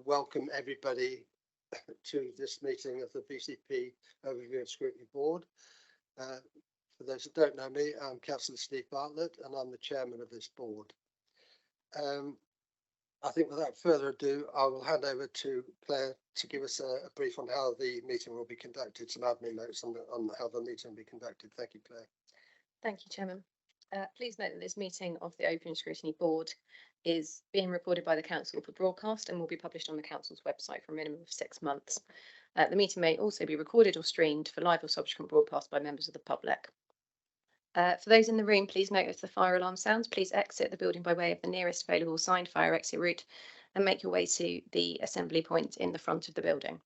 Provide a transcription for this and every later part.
welcome everybody to this meeting of the BCP Overview and Scrutiny Board. For those that don't know me, I'm Councillor Steve Bartlett and I'm the chairman of this board. I think without further ado, I will hand over to Claire to give us a brief on how the meeting will be conducted, some admin notes on how the meeting will be conducted. Thank you, Claire. Thank you, Chairman. Please note that this meeting of the Open Scrutiny Board is being recorded by the Council for broadcast and will be published on the Council's website for a minimum of 6 months. The meeting may also be recorded or streamed for live or subsequent broadcast by members of the public. For those in the room, please note if the fire alarm sounds, please exit the building by way of the nearest available signed fire exit route and make your way to the assembly point in the front of the building.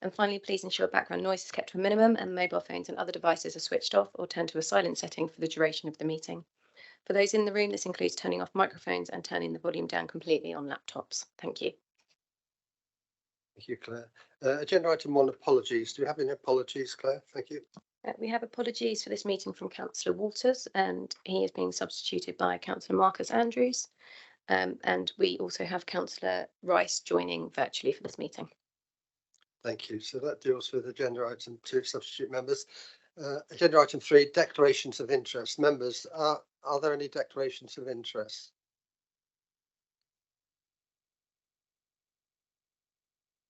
And finally, please ensure background noise is kept to a minimum and mobile phones and other devices are switched off or turned to a silent setting for the duration of the meeting. For those in the room, this includes turning off microphones and turning the volume down completely on laptops. Thank you. Thank you, Claire. Agenda item 1, apologies. Do we have any apologies, Claire? Thank you. We have apologies for this meeting from Councillor Walters, and he is being substituted by Councillor Marcus Andrews. And we also have Councillor Rice joining virtually for this meeting. Thank you. So that deals with agenda item 2, substitute members. Agenda item 3, declarations of interest. Members, are there any declarations of interest?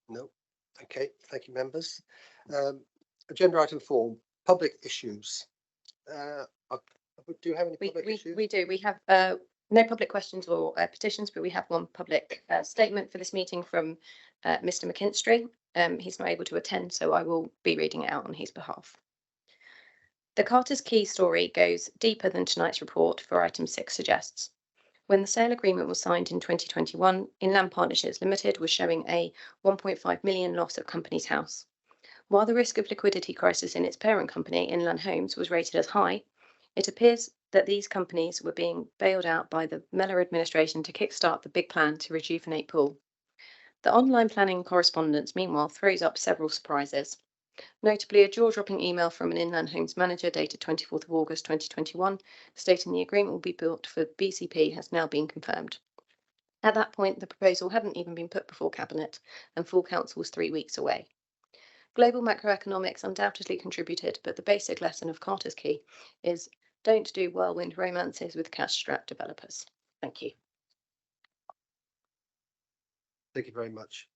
No. Okay, thank you, members. Agenda item 4, public issues. Do you have any public issues? We do. We have no public questions or petitions, but we have one public statement for this meeting from Mr. McKinstry. He's not able to attend, so I will be reading it out on his behalf. The Carter's Quay story goes deeper than tonight's report for item 6 suggests. When the sale agreement was signed in 2021, Inland Partnerships Limited was showing a 1.5 million loss at Companies House. While the risk of liquidity crisis in its parent company, Inland Homes, was rated as high, it appears that these companies were being bailed out by the Mellor administration to kickstart the big plan to rejuvenate Poole. The online planning correspondence, meanwhile, throws up several surprises. Notably, a jaw-dropping email from an Inland Homes manager dated 24th of August 2021 stating the agreement will be built for BCP has now been confirmed. At that point, the proposal hadn't even been put before Cabinet, and full council was 3 weeks away. Global macroeconomics undoubtedly contributed, but the basic lesson of Carter's Quay is don't do whirlwind romances with cash-strapped developers. Thank you. Thank you very much.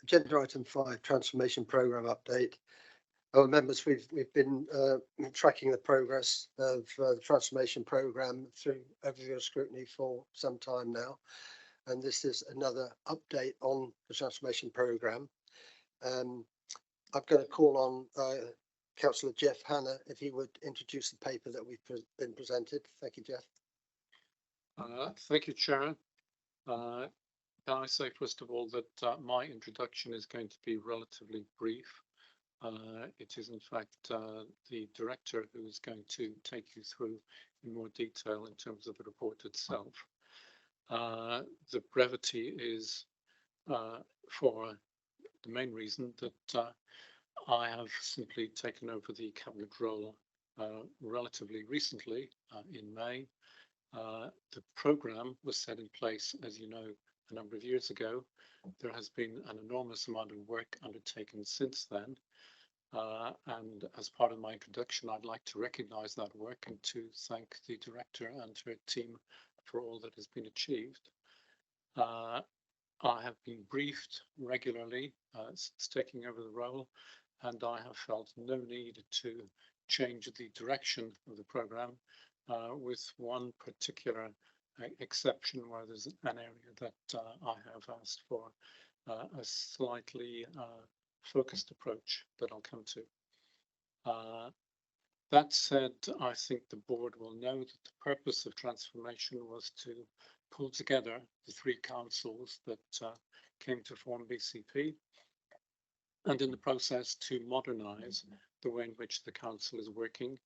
Agenda item 5, transformation programme update. Our members, we've been tracking the progress of the transformation programme through overview and scrutiny for some time now, and this is another update on the transformation programme. I'm going to call on Councillor Jeff Hanna if he would introduce the paper that we've been presented. Thank you, Jeff. Thank you, Chair. Can I say, first of all, that my introduction is going to be relatively brief. It is, in fact, the director who is going to take you through in more detail in terms of the report itself. The brevity is for the main reason that I have simply taken over the cabinet role relatively recently in May. The programme was set in place, as you know, a number of years ago. There has been an enormous amount of work undertaken since then. And as part of my introduction, I'd like to recognise that work and to thank the director and her team for all that has been achieved. I have been briefed regularly since taking over the role, and I have felt no need to change the direction of the programme, with one particular exception where there's an area that I have asked for a slightly focused approach that I'll come to. That said, I think the board will know that the purpose of transformation was to pull together the 3 councils that came to form BCP, and in the process to modernise the way in which the council is working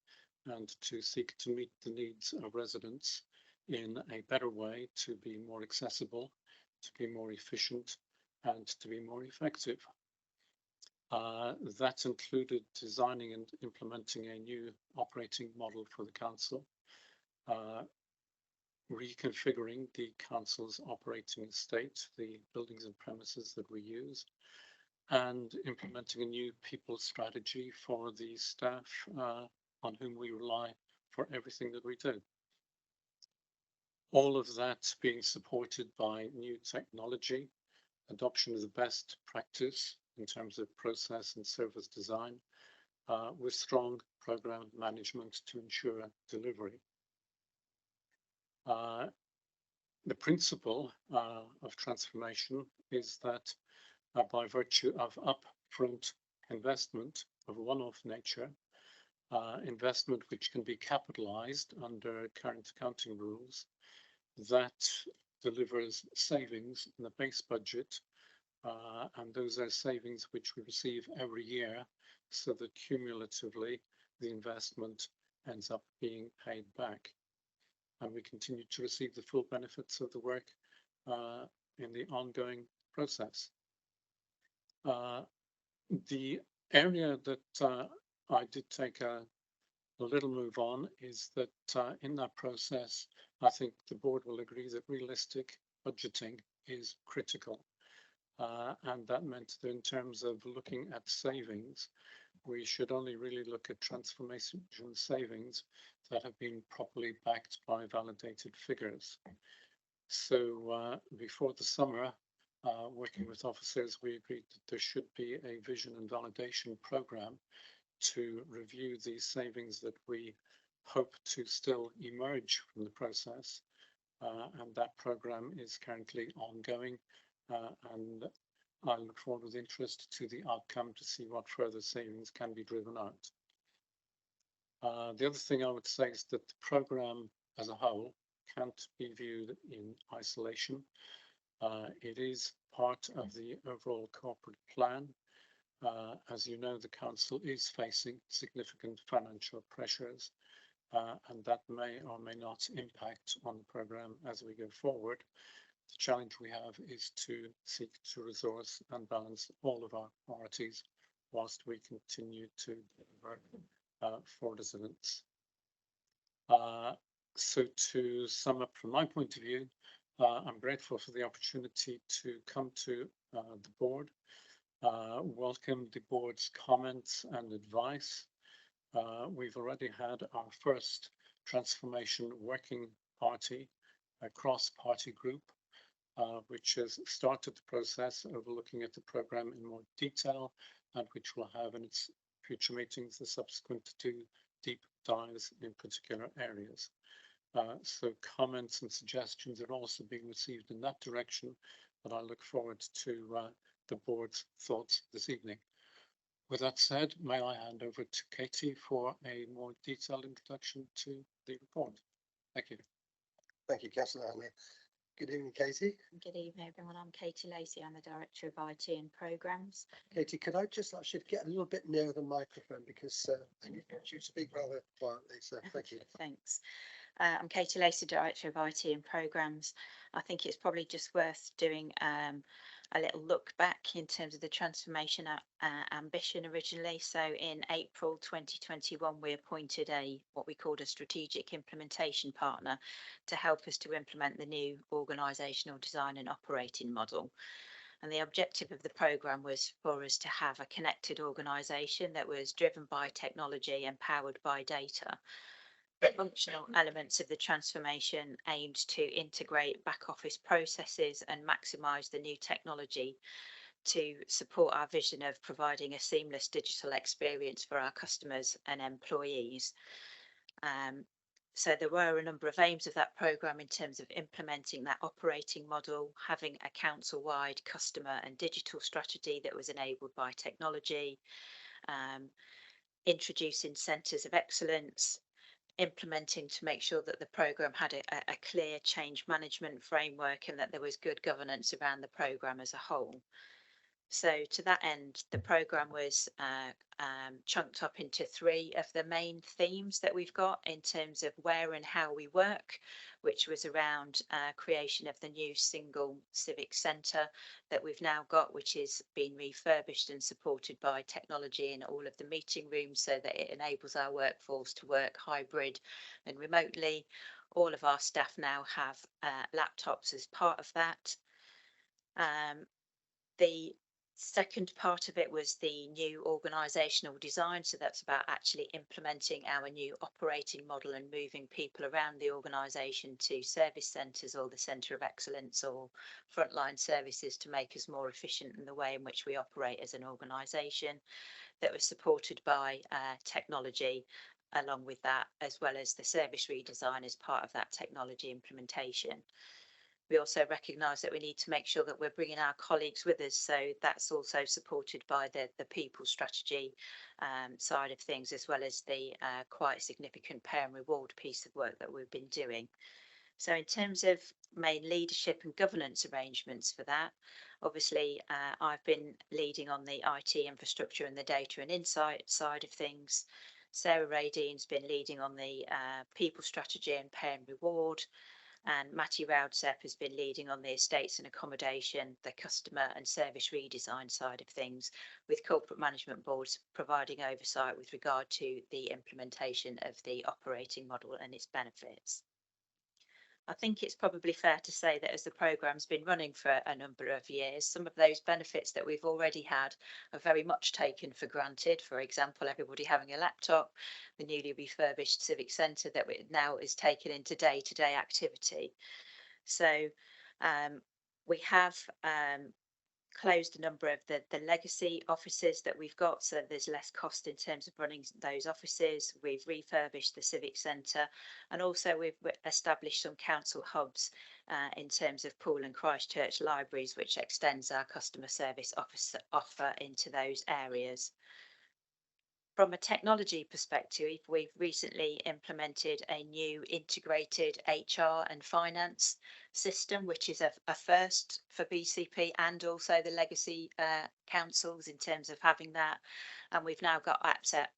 and to seek to meet the needs of residents in a better way, to be more accessible, to be more efficient, and to be more effective. That included designing and implementing a new operating model for the council. reconfiguring the council's operating estate, the buildings and premises that we use, and implementing a new people strategy for the staff on whom we rely for everything that we do. All of that being supported by new technology, adoption of the best practice in terms of process and service design, with strong program management to ensure delivery. The principle of transformation is that by virtue of upfront investment of one-off nature, investment which can be capitalized under current accounting rules, that delivers savings in the base budget, and those are savings which we receive every year, so that cumulatively the investment ends up being paid back, and we continue to receive the full benefits of the work in the ongoing process. The area that I did take a little move on is that in that process, I think the board will agree that realistic budgeting is critical. And that meant that in terms of looking at savings, we should only really look at transformation savings that have been properly backed by validated figures. So before the summer, working with officers, we agreed that there should be a vision and validation program to review these savings that we hope to still emerge from the process. And that program is currently ongoing, and I look forward with interest to the outcome to see what further savings can be driven out. The other thing I would say is that the program as a whole can't be viewed in isolation. It is part of the overall corporate plan. As you know, the council is facing significant financial pressures, and that may or may not impact on the program as we go forward. The challenge we have is to seek to resource and balance all of our priorities whilst we continue to deliver for residents. So to sum up from my point of view, I'm grateful for the opportunity to come to the board, welcome the board's comments and advice. We've already had our first transformation working party, a cross-party group, which has started the process of looking at the program in more detail, and which will have in its future meetings the subsequent two deep dives in particular areas. So comments and suggestions are also being received in that direction, but I look forward to the board's thoughts this evening. With that said, may I hand over to Katie for a more detailed introduction to the report. Thank you. Thank you, Councillor Hanley. Good evening, Katie. Good evening, everyone. I'm Katie Lacey. I'm the Director of IT and Programmes. Katie, could I should get a little bit nearer the microphone because you speak rather quietly, so thank you. Thanks. I'm Katie Lacey, Director of IT and Programmes. I think it's probably just worth doing a little look back in terms of the transformation ambition originally. So in April 2021, we appointed what we called a strategic implementation partner to help us to implement the new organisational design and operating model. And the objective of the programme was for us to have a connected organisation that was driven by technology and powered by data. The functional elements of the transformation aimed to integrate back office processes and maximise the new technology to support our vision of providing a seamless digital experience for our customers and employees. So there were a number of aims of that programme in terms of implementing that operating model, having a council-wide customer and digital strategy that was enabled by technology, introducing centres of excellence, implementing to make sure that the programme had a clear change management framework and that there was good governance around the programme as a whole. So to that end, the programme was chunked up into three of the main themes that we've got in terms of where and how we work, which was around creation of the new single civic centre that we've now got, which is being refurbished and supported by technology in all of the meeting rooms so that it enables our workforce to work hybrid and remotely. All of our staff now have laptops as part of that. The second part of it was the new organisational design. So that's about actually implementing our new operating model and moving people around the organisation to service centres or the centre of excellence or frontline services to make us more efficient in the way in which we operate as an organisation. That was supported by technology along with that, as well as the service redesign as part of that technology implementation. We also recognise that we need to make sure that we're bringing our colleagues with us, so that's also supported by the people strategy side of things, as well as the quite significant pay and reward piece of work that we've been doing. So in terms of main leadership and governance arrangements for that, obviously I've been leading on the IT infrastructure and the data and insight side of things. Sarah Radine's been leading on the people strategy and pay and reward. And Matty Rowdsep has been leading on the estates and accommodation, the customer and service redesign side of things, with corporate management boards providing oversight with regard to the implementation of the operating model and its benefits. I think it's probably fair to say that as the programme's been running for a number of years, some of those benefits that we've already had are very much taken for granted. For example, everybody having a laptop, the newly refurbished civic centre that now is taken into day-to-day activity. So we have closed a number of the legacy offices that we've got, so there's less cost in terms of running those offices. We've refurbished the civic centre, and also we've established some council hubs in terms of Poole and Christchurch libraries, which extends our customer service offer into those areas. From a technology perspective, we've recently implemented a new integrated HR and finance system, which is a first for BCP and also the legacy councils in terms of having that. And we've now got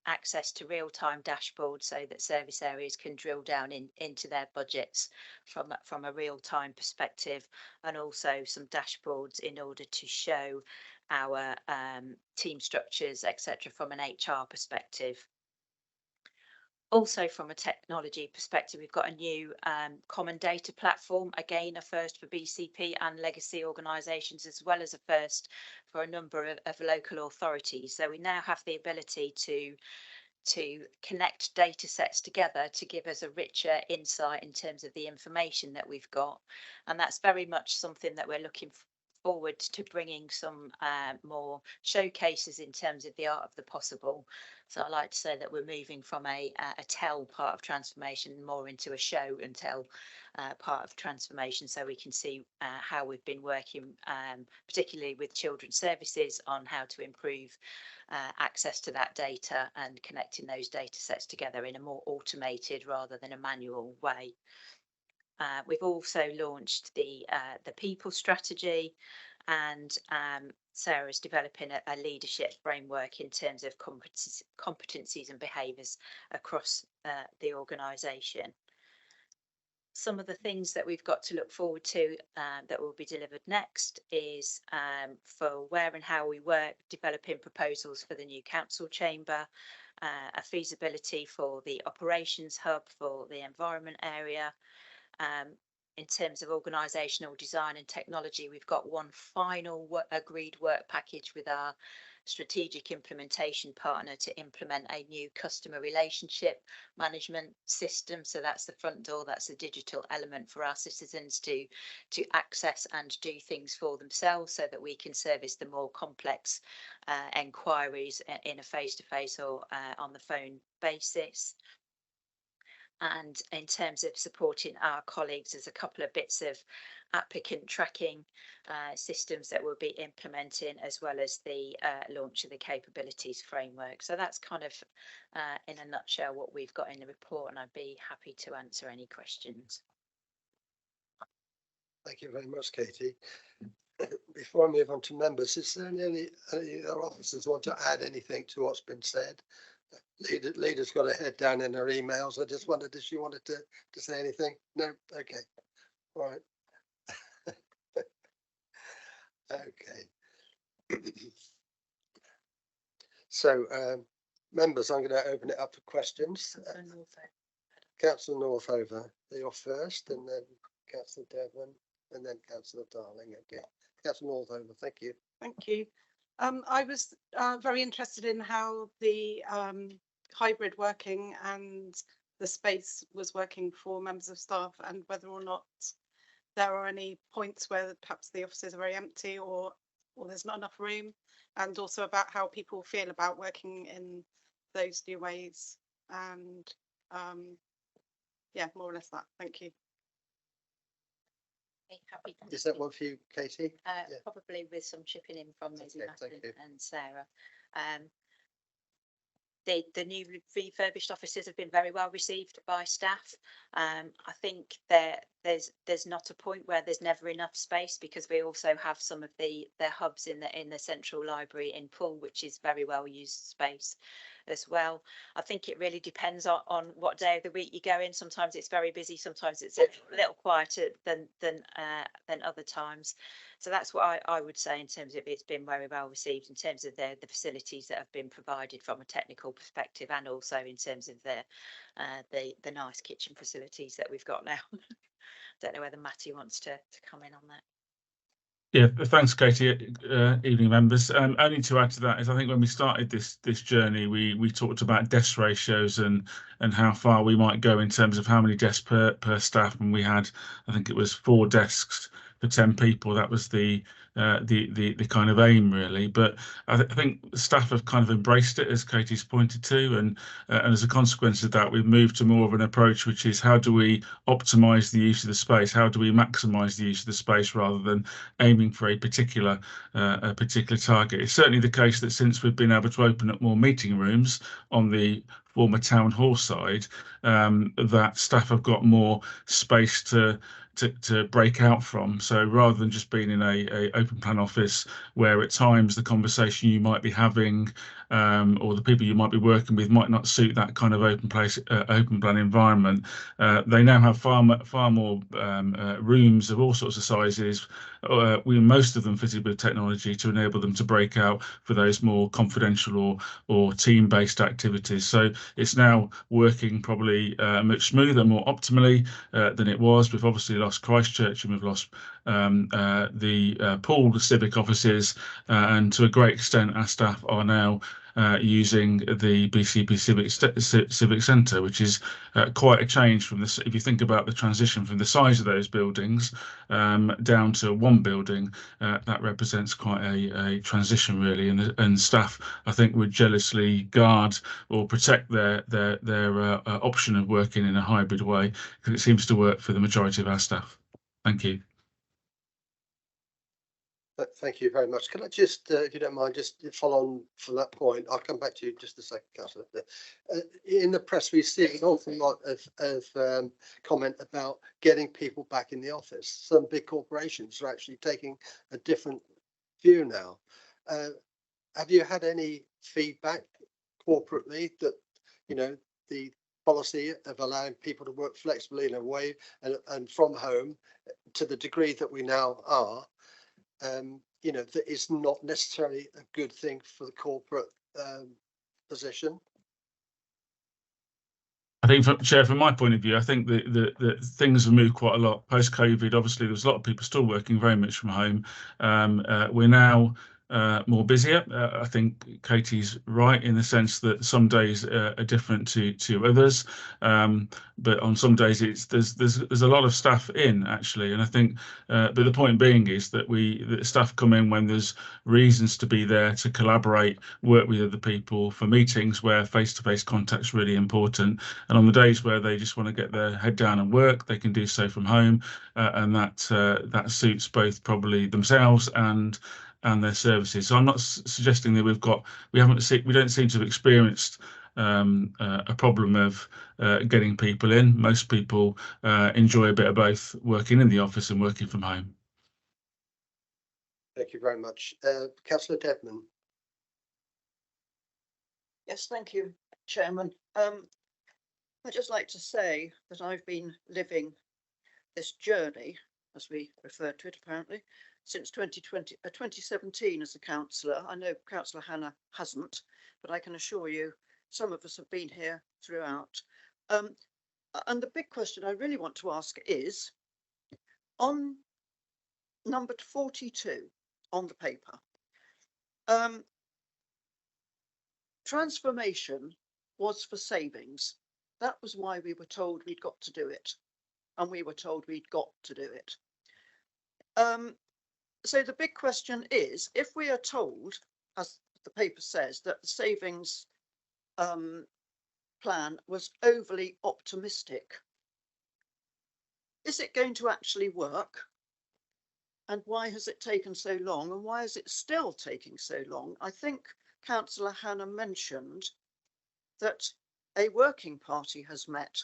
access to real-time dashboards so that service areas can drill down into their budgets from a real-time perspective, and also some dashboards in order to show our team structures, etc., from an HR perspective. Also, from a technology perspective, we've got a new common data platform, again a first for BCP and legacy organisations, as well as a first for a number of local authorities. So we now have the ability to connect data sets together to give us a richer insight in terms of the information that we've got, and that's very much something that we're looking forward to bringing some more showcases in terms of the art of the possible. So I like to say that we're moving from a tell part of transformation more into a show and tell part of transformation, so we can see how we've been working particularly with children's services on how to improve access to that data and connecting those data sets together in a more automated rather than a manual way. We've also launched the people strategy, and Sarah's developing a leadership framework in terms of competencies and behaviours across the organisation. Some of the things that we've got to look forward to that will be delivered next is for where and how we work, developing proposals for the new council chamber, a feasibility for the operations hub for the environment area. In terms of organisational design and technology, we've got one final agreed work package with our strategic implementation partner to implement a new customer relationship management system. So that's the front door, that's the digital element for our citizens to access and do things for themselves, so that we can service the more complex enquiries in a face-to-face or on the phone basis. And in terms of supporting our colleagues, there's a couple of bits of applicant tracking systems that we'll be implementing, as well as the launch of the capabilities framework. So that's kind of in a nutshell what we've got in the report, and I'd be happy to answer any questions. Thank you very much, Katie. Before I move on to members, is there any other officers want to add anything to what's been said? Leader's got her head down in her emails. I just wondered if she wanted to say anything. No? Okay. All right. Okay. So, members, I'm going to open it up for questions. Councillor Northover, you're first, and then Councillor Devon, and then Councillor Darling again. Councillor Northover, thank you. Thank you. I was very interested in how the hybrid working and the space was working for members of staff, and whether or not there are any points where perhaps the offices are very empty or there's not enough room, and also about how people feel about working in those new ways. And yeah, more or less that. Thank you. Happy to Is that one for you, Katie? Yeah. probably with some chipping in from maybe Okay, Matt thank you. and Sarah. The new refurbished offices have been very well received by staff. I think there's not a point where there's never enough space, because we also have some of the hubs in the central library in Poole, which is very well used space as well. I think it really depends on what day of the week you go in. Sometimes it's very busy, sometimes it's a little quieter than other times. So that's what I would say in terms of it's been very well received in terms of the facilities that have been provided from a technical perspective, and also in terms of the nice kitchen facilities that we've got now. Don't know whether Matty wants to come in on that. Yeah, thanks, Katie. Evening, members. Only to add to that is, I think when we started this journey, we talked about desk ratios and how far we might go in terms of how many desks per staff, and we had, I think it was 4 desks for 10 people. That was the kind of aim, really. But I think staff have kind of embraced it, as Katie's pointed to, and as a consequence of that, we've moved to more of an approach which is, how do we optimise the use of the space? How do we maximise the use of the space, rather than aiming for a particular target? It's certainly the case that since we've been able to open up more meeting rooms on the former town hall side, that staff have got more space to break out from. So rather than just being in a open plan office where at times the conversation you might be having or the people you might be working with might not suit that kind of open plan environment, they now have far more rooms of all sorts of sizes, most of them fitted with technology to enable them to break out for those more confidential or team-based activities. So it's now working probably much smoother, more optimally than it was. We've obviously lost Christchurch, and we've lost the Poole civic offices, and to a great extent our staff are now using the BCP Civic Centre, which is quite a change from this. If you think about the transition from the size of those buildings down to one building, that represents quite a transition, really. And staff, I think, would jealously guard or protect their option of working in a hybrid way, because it seems to work for the majority of our staff. Thank you. Thank you very much. Can I just, if you don't mind, just follow on from that point? I'll come back to you just a second, Councillor. In the press, we see an awful lot of comment about getting people back in the office. Some big corporations are actually taking a different view now. Have you had any feedback corporately that, you know, the policy of allowing people to work flexibly in a way and from home, to the degree that we now are, you know, that is not necessarily a good thing for the corporate position? I think, Chair, from my point of view, I think that things have moved quite a lot post-COVID. Obviously, there was a lot of people still working very much from home. We're now more busier. I think Katie's right in the sense that some days are different to others, but on some days there's a lot of staff in, actually. And I think, but the point being is that the staff come in when there's reasons to be there, to collaborate, work with other people, for meetings where face-to-face contact is really important. And on the days where they just want to get their head down and work, they can do so from home, and that suits both probably themselves and their services. So I'm not suggesting that we don't seem to have experienced a problem of getting people in. Most people enjoy a bit of both, working in the office and working from home. Thank you very much. Councillor Devman. Yes, thank you, Chairman. I'd just like to say that I've been living this journey, as we refer to it apparently, since 2017 as a councillor. I know Councillor Hannah hasn't, but I can assure you some of us have been here throughout. And the big question I really want to ask is, on number 42 on the paper, transformation was for savings. That was why we were told we'd got to do it. And we were told we'd got to do it. So the big question is, if we are told, as the paper says, that the savings plan was overly optimistic, is it going to actually work? And why has it taken so long? And why is it still taking so long? I think Councillor Hannah mentioned that a working party has met.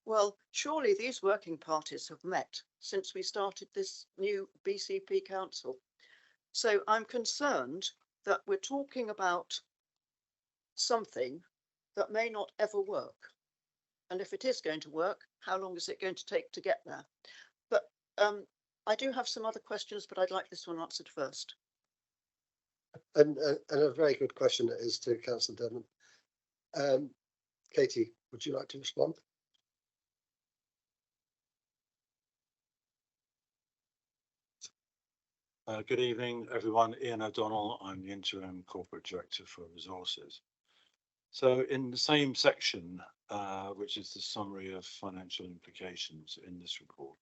Well, surely these working parties have met since we started this new BCP council. So I'm concerned that we're talking about something that may not ever work. And if it is going to work, how long is it going to take to get there? But I do have some other questions, but I'd like this one answered first. And a very good question it is to Councillor Denham. Katie, would you like to respond? Good evening, everyone. Ian O'Donnell. I'm the Interim Corporate Director for Resources. So in the same section, which is the summary of financial implications in this report,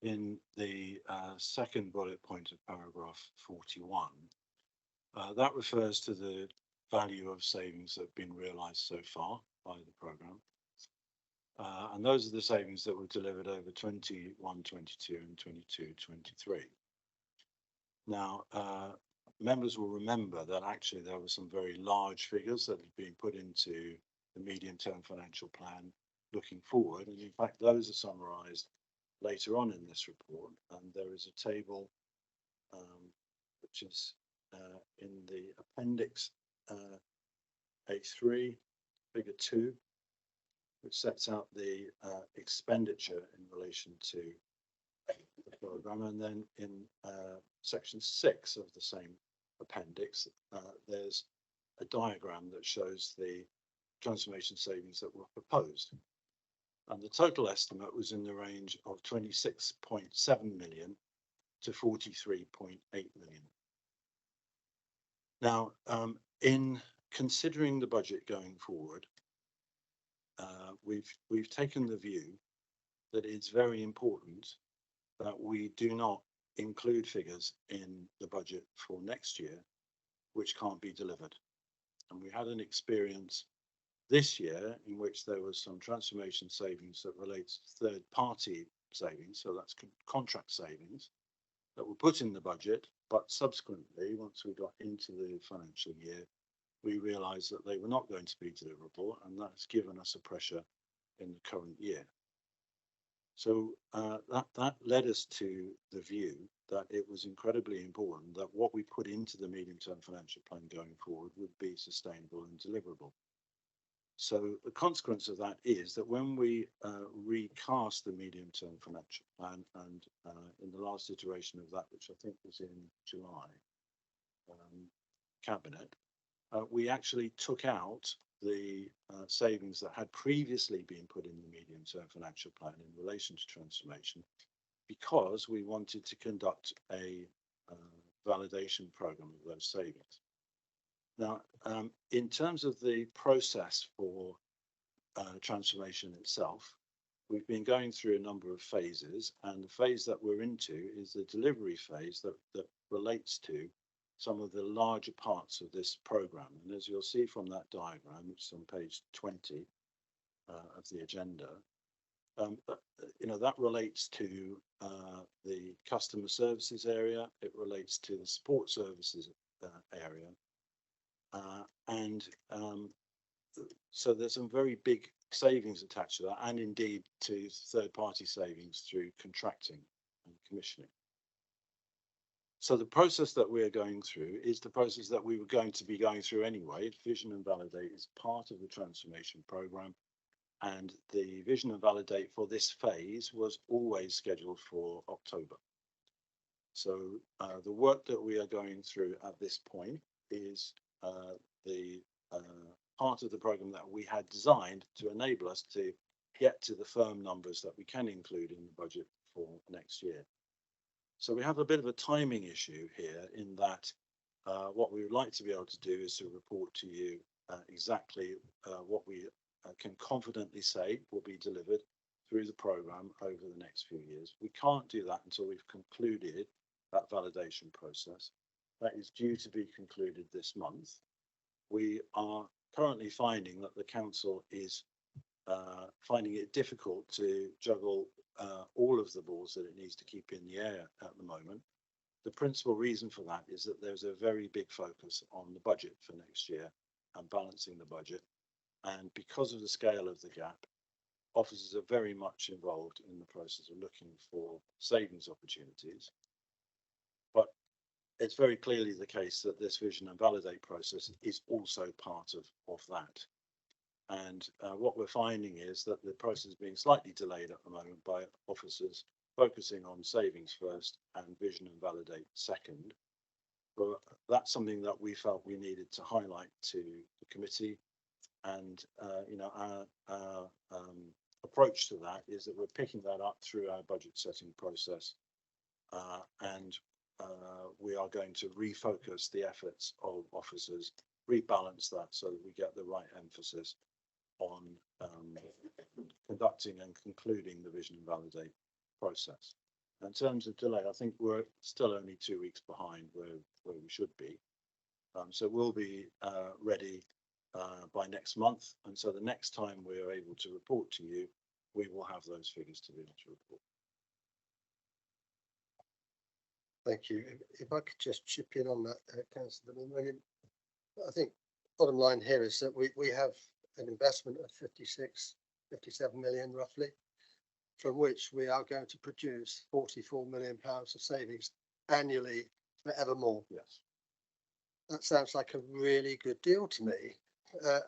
in the second bullet point of paragraph 41, that refers to the value of savings that have been realised so far by the programme. And those are the savings that were delivered over 21-22 and 22-23. Now, members will remember that actually there were some very large figures that had been put into the medium-term financial plan looking forward. And in fact, those are summarised later on in this report. And there is a table which is in the appendix A3, figure 2, which sets out the expenditure in relation to the programme. And then in section 6 of the same appendix, there's a diagram that shows the transformation savings that were proposed. And the total estimate was in the range of 26.7 million to 43.8 million. Now, in considering the budget going forward, we've taken the view that it's very important that we do not include figures in the budget for next year which can't be delivered. And we had an experience this year in which there was some transformation savings that relates to third-party savings, so that's contract savings that were put in the budget, but subsequently, once we got into the financial year, we realised that they were not going to be deliverable, and that's given us a pressure in the current year. So that led us to the view that it was incredibly important that what we put into the medium-term financial plan going forward would be sustainable and deliverable. So the consequence of that is that when we recast the medium-term financial plan, and in the last iteration of that, which I think was in July, Cabinet, we actually took out the savings that had previously been put in the medium-term financial plan in relation to transformation, because we wanted to conduct a validation program of those savings. Now, in terms of the process for transformation itself, we've been going through a number of phases, and the phase that we're into is the delivery phase that relates to some of the larger parts of this program. And as you'll see from that diagram, which is on page 20 of the agenda, that relates to the customer services area, it relates to the support services area, so there's some very big savings attached to that, and indeed to third-party savings through contracting and commissioning. So the process that we're going through is the process that we were going to be going through anyway. Vision and Validate is part of the transformation program, and the Vision and Validate for this phase was always scheduled for October. So the work that we are going through at this point is the part of the program that we had designed to enable us to get to the firm numbers that we can include in the budget for next year. So we have a bit of a timing issue here in that what we would like to be able to do is to report to you exactly what we can confidently say will be delivered through the programme over the next few years. We can't do that until we've concluded that validation process. That is due to be concluded this month. We are currently finding that the council is finding it difficult to juggle all of the balls that it needs to keep in the air at the moment. The principal reason for that is that there's a very big focus on the budget for next year and balancing the budget. And because of the scale of the gap, officers are very much involved in the process of looking for savings opportunities. But it's very clearly the case that this vision and validate process is also part of that. And what we're finding is that the process is being slightly delayed at the moment by officers focusing on savings first and vision and validate second. But that's something that we felt we needed to highlight to the committee. And you know, our approach to that is that we're picking that up through our budget setting process, and we are going to refocus the efforts of officers, rebalance that so that we get the right emphasis on conducting and concluding the vision and validate process. In terms of delay, I think we're still only 2 weeks behind where we should be. So we'll be ready by next month, and so the next time we are able to report to you, we will have those figures to be able to report. Thank you. If I could just chip in on that, Councillor, I think bottom line here is that we have an investment of 57 million roughly, from which we are going to produce 44 million pounds of savings annually forevermore. Yes. That sounds like a really good deal to me.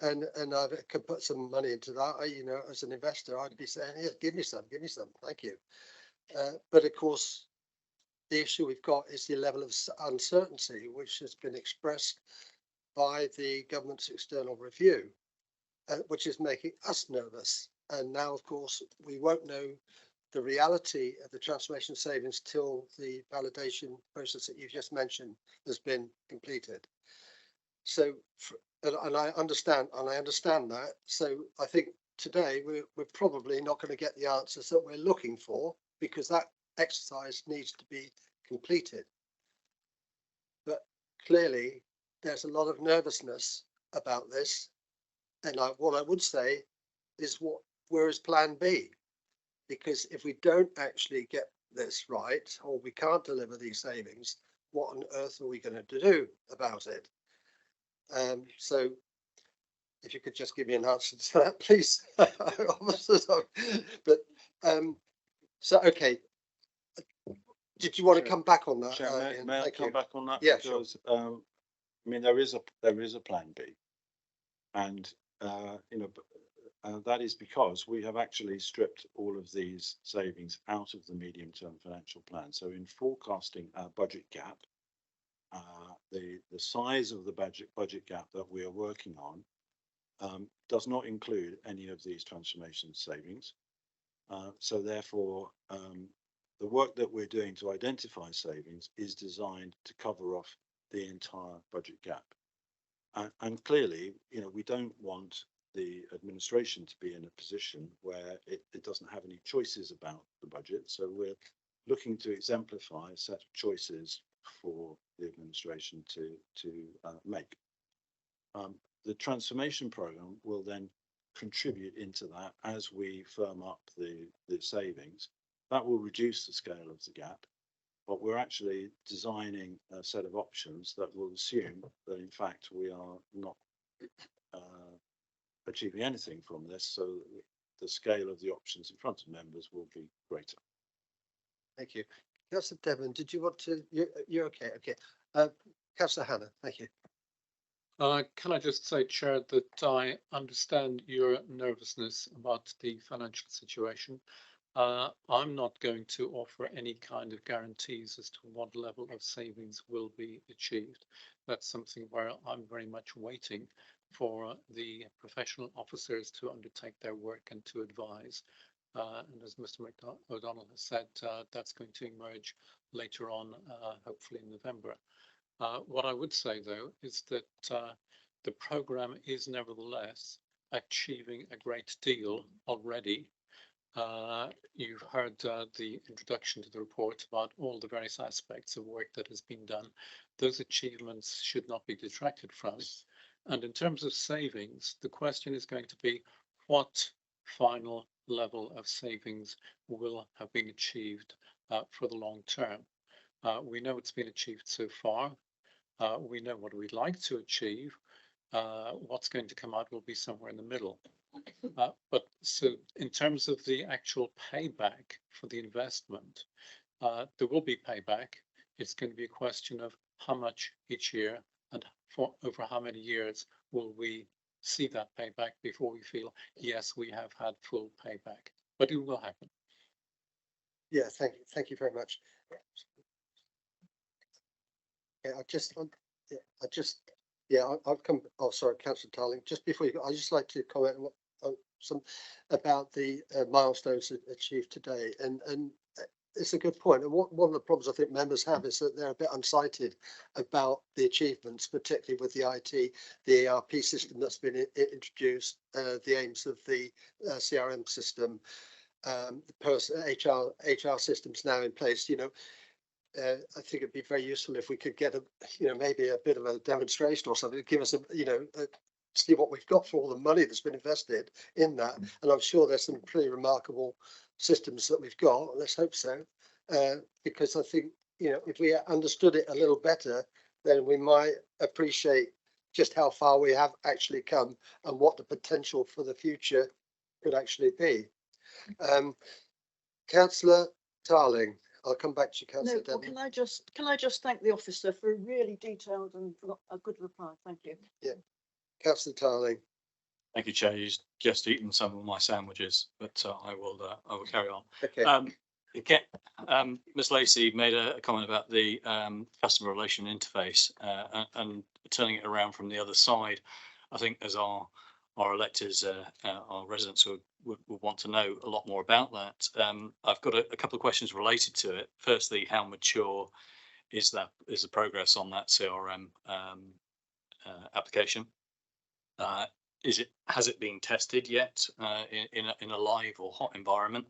And I could put some money into that. You know, as an investor, I'd be saying, "Here, give me some, thank you." But of course, the issue we've got is the level of uncertainty which has been expressed by the government's external review, which is making us nervous. And now, of course, we won't know the reality of the transformation savings till the validation process that you've just mentioned has been completed. So, and I understand that. So I think today we're probably not going to get the answers that we're looking for, because that exercise needs to be completed. But clearly there's a lot of nervousness about this. And what I would say is, where is plan B? Because if we don't actually get this right, or we can't deliver these savings, what on earth are we going to do about it? So if you could just give me an answer to that, please. But so okay, did you want to come back on that? Chair, may I come back on that? Yeah, because I mean, there is a plan B, and you know, that is because we have actually stripped all of these savings out of the medium-term financial plan. So in forecasting our budget gap, the size of the budget gap that we are working on does not include any of these transformation savings. So therefore, the work that we're doing to identify savings is designed to cover off the entire budget gap. And clearly, you know, we don't want the administration to be in a position where it doesn't have any choices about the budget. So we're looking to exemplify a set of choices for the administration to make. The transformation programme will then contribute into that as we firm up the savings. That will reduce the scale of the gap, but we're actually designing a set of options that will assume that in fact we are not achieving anything from this, so the scale of the options in front of members will be greater. Thank you. Councillor Devon, did you want to? You're okay. Okay. Councillor Hannah, thank you. Can I just say, Chair, that I understand your nervousness about the financial situation, I'm not going to offer any kind of guarantees as to what level of savings will be achieved. That's something where I'm very much waiting for the professional officers to undertake their work and to advise. And as Mr. O'Donnell has said, that's going to emerge later on, hopefully in November. What I would say, though, is that the programme is nevertheless achieving a great deal already. You've heard the introduction to the report about all the various aspects of work that has been done. Those achievements should not be detracted from. And in terms of savings, the question is going to be what final level of savings will have been achieved for the long term. We know it's been achieved so far. We know what we'd like to achieve. What's going to come out will be somewhere in the middle. But so in terms of the actual payback for the investment, there will be payback. It's going to be a question of how much each year and for over how many years will we see that payback before we feel, yes, we have had full payback, but it will happen. Yeah, thank you very much. Yeah, I'll come. Oh, sorry, Councillor Tarling. Just before you go, I'd just like to comment on some about the milestones achieved today, and it's a good point. And one of the problems I think members have is that they're a bit unsighted about the achievements, particularly with the IT, the ERP system that's been introduced, the aims of the CRM system, the HR systems now in place. I think it'd be very useful if we could get maybe a bit of a demonstration or something to give us see what we've got for all the money that's been invested in that. And I'm sure there's some pretty remarkable systems that we've got. Let's hope so, because I think if we understood it a little better, then we might appreciate just how far we have actually come and what the potential for the future could actually be. Councillor Tarling. I'll come back to you, Councillor Well, can I just thank the officer for a really detailed and a good reply? Thank you. Yeah, Councillor Tarling. Thank you, Chair. You've just eaten some of my sandwiches, but I will carry on. Okay. Again, Ms. Lacey made a comment about the customer relation interface and turning it around from the other side. I think as our electors, our residents would want to know a lot more about that. I've got a couple of questions related to it. Firstly, how mature is the progress on that CRM application? Has it been tested yet in a live or hot environment?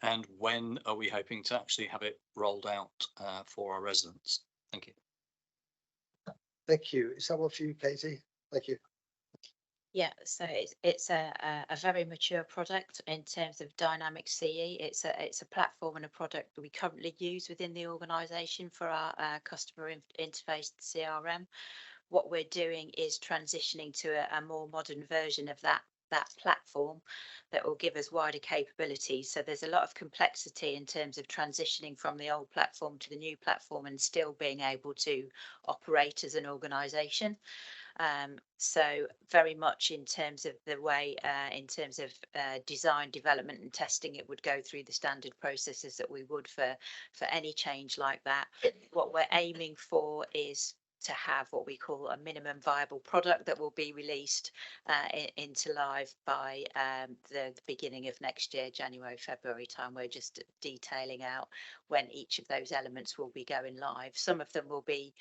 And when are we hoping to actually have it rolled out for our residents? Thank you. Thank you. Is that one for you, Katie? Thank you. Yeah, so it's a very mature product in terms of dynamic CE. It's a platform and a product that we currently use within the organisation for our customer interface CRM. What we're doing is transitioning to a more modern version of that platform that will give us wider capabilities. So there's a lot of complexity in terms of transitioning from the old platform to the new platform and still being able to operate as an organisation. So very much in terms of the way, in terms of design, development and testing, it would go through the standard processes that we would for any change like that. What we're aiming for is to have what we call a minimum viable product that will be released into live by the beginning of next year, January, February time. We're just detailing out when each of those elements will be going live. Some of them will be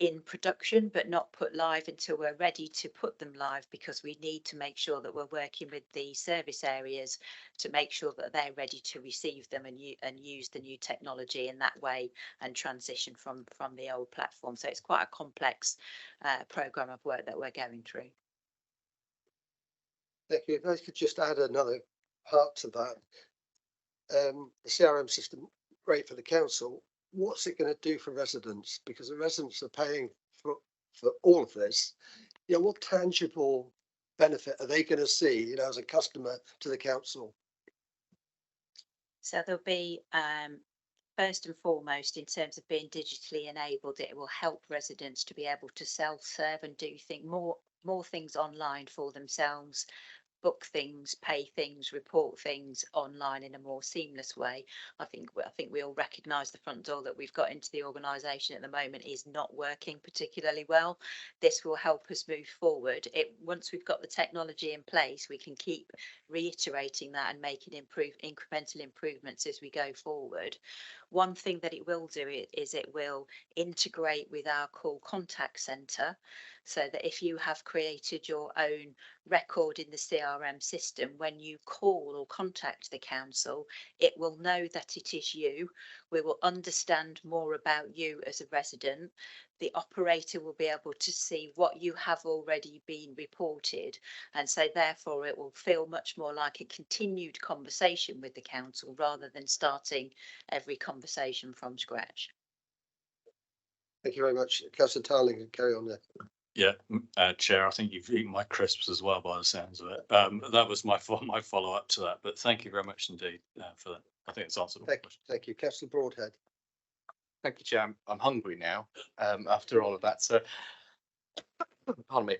in production but not put live until we're ready to put them live, because we need to make sure that we're working with the service areas to make sure that they're ready to receive them and use the new technology in that way and transition from the old platform. So it's quite a complex programme of work that we're going through. Thank you. If I could just add another part to that. The CRM system, great for the council. What's it going to do for residents? Because the residents are paying for all of this. What tangible benefit are they going to see, as a customer to the council? So there'll be, first and foremost, in terms of being digitally enabled, it will help residents to be able to self-serve and do more things online for themselves, book things, pay things, report things online in a more seamless way. I think we all recognise the front door that we've got into the organisation at the moment is not working particularly well. This will help us move forward. Once we've got the technology in place, we can keep reiterating that and making incremental improvements as we go forward. One thing that it will do is it will integrate with our call contact centre, so that if you have created your own record in the CRM system, when you call or contact the council, it will know that it is you. We will understand more about you as a resident. The operator will be able to see what you have already been reported, and so therefore it will feel much more like a continued conversation with the council rather than starting every conversation from scratch. Thank you very much. Councillor Tarling can carry on there. Yeah, Chair, I think you've eaten my crisps as well by the sounds of it. That was my follow up to that, but thank you very much indeed for that. I think it's answered all the questions. Thank you. Councillor Broadhead. Thank you, Chair. I'm hungry now after all of that. So, pardon me.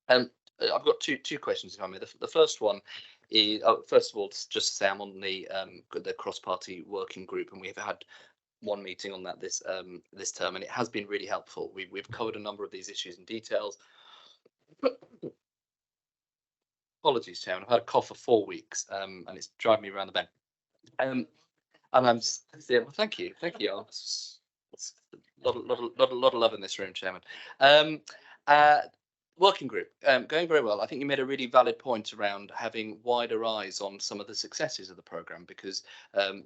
I've got two questions, if I may. The first one is, first of all, just to say I'm on the cross-party working group, and we've had one meeting on that this term, and it has been really helpful. We've covered a number of these issues in details. Apologies, Chairman. I've had a cough for 4 weeks, and it's driving me around the bend. And I'm well, thank you. It's a lot of love in this room, Chairman. Working group going very well. I think you made a really valid point around having wider eyes on some of the successes of the programme, because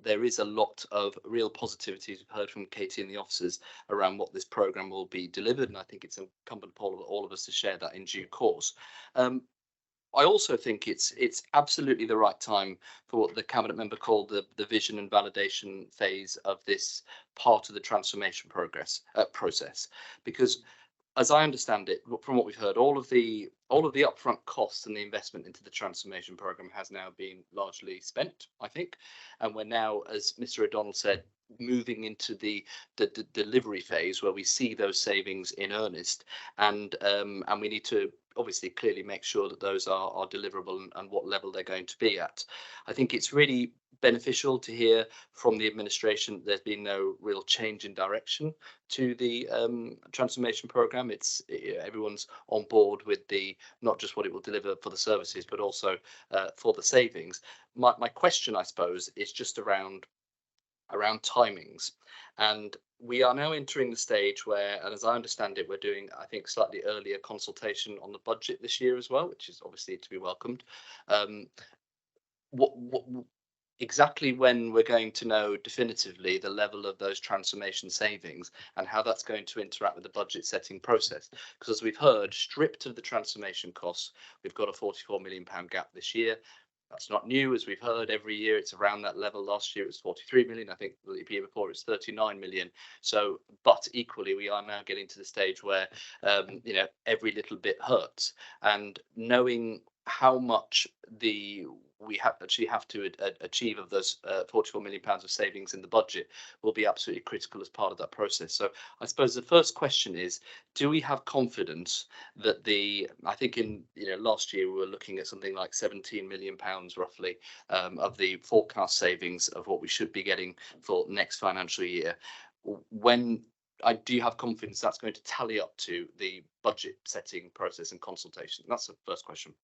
there is a lot of real positivities we've heard from Katie and the officers around what this programme will be delivered, and I think it's incumbent upon all of us to share that in due course. I also think it's absolutely the right time for what the Cabinet member called the vision and validation phase of this part of the transformation process, because as I understand it, from what we've heard, all of the upfront costs and the investment into the transformation programme has now been largely spent, I think, and we're now, as Mr. O'Donnell said, moving into the delivery phase where we see those savings in earnest, and we need to obviously clearly make sure that those are deliverable and what level they're going to be at. I think it's really beneficial to hear from the administration there's been no real change in direction to the transformation programme. It's everyone's on board with not just what it will deliver for the services, but also for the savings. My question, I suppose, is just around timings, and we are now entering the stage where, and as I understand it, we're doing, I think, slightly earlier consultation on the budget this year as well, which is obviously to be welcomed. What exactly when we're going to know definitively the level of those transformation savings and how that's going to interact with the budget setting process? Because as we've heard, stripped of the transformation costs, we've got a £44 million gap this year. That's not new, as we've heard. Every year it's around that level. Last year it was 43 million. I think the year before it's 39 million. So, but equally, we are now getting to the stage where, every little bit hurts. And knowing how much we have to achieve of those £44 million of savings in the budget will be absolutely critical as part of that process. So I suppose the first question is, do we have confidence that I think in last year we were looking at something like £17 million roughly of the forecast savings of what we should be getting for next financial year. Do you have confidence that's going to tally up to the budget setting process and consultation? That's the first question.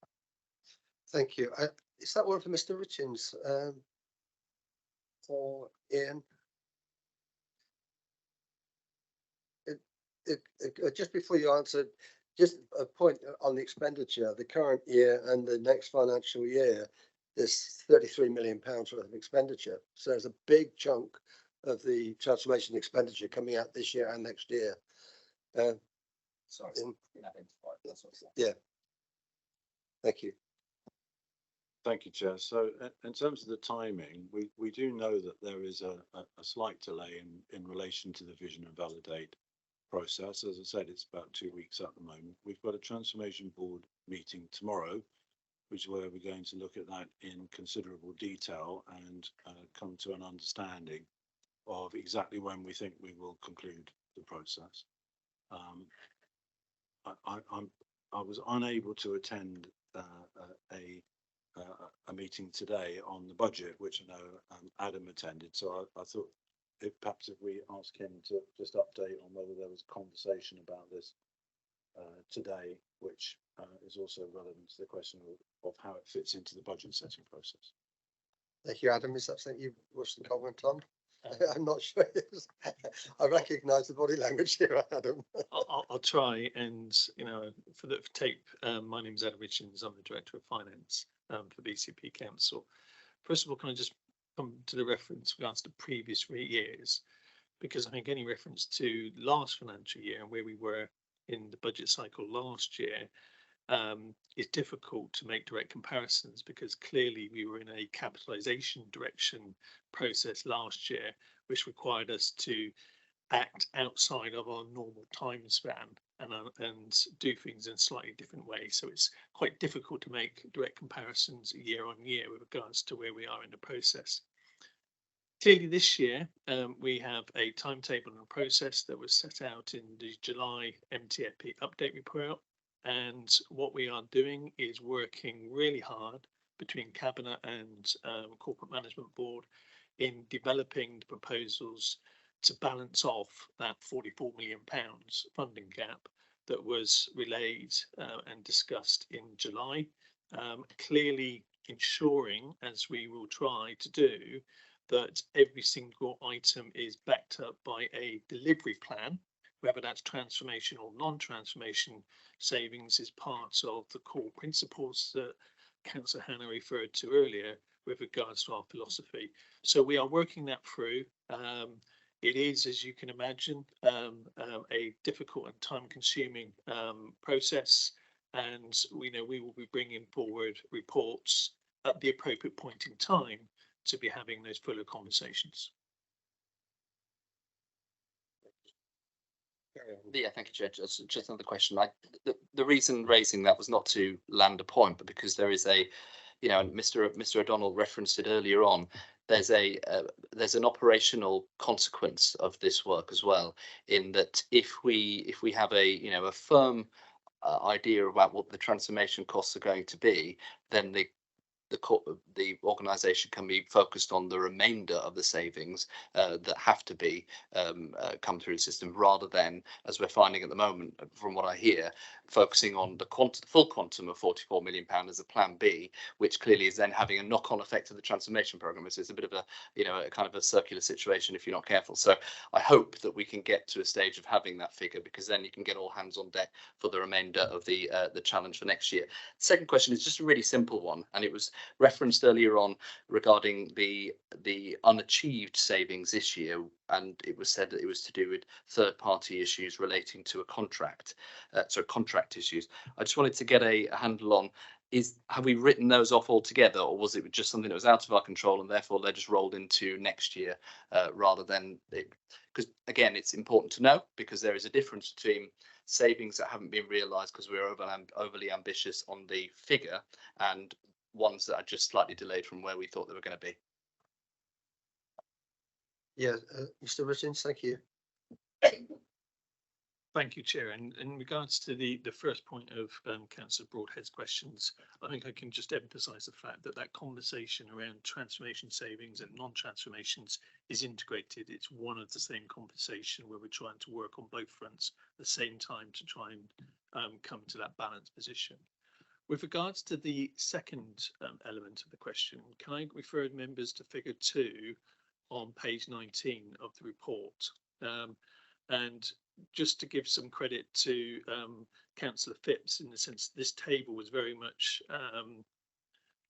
Thank you. Is that one for Mr. Richins or Ian? Just before you answer, just a point on the expenditure. The current year and the next financial year, there's £33 million worth of expenditure. So there's a big chunk of the transformation expenditure coming out this year and next year. Yeah. Thank you. Thank you, Chair. So in terms of the timing, we do know that there is a slight delay in relation to the vision and validate process. As I said, it's about 2 weeks at the moment. We've got a transformation board meeting tomorrow, which is where we're going to look at that in considerable detail and come to an understanding of exactly when we think we will conclude the process. I was unable to attend a a meeting today on the budget, which I know Adam attended. So I thought perhaps if we ask him to just update on whether there was a conversation about this today, which is also relevant to the question of how it fits into the budget setting process. Thank you, Adam. Is that something you wish to comment on? I'm not sure. I recognise the body language here, Adam. I'll try, and for the tape, my name is Adam Richards. I'm the Director of Finance for BCP Council. First of all, can I just come to the reference regards to previous years, because I think any reference to last financial year and where we were in the budget cycle last year is difficult to make direct comparisons, because clearly we were in a capitalisation direction process last year, which required us to act outside of our normal time span and do things in a slightly different way. So it's quite difficult to make direct comparisons year on year with regards to where we are in the process. Clearly this year, we have a timetable and a process that was set out in the July MTFP update report. And what we are doing is working really hard between Cabinet and Corporate Management Board in developing the proposals to balance off that £44 million funding gap that was relayed and discussed in July. Clearly ensuring, as we will try to do, that every single item is backed up by a delivery plan, whether that's transformation or non-transformation savings, is part of the core principles that Councillor Hannah referred to earlier with regards to our philosophy. So we are working that through. It is, as you can imagine, a difficult and time-consuming process, and we will be bringing forward reports at the appropriate point in time to be having those fuller conversations. Yeah, thank you, Chair. Just another question. The reason raising that was not to land a point, but because there is a, and Mr. O'Donnell referenced it earlier on. There's an operational consequence of this work as well, in that if we have a firm idea about what the transformation costs are going to be, then the organisation can be focused on the remainder of the savings that have to be come through the system, rather than, as we're finding at the moment, from what I hear, focusing on the full quantum of £44 million as a plan B, which clearly is then having a knock-on effect to the transformation programme. So it's a bit of a kind of a circular situation if you're not careful. So I hope that we can get to a stage of having that figure, because then you can get all hands on deck for the remainder of the challenge for next year. Second question is just a really simple one, and it was referenced earlier on regarding the unachieved savings this year, and it was said that it was to do with third-party issues relating to a contract, contract issues. I just wanted to get a handle on, have we written those off altogether, or was it just something that was out of our control and therefore they're just rolled into next year, rather than because again, it's important to know, because there is a difference between savings that haven't been realised because we're overly ambitious on the figure, and ones that are just slightly delayed from where we thought they were going to be. Yeah, Mr. Richards, thank you. Thank you, Chair. And in regards to the first point of Councillor Broadhead's questions, I think I can just emphasise the fact that that conversation around transformation savings and non-transformations is integrated. It's one of the same conversation where we're trying to work on both fronts at the same time to try and come to that balanced position. With regards to the second element of the question, can I refer members to figure 2 on page 19 of the report? And just to give some credit to Councillor Phipps, in the sense this table was very much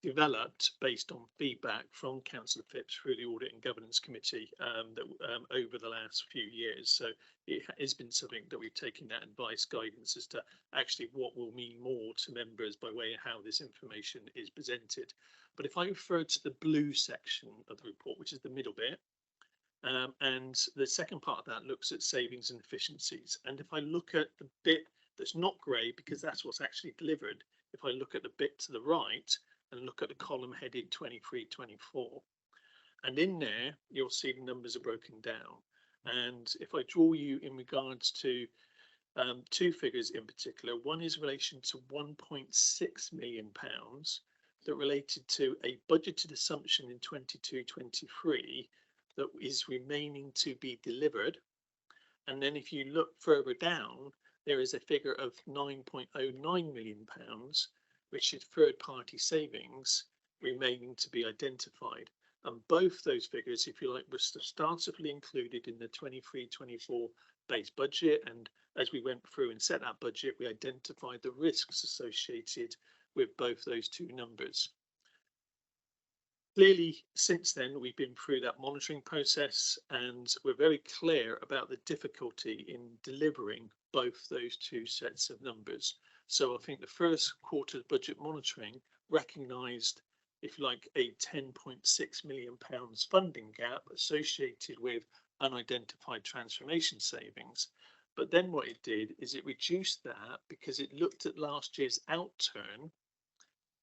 developed based on feedback from Councillor Phipps through the Audit and Governance Committee over the last few years. So it has been something that we've taken that advice, guidance as to actually what will mean more to members by way of how this information is presented. But if I refer to the blue section of the report, which is the middle bit, and the second part of that looks at savings and efficiencies. And if I look at the bit that's not grey, because that's what's actually delivered, if I look at the bit to the right and look at the column headed 23-24, and in there you'll see the numbers are broken down. And if I draw you in regards to 2 figures in particular, one is in relation to £1.6 million that related to a budgeted assumption in 22-23 that is remaining to be delivered. And then if you look further down, there is a figure of £9.09 million, which is third-party savings remaining to be identified. And both those figures, if you like, were substantively included in the 23-24 base budget. And as we went through and set that budget, we identified the risks associated with both those two numbers. Clearly, since then, we've been through that monitoring process, and we're very clear about the difficulty in delivering both those two sets of numbers. So I think the first quarter's budget monitoring recognised, if you like, a £10.6 million funding gap associated with unidentified transformation savings. But then what it did is it reduced that because it looked at last year's outturn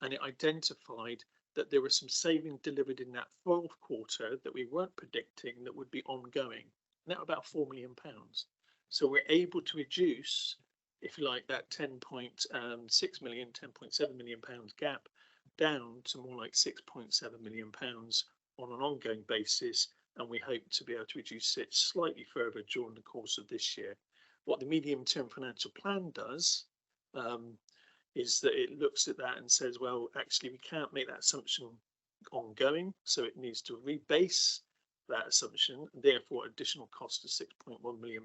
and it identified that there were some savings delivered in that fourth quarter that we weren't predicting that would be ongoing. And that were about £4 million. So we're able to reduce, if you like, that 10.6 million, £10.7 million gap down to more like £6.7 million on an ongoing basis. And we hope to be able to reduce it slightly further during the course of this year. What the medium-term financial plan does is that it looks at that and says, well, actually, we can't make that assumption ongoing, so it needs to rebase that assumption, therefore additional cost of £6.1 million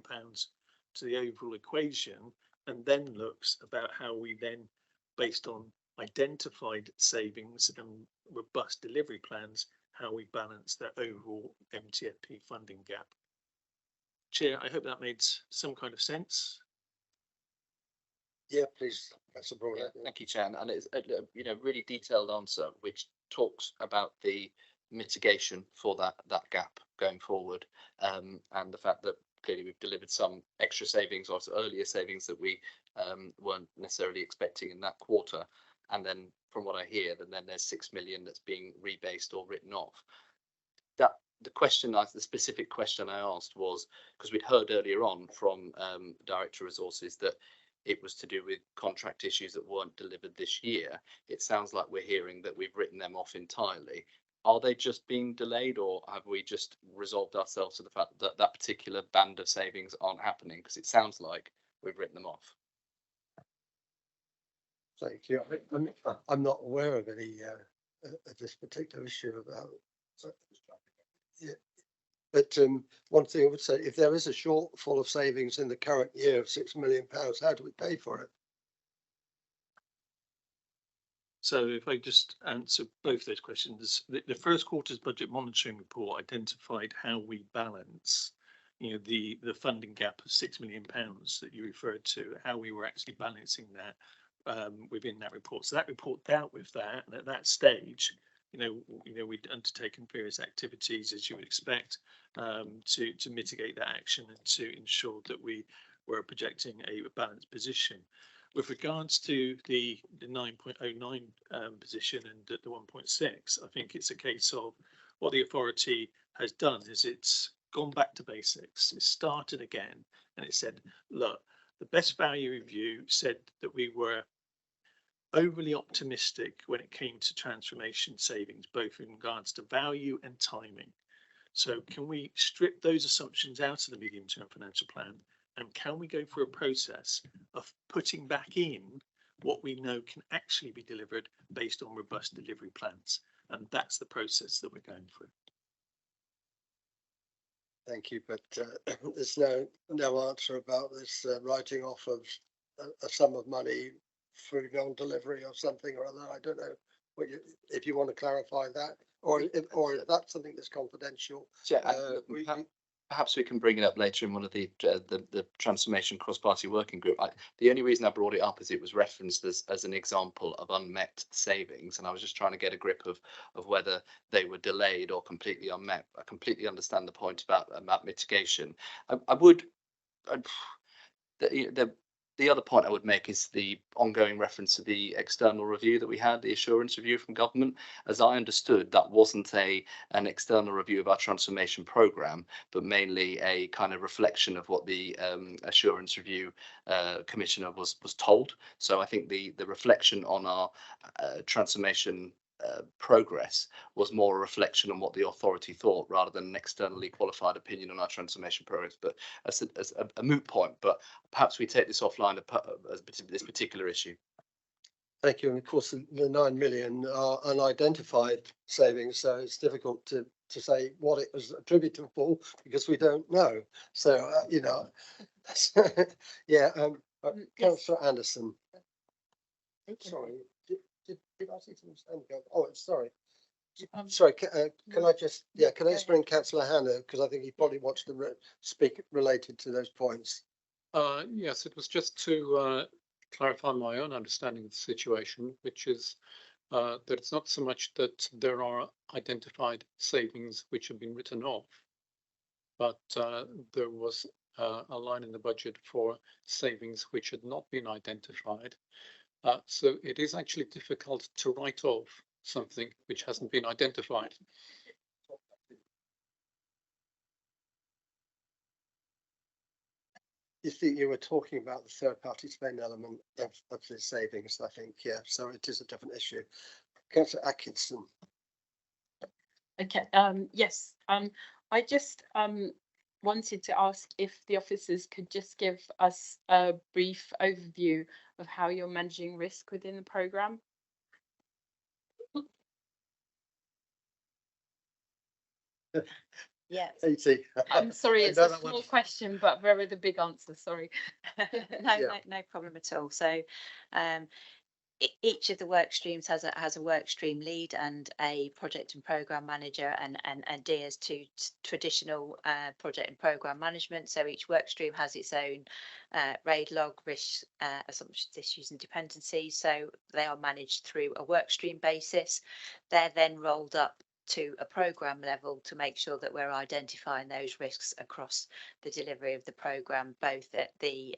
to the overall equation, and then looks about how we then, based on identified savings and robust delivery plans, how we balance that overall MTFP funding gap. Chair, I hope that made some kind of sense. Yeah, please. That's a broad. Thank you, Chair. And it's a really detailed answer, which talks about the mitigation for that gap going forward, and the fact that clearly we've delivered some extra savings or earlier savings that we weren't necessarily expecting in that quarter. And then from what I hear, then there's 6 million that's being rebased or written off. That the specific question I asked was because we'd heard earlier on from Director Resources that it was to do with contract issues that weren't delivered this year. It sounds like we're hearing that we've written them off entirely. Are they just being delayed, or have we just resolved ourselves to the fact that that particular band of savings aren't happening? Because it sounds like we've written them off. Thank you. I'm not aware of any of this particular issue about. Yeah. But one thing I would say, if there is a shortfall of savings in the current year of £6 million, how do we pay for it? So if I just answer both those questions, the first quarter's budget monitoring report identified how we balance, the funding gap of £6 million that you referred to, how we were actually balancing that within that report. So that report dealt with that, and at that stage, we'd undertaken various activities, as you would expect, to mitigate that action and to ensure that we were projecting a balanced position. With regards to the 9.09 position and the 1.6, I think it's a case of what the authority has done is it's gone back to basics. It started again and it said, look, the best value review said that we were overly optimistic when it came to transformation savings, both in regards to value and timing. So can we strip those assumptions out of the medium-term financial plan? And can we go through a process of putting back in what we know can actually be delivered based on robust delivery plans? And that's the process that we're going through. Thank you, but there's no answer about this writing off of a sum of money for non-delivery or something or other. I don't know what if you want to clarify that, or if that's something that's confidential. Yeah, perhaps we can bring it up later in one of the transformation cross-party working group. The only reason I brought it up is it was referenced as an example of unmet savings, and I was just trying to get a grip of whether they were delayed or completely unmet. I completely understand the point about mitigation. The other point I would make is the ongoing reference to the external review that we had, the assurance review from government. As I understood, that wasn't an external review of our transformation programme, but mainly a kind of reflection of what the assurance review commissioner was told. So I think the reflection on our transformation progress was more a reflection on what the authority thought rather than an externally qualified opinion on our transformation progress. But as a moot point, but perhaps we take this offline as this particular issue. Thank you. And of course, the 9 million are unidentified savings, so it's difficult to say what it was attributable because we don't know. So, you know, yeah. Councillor Anderson. Sorry, did I see some? Oh, sorry. Sorry, can I just, can I just bring Councillor Hannah, because I think he probably wants to speak related to those points. Yes, it was just to clarify my own understanding of the situation, which is that it's not so much that there are identified savings which have been written off, but there was a line in the budget for savings which had not been identified. So it is actually difficult to write off something which hasn't been identified. You think you were talking about the third-party spend element of the savings, I think, yeah. So it is a different issue. Councillor Atkinson. Okay. Yes. I just wanted to ask if the officers could just give us a brief overview of how you're managing risk within the programme. Yes. I'm sorry, it's a small question, but very the big answer. Sorry. No problem at all. So, each of the work streams has a work stream lead and a project and program manager, and adheres to traditional project and program management. So each work stream has its own RAID log, risks, assumptions, issues and dependencies. So they are managed through a work stream basis. They're then rolled up to a program level to make sure that we're identifying those risks across the delivery of the program, both at the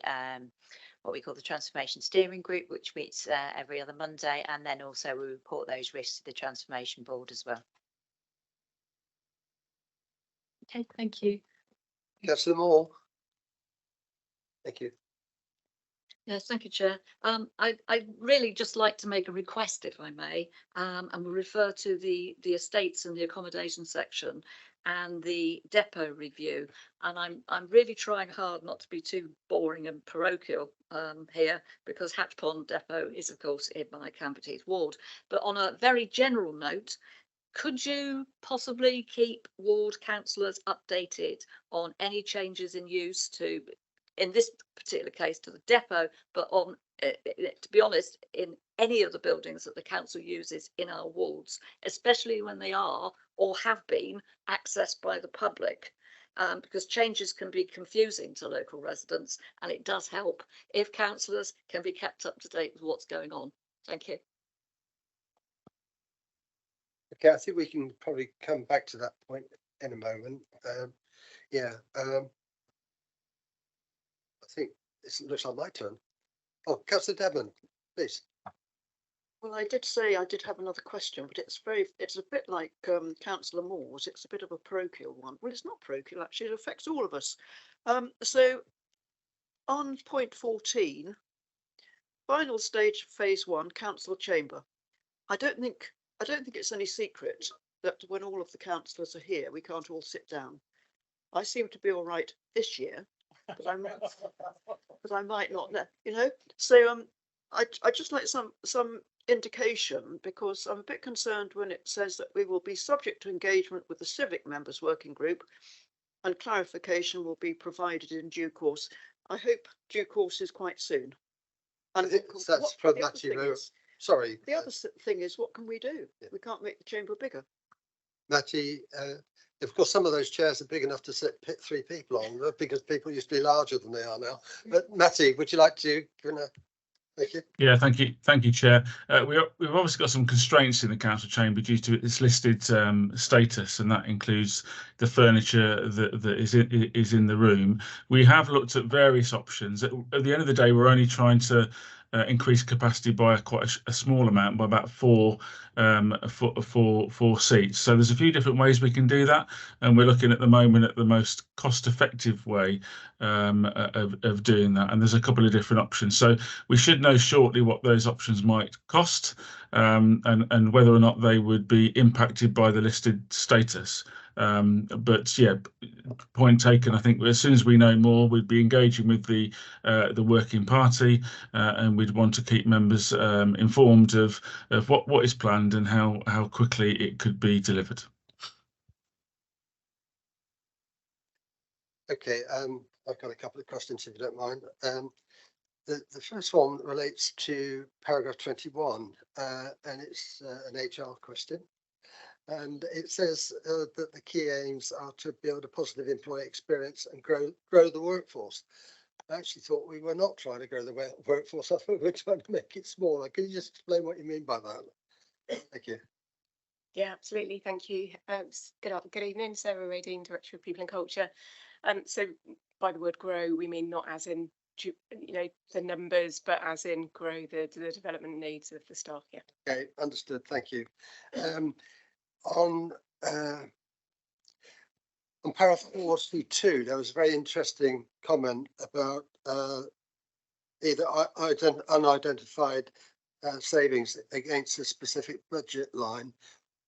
what we call the transformation steering group, which meets every other Monday, and then also we report those risks to the transformation board as well. Okay, thank you. Councillor Moore. Thank you. Yes, thank you, Chair. I'd really just like to make a request, if I may, and we'll refer to the estates and the accommodation section and the depot review. And I'm really trying hard not to be too boring and parochial here, because Hatch Pond Depot is, of course, in my Cambert's Heath ward. But on a very general note, could you possibly keep ward councillors updated on any changes in use to, in this particular case, to the depot, but on, to be honest, in any of the buildings that the council uses in our wards, especially when they are or have been accessed by the public, because changes can be confusing to local residents, and it does help if councillors can be kept up to date with what's going on. Thank you. Okay, I think we can probably come back to that point in a moment. I think it looks like my turn. Oh, Councillor Devon, please. Well, I did say I did have another question, but it's a bit like Councillor Moore's. It's a bit of a parochial one. Well, it's not parochial, actually. It affects all of us. So on point 14, final stage phase 1, council chamber. I don't think it's any secret that when all of the councillors are here, we can't all sit down. I seem to be all right this year, but I might not, you know. So I just like some indication, because I'm a bit concerned when it says that we will be subject to engagement with the civic members working group, and clarification will be provided in due course. I hope due course is quite soon. And that's from Matthew. Sorry. The other thing is, what can we do? We can't make the chamber bigger. Matty, of course, some of those chairs are big enough to sit 3 people on, because people used to be larger than they are now. But Matty, would you like to? Thank you. Yeah, thank you, Chair. We've obviously got some constraints in the council chamber due to its listed status, and that includes the furniture that is in the room. We have looked at various options. At the end of the day, we're only trying to increase capacity by quite a small amount, by about four seats. So there's a few different ways we can do that, and we're looking at the moment at the most cost-effective way of doing that. And there's a couple of different options. So we should know shortly what those options might cost, and whether or not they would be impacted by the listed status. But yeah, point taken. I think as soon as we know more, we'd be engaging with the working party, and we'd want to keep members informed of what is planned and how quickly it could be delivered. Okay, I've got a couple of questions if you don't mind. The first one relates to paragraph 21, and it's an HR question. And it says that the key aims are to build a positive employee experience and grow the workforce. I actually thought we were not trying to grow the workforce. I thought we were trying to make it smaller. Can you just explain what you mean by that? Thank you. Yeah, absolutely. Thank you. Good evening. Sarah Radine, Director of People and Culture. So by the word grow, we mean not as in the numbers, but as in grow the development needs of the staff. Yeah. Okay, understood. Thank you. On paragraph 42, there was a very interesting comment about either unidentified savings against a specific budget line,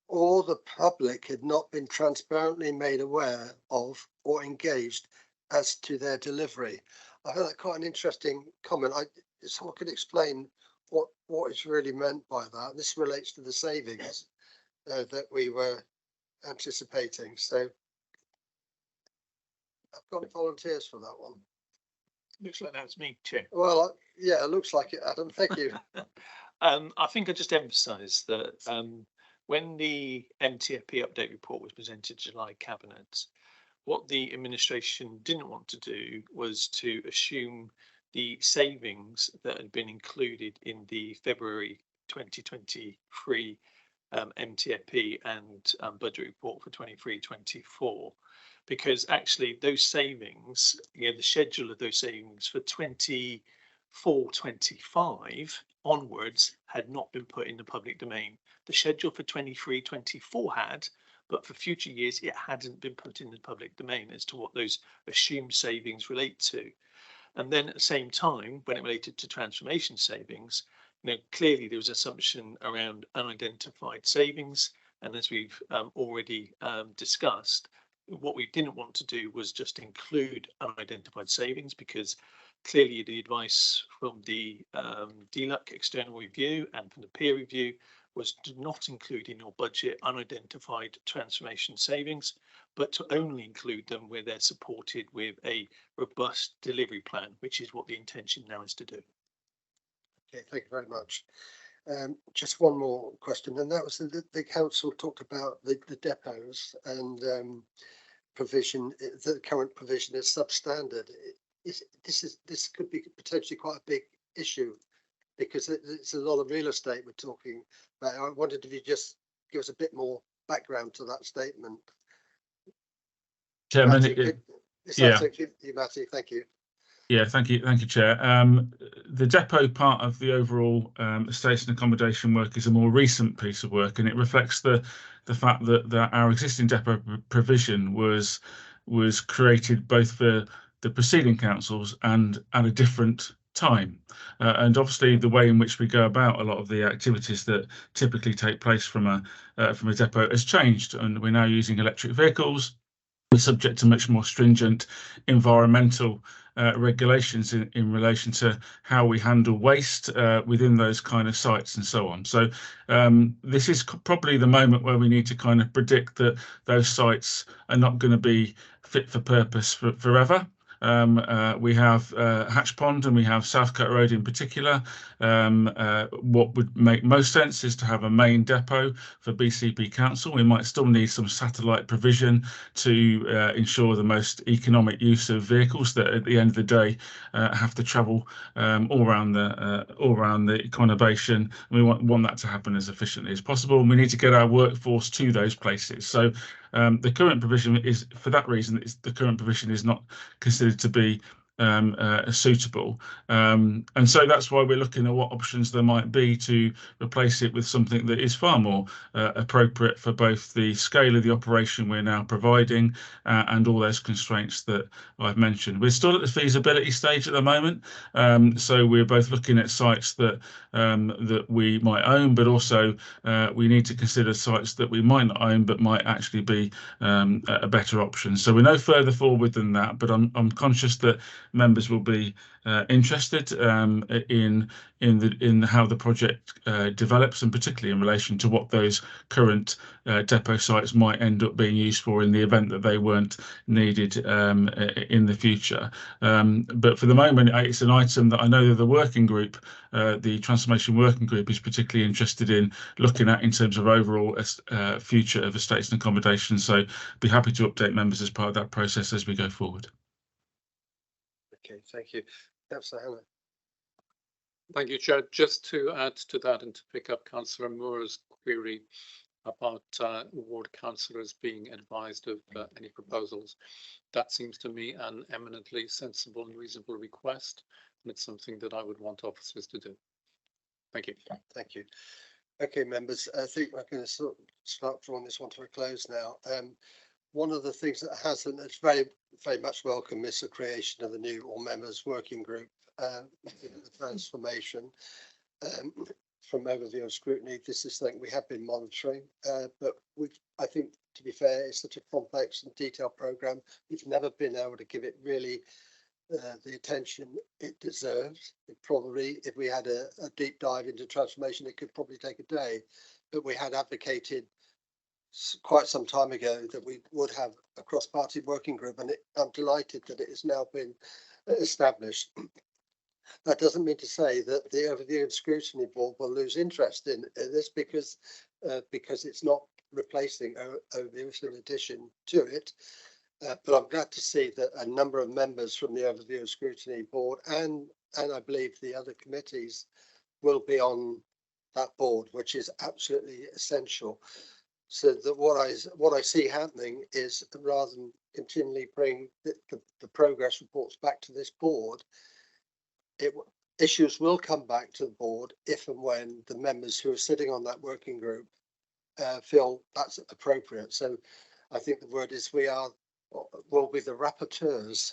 or the public had not been transparently made aware of or engaged as to their delivery. I found that quite an interesting comment. Someone could explain what is really meant by that. This relates to the savings that we were anticipating. So I've got volunteers for that one. Looks like that's me, Chair. Well, yeah, it looks like it, Adam. Thank you. I think I just emphasise that when the MTFP update report was presented to July Cabinet, what the administration didn't want to do was to assume the savings that had been included in the February 2023 MTFP and budget report for 23-24, because actually those savings, the schedule of those savings for 24-25 onwards had not been put in the public domain. The schedule for 23-24 had, but for future years it hadn't been put in the public domain as to what those assumed savings relate to. And then at the same time, when it related to transformation savings, clearly there was assumption around unidentified savings, and as we've already discussed, what we didn't want to do was just include unidentified savings, because clearly the advice from the DLUC external review and from the peer review was to not include in your budget unidentified transformation savings, but to only include them where they're supported with a robust delivery plan, which is what the intention now is to do. Okay, thank you very much. Just one more question, and that was the council talked about the depots and provision. The current provision is substandard. This could be potentially quite a big issue, because it's a lot of real estate we're talking about. I wondered if you just give us a bit more background to that statement. Chairman, Matty, thank you. Yeah, thank you, Chair. The depot part of the overall estates and accommodation work is a more recent piece of work, and it reflects the fact that our existing depot provision was created both for the preceding councils and at a different time. And obviously the way in which we go about a lot of the activities that typically take place from a depot has changed, and we're now using electric vehicles. We're subject to much more stringent environmental regulations in relation to how we handle waste within those kind of sites and so on. So this is probably the moment where we need to kind of predict that those sites are not going to be fit for purpose forever. We have Hatch Pond and we have Southcote Road in particular. What would make most sense is to have a main depot for BCP Council. We might still need some satellite provision to ensure the most economic use of vehicles that at the end of the day have to travel all around the conurbation. We want that to happen as efficiently as possible, and we need to get our workforce to those places. So the current provision is, for that reason, the current provision is not considered to be suitable. And so that's why we're looking at what options there might be to replace it with something that is far more appropriate for both the scale of the operation we're now providing and all those constraints that I've mentioned. We're still at the feasibility stage at the moment, so we're both looking at sites that that we might own, but also we need to consider sites that we might not own but might actually be a better option. So we're no further forward than that, but I'm conscious that members will be interested in how the project develops, and particularly in relation to what those current depot sites might end up being used for in the event that they weren't needed in the future. But for the moment, it's an item that I know that the working group, the transformation working group, is particularly interested in looking at in terms of overall future of estates and accommodation. So be happy to update members as part of that process as we go forward. Okay, thank you. Councillor Hannah. Thank you, Chair. Just to add to that and to pick up Councillor Moore's query about ward councillors being advised of any proposals, that seems to me an eminently sensible and reasonable request, and it's something that I would want officers to do. Thank you. Thank you. Okay, members, I think we're going to start drawing this one to a close now. One of the things that hasn't, it's very much welcome, is the creation of the new all members working group, the transformation. From overview of scrutiny, this is something we have been monitoring, but I think, to be fair, it's such a complex and detailed programme. We've never been able to give it really the attention it deserves. It probably, if we had a deep dive into transformation, it could probably take a day, but we had advocated quite some time ago that we would have a cross-party working group, and I'm delighted that it has now been established. That doesn't mean to say that the overview and scrutiny board will lose interest in this, because it's not replacing overview in addition to it. But I'm glad to see that a number of members from the overview and scrutiny board and I believe the other committees will be on that board, which is absolutely essential. So that what I see happening is, rather than continually bring the progress reports back to this board, issues will come back to the board if and when the members who are sitting on that working group feel that's appropriate. So I think the word is will be the rapporteurs.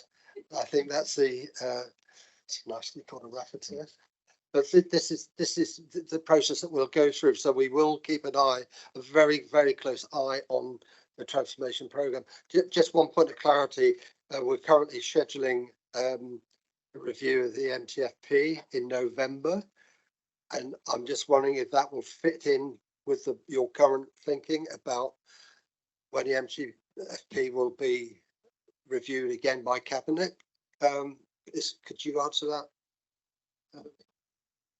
I think that's it's nicely called a rapporteur. But this is the process that we'll go through. So we will keep a very, very close eye on the transformation programme. Just one point of clarity, we're currently scheduling a review of the MTFP in November, and I'm just wondering if that will fit in with your current thinking about when the MTFP will be reviewed again by Cabinet. Could you answer that,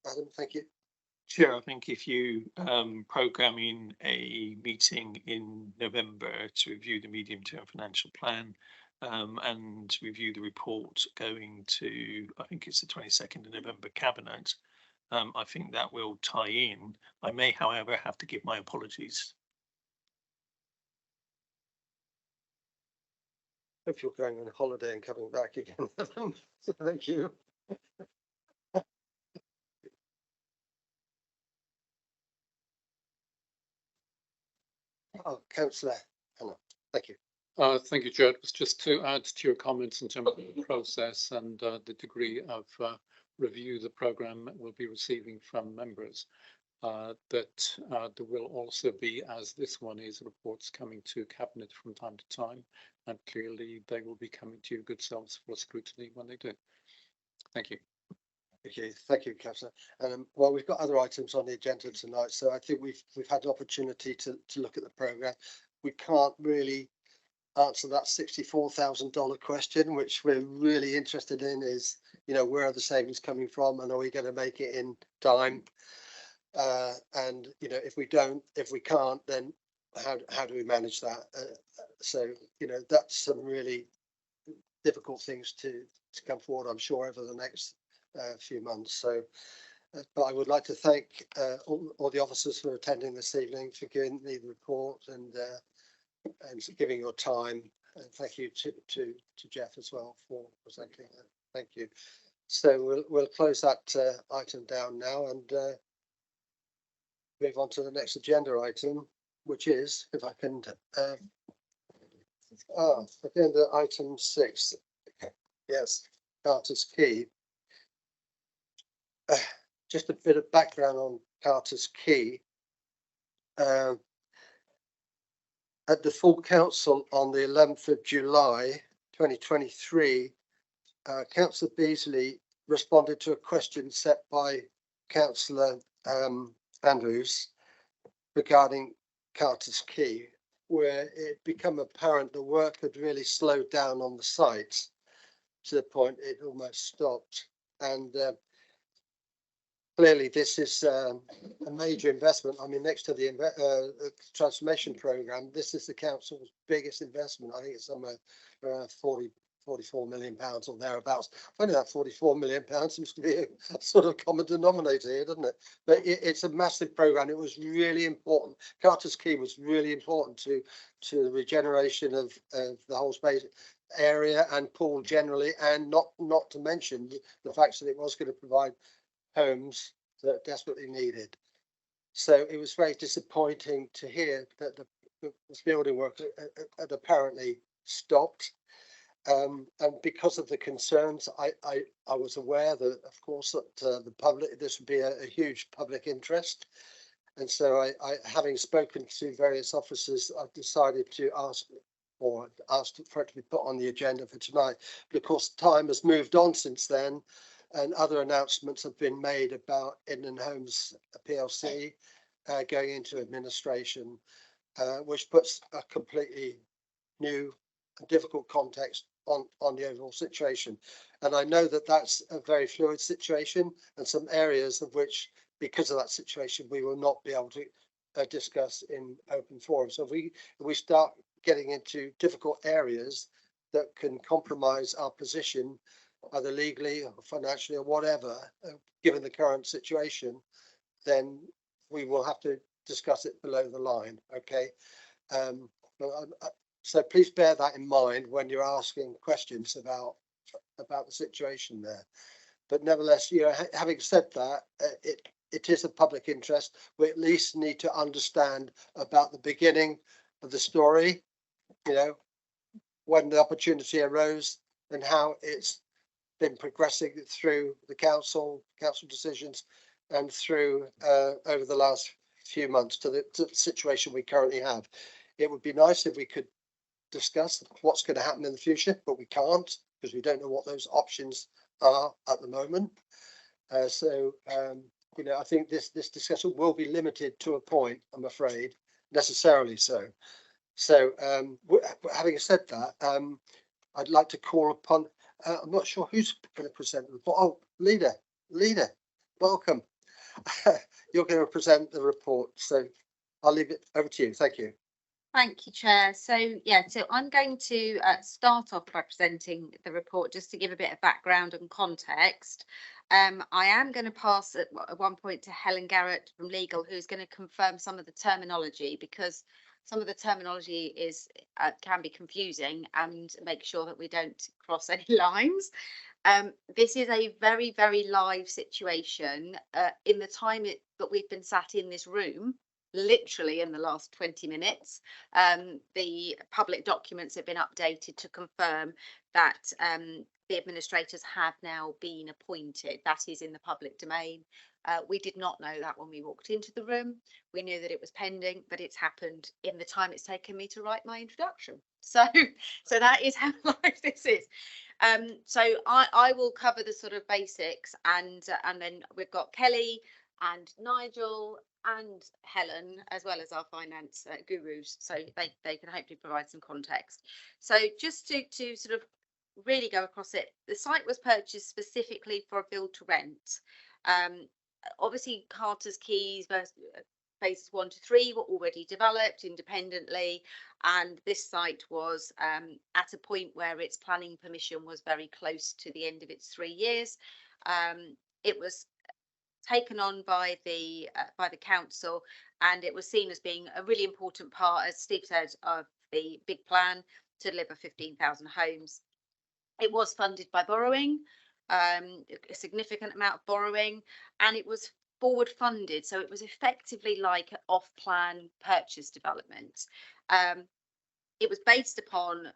Adam? Thank you. Sure. I think if you programme in a meeting in November to review the medium-term financial plan and review the report going to, I think it's the 22nd of November Cabinet, I think that will tie in. I may, however, have to give my apologies. Hope you're going on holiday and coming back again. So thank you. Oh, Councillor Hannah, thank you. Thank you, Chair. It was just to add to your comments in terms of the process and the degree of review the programme will be receiving from members. That there will also be, as this one is, reports coming to Cabinet from time to time, and clearly they will be coming to your good selves for scrutiny when they do. Thank you. Okay, thank you, Councillor. Well, we've got other items on the agenda tonight, so I think we've had the opportunity to look at the programme. We can't really answer that $64,000 question, which we're really interested in, is, where are the savings coming from, and are we going to make it in time? And if we can't, then how do we manage that? So that's some really difficult things to come forward, I'm sure, over the next few months. So but I would like to thank all the officers for attending this evening, for giving me the report and giving your time, and thank you to Jeff as well for presenting that. Thank you. So we'll close that item down now and move on to the next agenda item, which is, if I can, agenda item 6. Yes, Carter's Quay. Just a bit of background on Carter's Quay. At the full council on the 11th of July 2023, Councillor Beasley responded to a question set by Councillor Andrews regarding Carter's Quay, where it became apparent the work had really slowed down on the site to the point it almost stopped. And clearly this is a major investment. I mean, next to the transformation programme, this is the council's biggest investment. I think it's somewhere around 44 million pounds or thereabouts. Funny that 44 million pounds seems to be a sort of common denominator here, doesn't it? But it's a massive programme. It was really important. Carter's Quay was really important to the regeneration of the whole space area and pool generally, and not to mention the fact that it was going to provide homes that desperately needed. So it was very disappointing to hear that the building work had apparently stopped. And because of the concerns, I was aware that, of course, that the public, this would be a huge public interest. And so I having spoken to various officers, I've decided to ask for it to be put on the agenda for tonight. But of course, time has moved on since then, and other announcements have been made about Inland Homes PLC going into administration, which puts a completely new and difficult context on the overall situation. And I know that that's a very fluid situation, and some areas of which, because of that situation, we will not be able to discuss in open forum. So if we start getting into difficult areas that can compromise our position, either legally or financially or whatever, given the current situation, then we will have to discuss it below the line. Okay. So please bear that in mind when you're asking questions about the situation there. But nevertheless, you know, having said that, it is a public interest. We at least need to understand about the beginning of the story, you know, when the opportunity arose and how it's been progressing through the council decisions and through over the last few months to the situation we currently have. It would be nice if we could discuss what's going to happen in the future, but we can't because we don't know what those options are at the moment. You know, I think this discussion will be limited to a point, I'm afraid, necessarily so. So having said that, I'd like to call upon, I'm not sure who's going to present the report. Oh, leader, welcome. You're going to present the report, so I'll leave it over to you. Thank you. Thank you, Chair. So I'm going to start off by presenting the report just to give a bit of background and context. I am going to pass at one point to Helen Garrett from Legal, who's going to confirm some of the terminology, because some of the terminology is can be confusing, and make sure that we don't cross any lines. This is a very, very live situation. In the time that we've been sat in this room, literally in the last 20 minutes, the public documents have been updated to confirm that the administrators have now been appointed. That is in the public domain. We did not know that when we walked into the room. We knew that it was pending, but it's happened in the time it's taken me to write my introduction. So that is how live this is. So I will cover the sort of basics, and then we've got Kelly and Nigel and Helen, as well as our finance gurus, so they can hopefully provide some context. So just to sort of really go across it, the site was purchased specifically for a build to rent. Obviously Carter's Quays phases 1 to 3 were already developed independently, and this site was at a point where its planning permission was very close to the end of its 3 years. It was taken on by the council, and it was seen as being a really important part, as Steve said, of the big plan to deliver 15,000 homes. It was funded by borrowing, a significant amount of borrowing, and it was forward funded. So it was effectively like an off-plan purchase development. It was based upon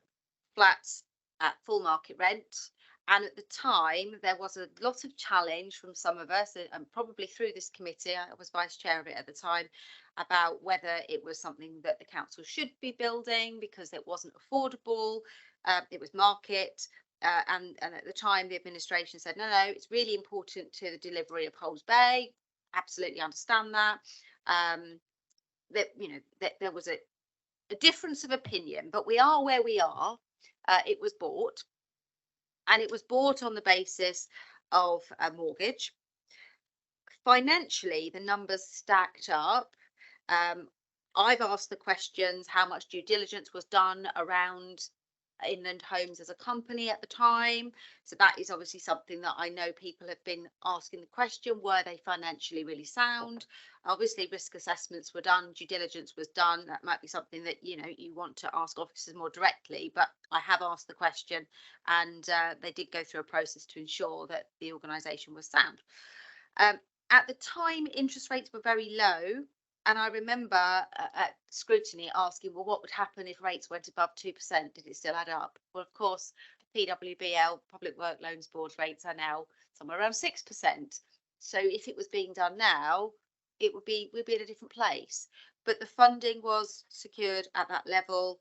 flats at full market rent. And at the time, there was a lot of challenge from some of us, and probably through this committee, I was vice chair of it at the time, about whether it was something that the council should be building because it wasn't affordable. It was market. And at the time, the administration said, no, it's really important to the delivery of Holmes Bay. Absolutely understand that. That there was a difference of opinion, but we are where we are. It was bought, and it was bought on the basis of a mortgage. Financially, the numbers stacked up. I've asked the questions, how much due diligence was done around Inland Homes as a company at the time. So that is obviously something that I know people have been asking the question, were they financially really sound? Obviously risk assessments were done, due diligence was done. That might be something that you want to ask officers more directly, but I have asked the question, and they did go through a process to ensure that the organisation was sound. At the time, interest rates were very low. And I remember at Scrutiny asking, well, what would happen if rates went above 2%? Did it still add up? Well, of course, PWBL, Public Work Loans Board rates are now somewhere around 6%. So if it was being done now, we'd be in a different place. But the funding was secured at that level.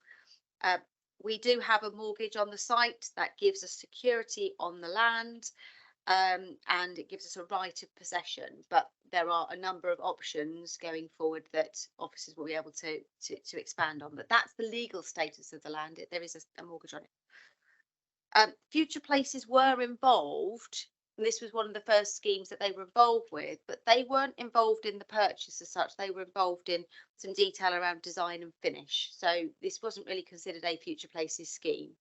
We do have a mortgage on the site that gives us security on the land. And it gives us a right of possession, but there are a number of options going forward that officers will be able to expand on. But that's the legal status of the land. There is a mortgage on it. Future Places were involved, and this was one of the first schemes that they were involved with, but they weren't involved in the purchase as such. They were involved in some detail around design and finish. So this wasn't really considered a Future Places scheme.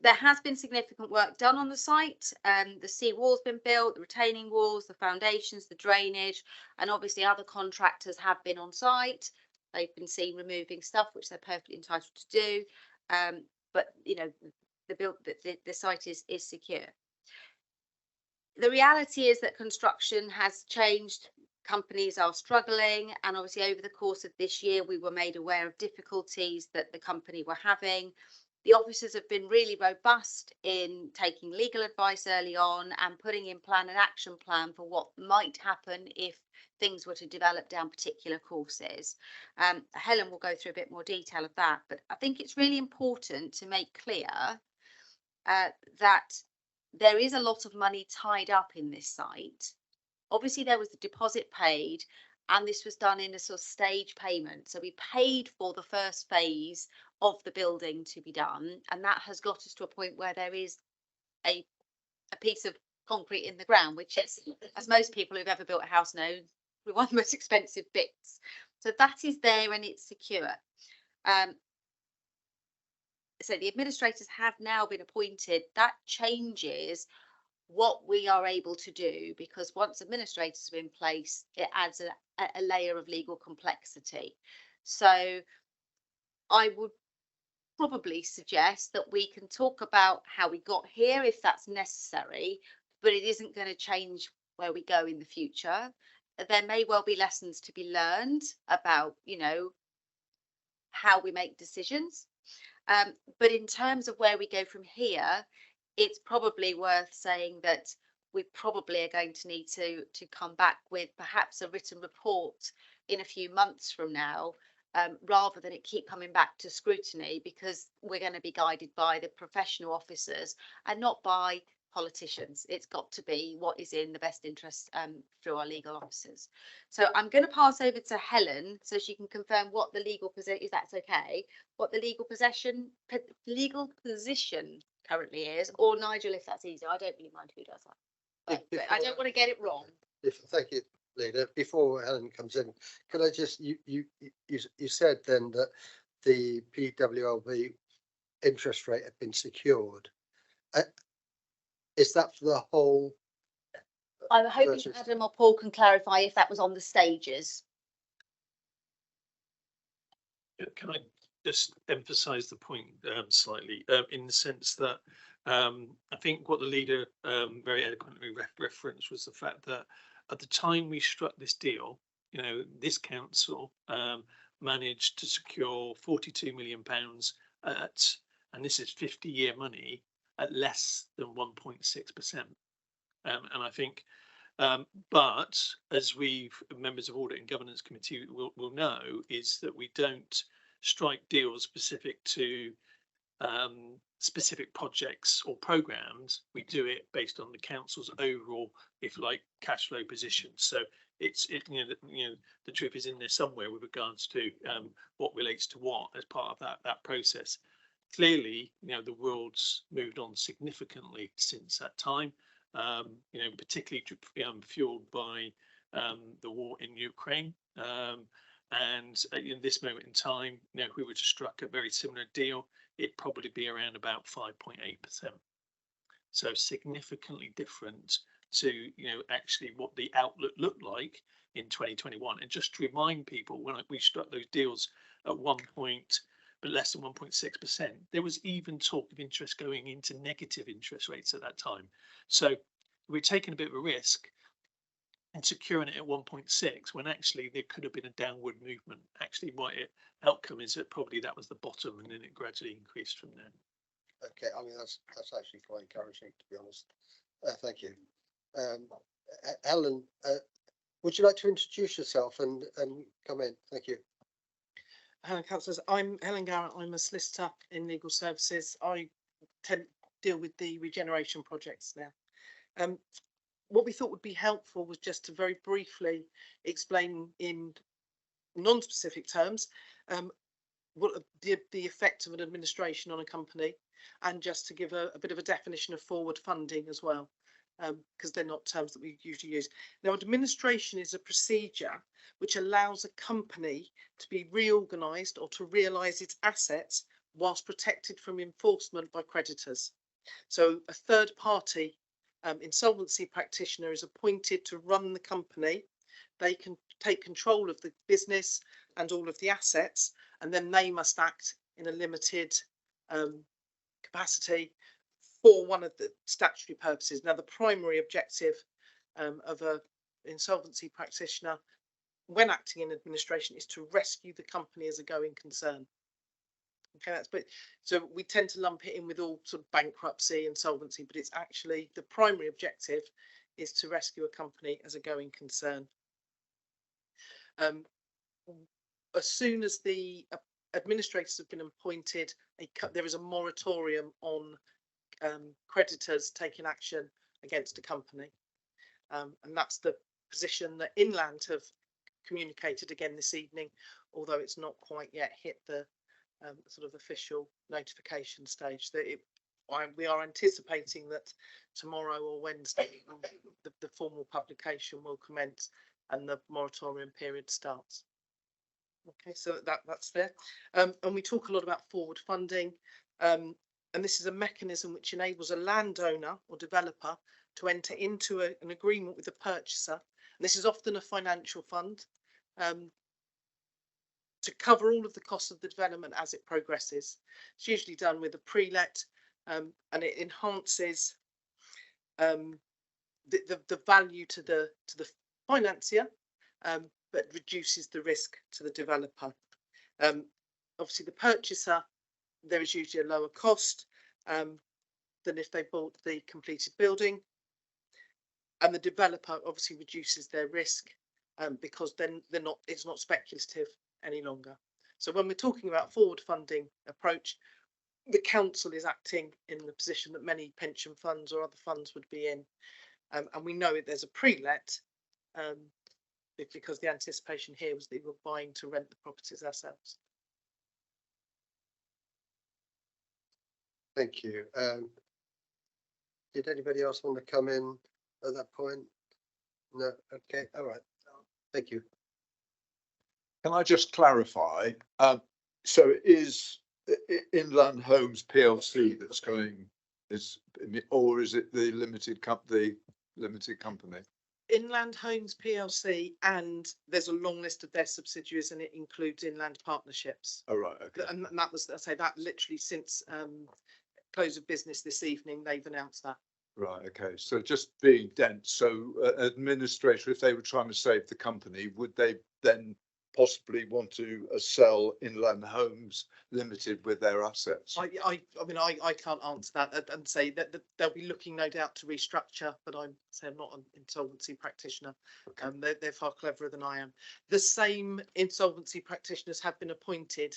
There has been significant work done on the site. The sea wall's been built, the retaining walls, the foundations, the drainage, and obviously other contractors have been on site. They've been seen removing stuff, which they're perfectly entitled to do. But the site is secure. The reality is that construction has changed. Companies are struggling, and obviously over the course of this year, we were made aware of difficulties that the company were having. The officers have been really robust in taking legal advice early on and putting in an action plan for what might happen if things were to develop down particular courses. Helen will go through a bit more detail of that, but I think it's really important to make clear that there is a lot of money tied up in this site. Obviously, there was the deposit paid, and this was done in a sort of stage payment. So we paid for the first phase of the building to be done, and that has got us to a point where there is a piece of concrete in the ground, which is, as most people who've ever built a house know, one of the most expensive bits. So that is there and it's secure. So the administrators have now been appointed. That changes what we are able to do, because once administrators are in place, it adds a layer of legal complexity. So I would probably suggest that we can talk about how we got here if that's necessary, but it isn't going to change where we go in the future. There may well be lessons to be learned about, how we make decisions. But in terms of where we go from here, it's probably worth saying that we probably are going to need to come back with perhaps a written report in a few months from now, rather than it keep coming back to scrutiny, because we're going to be guided by the professional officers and not by politicians. It's got to be what is in the best interest through our legal officers. So I'm going to pass over to Helen so she can confirm what the legal position, if that's okay, what the legal position currently is, or Nigel, if that's easier. I don't really mind who does that, but I don't want to get it wrong. Thank you, Lena. Before Helen comes in, can I just, you said then that the PWLB interest rate had been secured. Is that for the whole? I'm hoping Adam or Paul can clarify if that was on the stages. Can I just emphasise the point slightly, in the sense that I think what the leader very eloquently referenced was the fact that at the time we struck this deal, this council managed to secure £42 million at, and this is 50-year money, at less than 1.6%. And I think, but as members of Audit and Governance Committee will know, is that we don't strike deals specific to specific projects or programs. We do it based on the council's overall, if you like, cash flow position. So the truth is in there somewhere with regards to what relates to what as part of that process. Clearly, the world's moved on significantly since that time. Particularly fueled by the war in Ukraine. And in this moment in time, if we were to strike a very similar deal, it'd probably be around about 5.8%. So significantly different to, actually what the outlook looked like in 2021. And just to remind people, when we struck those deals at but less than 1.6%, there was even talk of interest going into negative interest rates at that time. So we're taking a bit of a risk and securing it at 1.6 when actually there could have been a downward movement. Actually, outcome is that probably that was the bottom, and then it gradually increased from there. Okay, I mean that's actually quite encouraging, to be honest. Thank you, Helen. Would you like to introduce yourself and come in? Thank you. Hello, councillors. I'm Helen Garrett. I'm a solicitor in legal services. I deal with the regeneration projects now. What we thought would be helpful was just to very briefly explain in non-specific terms what the effect of an administration on a company, and just to give a bit of a definition of forward funding as well, because they're not terms that we usually use. Now, administration is a procedure which allows a company to be reorganised or to realise its assets whilst protected from enforcement by creditors. So a third party insolvency practitioner is appointed to run the company. They can take control of the business and all of the assets, and then they must act in a limited capacity for one of the statutory purposes. Now, the primary objective of an insolvency practitioner when acting in administration is to rescue the company as a going concern. Okay, so we tend to lump it in with all sort of bankruptcy, insolvency, but it's actually the primary objective is to rescue a company as a going concern. As soon as the administrators have been appointed, there is a moratorium on creditors taking action against a company, and that's the position that Inland have communicated again this evening, although it's not quite yet hit the sort of official notification stage. That we are anticipating that tomorrow or Wednesday the formal publication will commence and the moratorium period starts. Okay, so that's there. And we talk a lot about forward funding, and this is a mechanism which enables a landowner or developer to enter into an agreement with the purchaser. And this is often a financial fund, to cover all of the costs of the development as it progresses. It's usually done with a pre-let, and it enhances the value to the financier, but reduces the risk to the developer. Obviously, the purchaser, there is usually a lower cost than if they bought the completed building, and the developer obviously reduces their risk because then it's not speculative any longer. So when we're talking about forward funding approach, the council is acting in the position that many pension funds or other funds would be in, and we know there's a pre-let because the anticipation here was that we were buying to rent the properties ourselves. Thank you. Did anybody else want to come in at that point? No. Okay. All right. Thank you. Can I just clarify? So it is Inland Homes PLC that's going, or is it the limited company? Inland Homes PLC, and there's a long list of their subsidiaries, and it includes Inland Partnerships. Oh right, okay. And that was, I say, that literally since close of business this evening, they've announced that. Right, okay, so just being dense, so administrator, if they were trying to save the company, would they then possibly want to sell Inland Homes Limited with their assets? I mean, I can't answer that and say that they'll be looking no doubt to restructure, but I'm not an insolvency practitioner. Okay. They're far cleverer than I am. The same insolvency practitioners have been appointed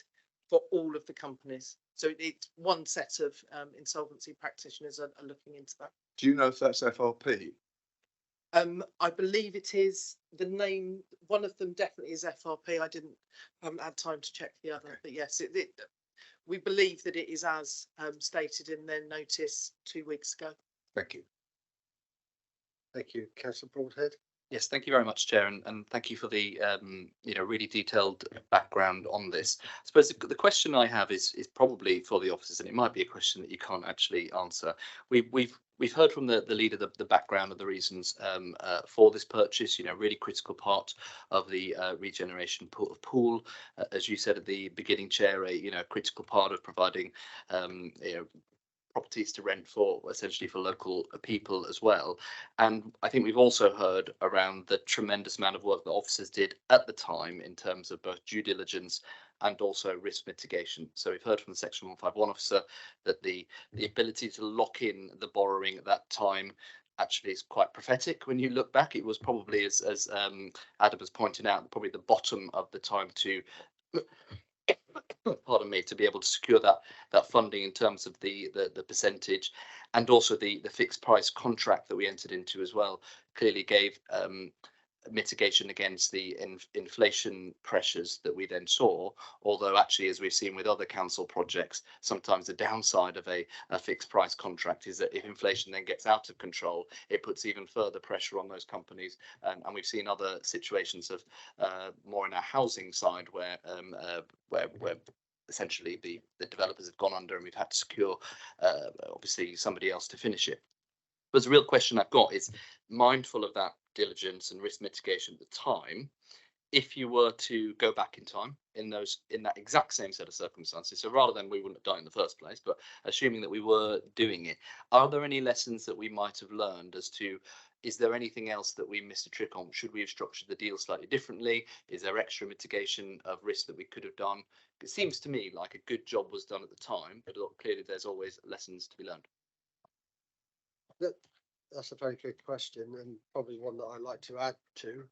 for all of the companies. So it's one set of insolvency practitioners are looking into that. Do you know if that's FRP? I believe it is. The name, one of them definitely is FRP. I haven't had time to check the other, okay. But yes, we believe that it is as stated in their notice 2 weeks ago. Thank you. Thank you, Councillor Broadhead. Yes, thank you very much, Chair, and thank you for the really detailed background on this. I suppose the question I have is probably for the officers, and it might be a question that you can't actually answer. We've heard from the leader the background of the reasons for this purchase. Really critical part of the regeneration pool, as you said at the beginning, Chair. A critical part of providing properties to rent for essentially for local people as well. And I think we've also heard around the tremendous amount of work that officers did at the time in terms of both due diligence and also risk mitigation. So we've heard from the Section 151 officer that the ability to lock in the borrowing at that time actually is quite prophetic. When you look back, it was probably, as Adam has pointed out, probably the bottom of the time to pardon me, to be able to secure that funding in terms of the percentage, and also the fixed price contract that we entered into as well clearly gave mitigation against the inflation pressures that we then saw. Although actually, as we've seen with other council projects, sometimes the downside of a fixed price contract is that if inflation then gets out of control, it puts even further pressure on those companies. And we've seen other situations of more in our housing side where essentially the developers have gone under and we've had to secure obviously somebody else to finish it. But the real question I've got is, mindful of that diligence and risk mitigation at the time, if you were to go back in time in that exact same set of circumstances, so rather than we wouldn't have done it in the first place, but assuming that we were doing it, are there any lessons that we might have learned as to, is there anything else that we missed a trick on? Should we have structured the deal slightly differently? Is there extra mitigation of risk that we could have done? It seems to me like a good job was done at the time, but clearly there's always lessons to be learned. That's a very good question, and probably one that I'd like to add to,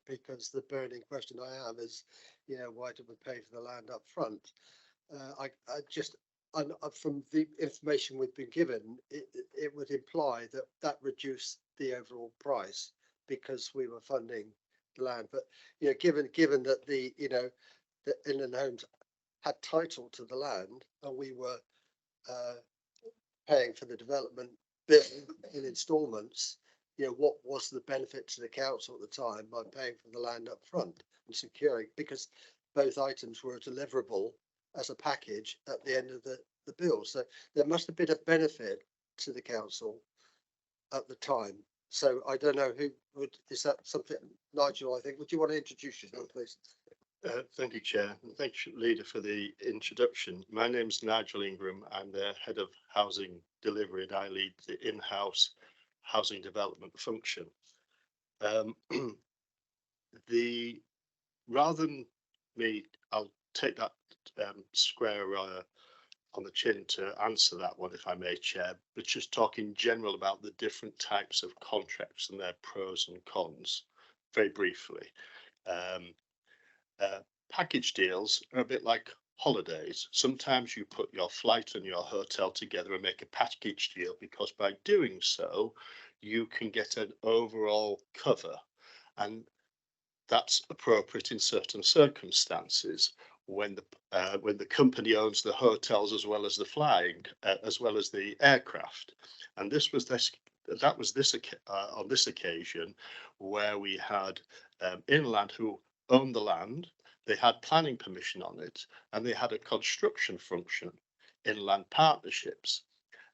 because the burning question I have is, why did we pay for the land up front? From the information we've been given, it would imply that reduced the overall price because we were funding the land. But given that the Inland Homes had title to the land and we were paying for the development bill in instalments, what was the benefit to the council at the time by paying for the land up front and securing, because both items were deliverable as a package at the end of the bill. So there must have been a benefit to the council at the time. So I don't know is that something, Nigel, I think, would you want to introduce yourself, please? Thank you, Chair. And thank you, Leader, for the introduction. My name's Nigel Ingram. I'm the Head of Housing Delivery and I lead the in-house housing development function. Rather than me, I'll take that square on the chin to answer that one, if I may, Chair, but just talk in general about the different types of contracts and their pros and cons, very briefly. Package deals are a bit like holidays. Sometimes you put your flight and your hotel together and make a package deal, because by doing so, you can get an overall cover, and that's appropriate in certain circumstances when the company owns the hotels as well as the flying, as well as the aircraft. And that was on this occasion where we had Inland who owned the land. They had planning permission on it, and they had a construction function, Inland Partnerships.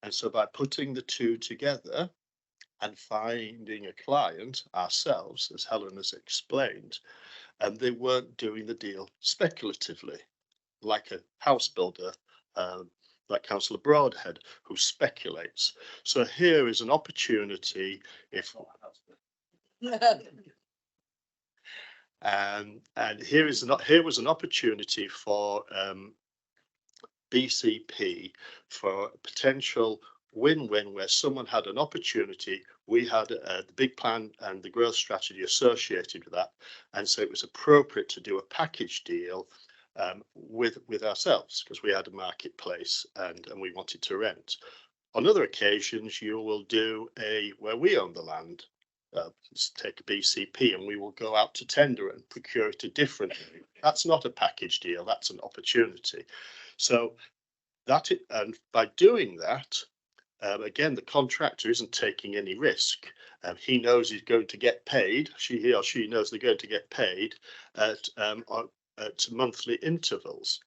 And so by putting the two together and finding a client ourselves, as Helen has explained, and they weren't doing the deal speculatively, like a house builder like Councillor Broadhead, who speculates. So here is an opportunity if and here was an opportunity for BCP for a potential win-win where someone had an opportunity, we had the big plan and the growth strategy associated with that, and so it was appropriate to do a package deal with ourselves because we had a marketplace and we wanted to rent. On other occasions, you will do where we own the land. Let's take a BCP and we will go out to tender and procure it a different. That's not a package deal. That's an opportunity. So and by doing that, again, the contractor isn't taking any risk. He knows he's going to get paid. He or she knows they're going to get paid at monthly intervals.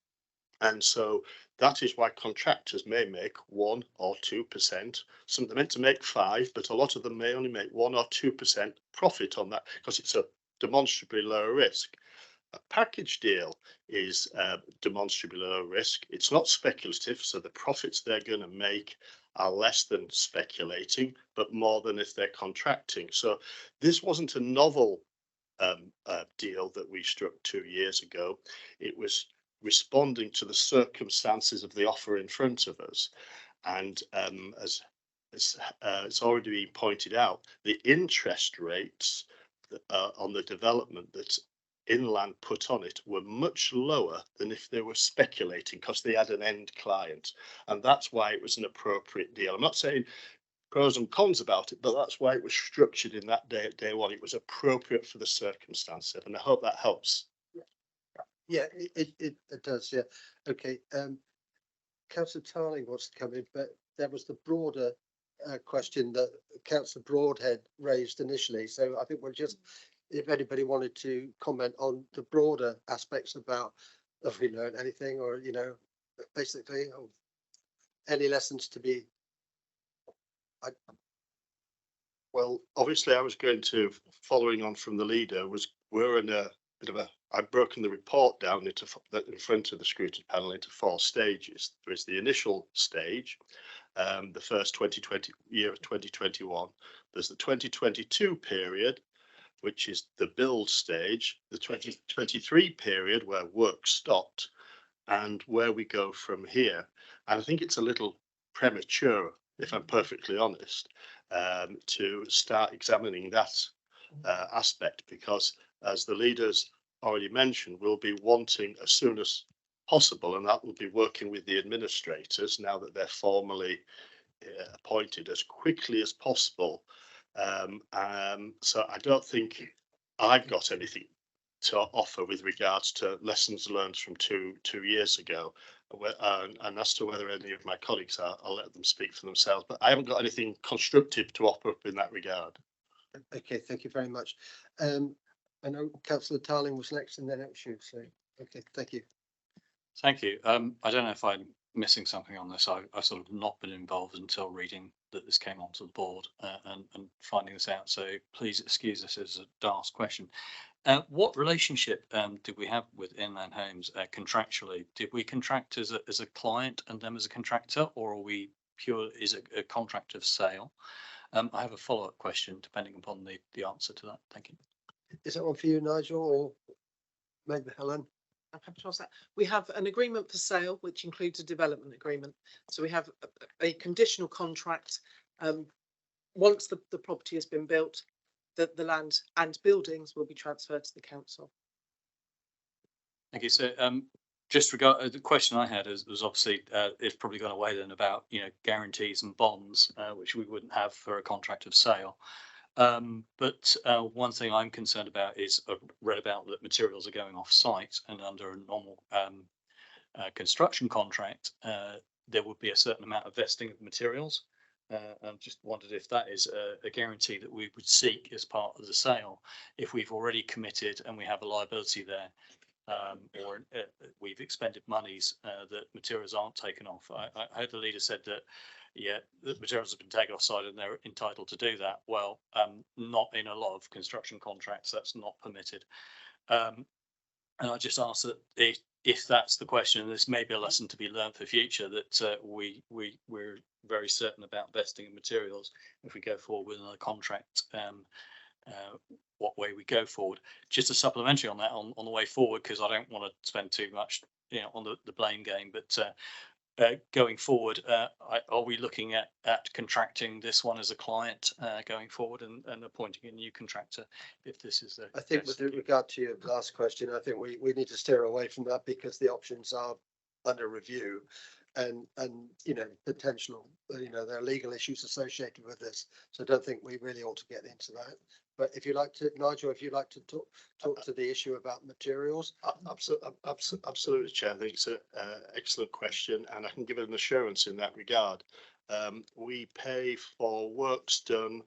And so that is why contractors may make 1 or 2%. Some are meant to make 5%, but a lot of them may only make 1 or 2% profit on that because it's a demonstrably lower risk. A package deal is demonstrably low risk. It's not speculative, so the profits they're going to make are less than speculating, but more than if they're contracting. So this wasn't a novel deal that we struck 2 years ago. It was responding to the circumstances of the offer in front of us. And as it's already been pointed out, the interest rates on the development that Inland put on it were much lower than if they were speculating because they had an end client, and that's why it was an appropriate deal. I'm not saying pros and cons about it, but that's why it was structured in that day one. It was appropriate for the circumstances, and I hope that helps. Yeah, it does. Yeah. Okay. Councillor Tarling wants to come in, but there was the broader question that Councillor Broadhead raised initially. So I think we'll just, if anybody wanted to comment on the broader aspects about if we learned anything, or basically, or any lessons to be. Well, obviously, I was going to, following on from the leader, we're in a bit of a. I've broken the report down in front of the scrutiny panel into 4 stages. There is the initial stage, the first year of 2021. There's the 2022 period, which is the build stage, the 2023 period where work stopped, and where we go from here. And I think it's a little premature, if I'm perfectly honest, to start examining that aspect, because as the leaders already mentioned, we'll be wanting as soon as possible, and that will be working with the administrators now that they're formally appointed, as quickly as possible. So I don't think I've got anything to offer with regards to lessons learned from two years ago. And as to whether any of my colleagues are, I'll let them speak for themselves. But I haven't got anything constructive to offer up in that regard. Okay, thank you very much. I know Councillor Tarling was next, and then it was you. So, okay, thank you. Thank you. I don't know if I'm missing something on this. I've sort of not been involved until reading that this came onto the board and finding this out. So please excuse this as a daft question. What relationship did we have with Inland Homes contractually? Did we contract as a client and them as a contractor, or are we pure? Is it a contract of sale? I have a follow-up question depending upon the answer to that. Thank you. Is that one for you, Nigel, or maybe Helen? I'm happy to ask that. We have an agreement for sale, which includes a development agreement. So we have a conditional contract. Once the property has been built, the land and buildings will be transferred to the council. Thank you. So just regard the question I had was obviously it's probably gone away then about guarantees and bonds, which we wouldn't have for a contract of sale. But one thing I'm concerned about is I've read about that materials are going off site, and under a normal construction contract, there would be a certain amount of vesting of materials. I just wondered if that is a guarantee that we would seek as part of the sale if we've already committed and we have a liability there, or we've expended monies that materials aren't taken off. I heard the leader said that the materials have been taken off site and they're entitled to do that. Well, not in a lot of construction contracts, that's not permitted. And I just asked that if that's the question, this may be a lesson to be learned for future, that we're very certain about vesting of materials if we go forward with another contract, what way we go forward. Just a supplementary on that on the way forward, because I don't want to spend too much on the blame game, but going forward, are we looking at contracting this one as a client going forward and appointing a new contractor if this is I think with regard to your last question, I think we need to steer away from that because the options are under review and potential, there are legal issues associated with this. So I don't think we really ought to get into that. But if you like to, Nigel, if you'd like to talk to the issue about materials. Absolutely, Chair. I think it's an excellent question, and I can give an assurance in that regard. We pay for works done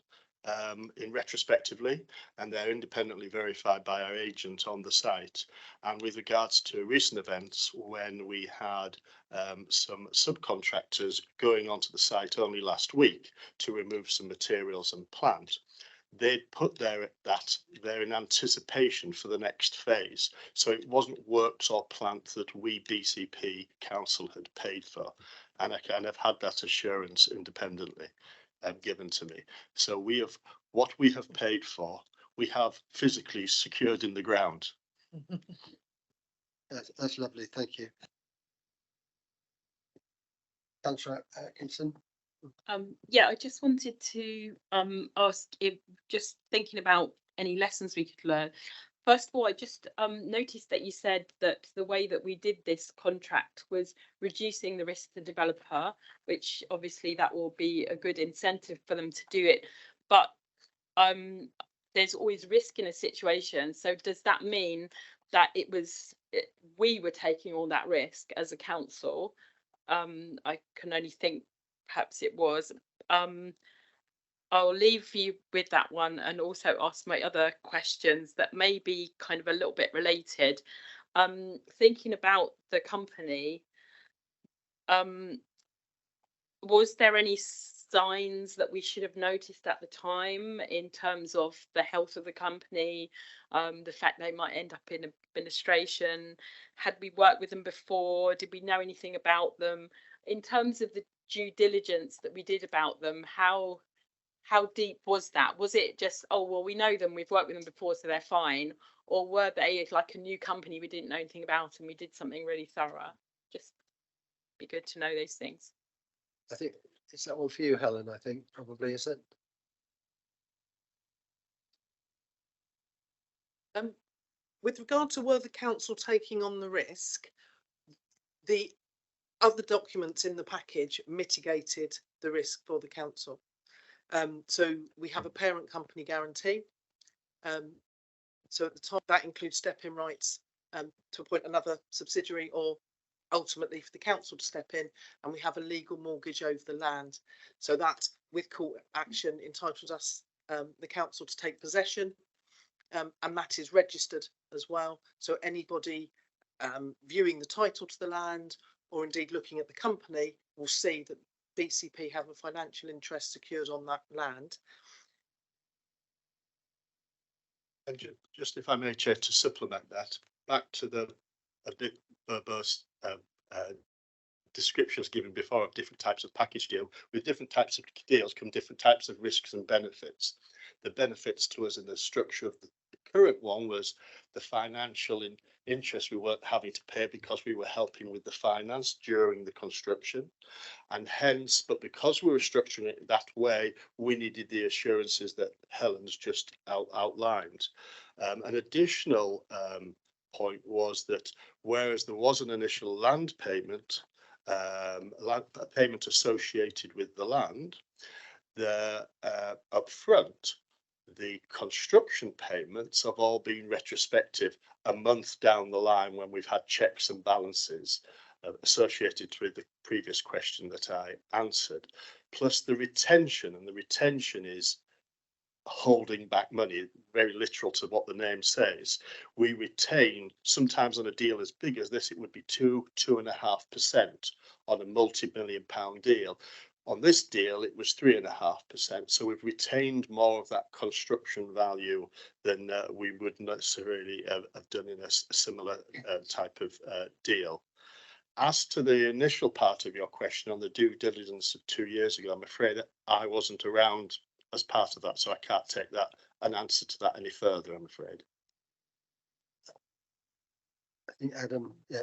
in retrospectively, and they're independently verified by our agent on the site. And with regards to recent events, when we had some subcontractors going onto the site only last week to remove some materials and plant, they'd put there in anticipation for the next phase. So it wasn't works or plant that we BCP Council had paid for. And I kind of had that assurance independently given to me. So what we have paid for, we have physically secured in the ground. That's lovely. Thank you. Councillor Atkinson. Yeah, I just wanted to ask if, just thinking about any lessons we could learn. First of all, I just noticed that you said that the way that we did this contract was reducing the risk to the developer, which obviously that will be a good incentive for them to do it. But there's always risk in a situation. So does that mean that we were taking all that risk as a council? I can only think perhaps it was. I'll leave you with that one and also ask my other questions that may be kind of a little bit related. Thinking about the company, was there any signs that we should have noticed at the time in terms of the health of the company, the fact they might end up in administration? Had we worked with them before? Did we know anything about them? In terms of the due diligence that we did about them, how deep was that? Was it just, oh, well, we know them, we've worked with them before, so they're fine? Or were they like a new company we didn't know anything about and we did something really thorough? Just be good to know those things. I think, is that one for you, Helen? I think probably, is it? With regard to were the council taking on the risk, the other documents in the package mitigated the risk for the council. So we have a parent company guarantee. So at the top, that includes step-in rights to appoint another subsidiary or ultimately for the council to step in, and we have a legal mortgage over the land. So that, with court action, entitles us, the council, to take possession, and that is registered as well. So anybody viewing the title to the land or indeed looking at the company will see that BCP have a financial interest secured on that land. And just if I may, Chair, to supplement that, back to the verbose descriptions given before of different types of package deal. With different types of deals come different types of risks and benefits. The benefits to us in the structure of the current one was the financial interest we weren't having to pay because we were helping with the finance during the construction, and hence, but because we were structuring it that way, we needed the assurances that Helen's just outlined. An additional point was that whereas there was an initial land payment, a payment associated with the land, the upfront, the construction payments have all been retrospective a month down the line when we've had checks and balances associated with the previous question that I answered, plus the retention, and the retention is holding back money, very literal to what the name says. We retain, sometimes on a deal as big as this, it would be 2.5% on a multi-million-pound deal. On this deal, it was 3.5%. So we've retained more of that construction value than we would necessarily have done in a similar type of deal. As to the initial part of your question on the due diligence of 2 years ago, I'm afraid that I wasn't around as part of that, so I can't take that an answer to that any further, I'm afraid. I think Adam, yeah.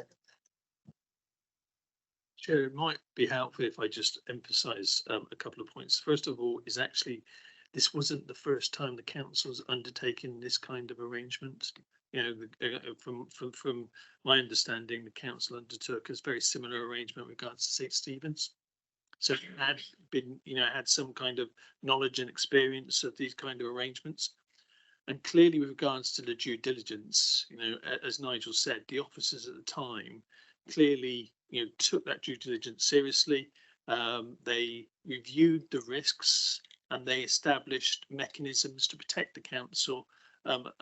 Chair, it might be helpful if I just emphasise a couple of points. First of all, is actually this wasn't the first time the council's undertaken this kind of arrangement. You know, from my understanding, the council undertook a very similar arrangement with regards to St Stephen's. So it had been, you know, had some kind of knowledge and experience of these kind of arrangements. And clearly, with regards to the due diligence, you know, as Nigel said, the officers at the time clearly, you know, took that due diligence seriously. They reviewed the risks and they established mechanisms to protect the council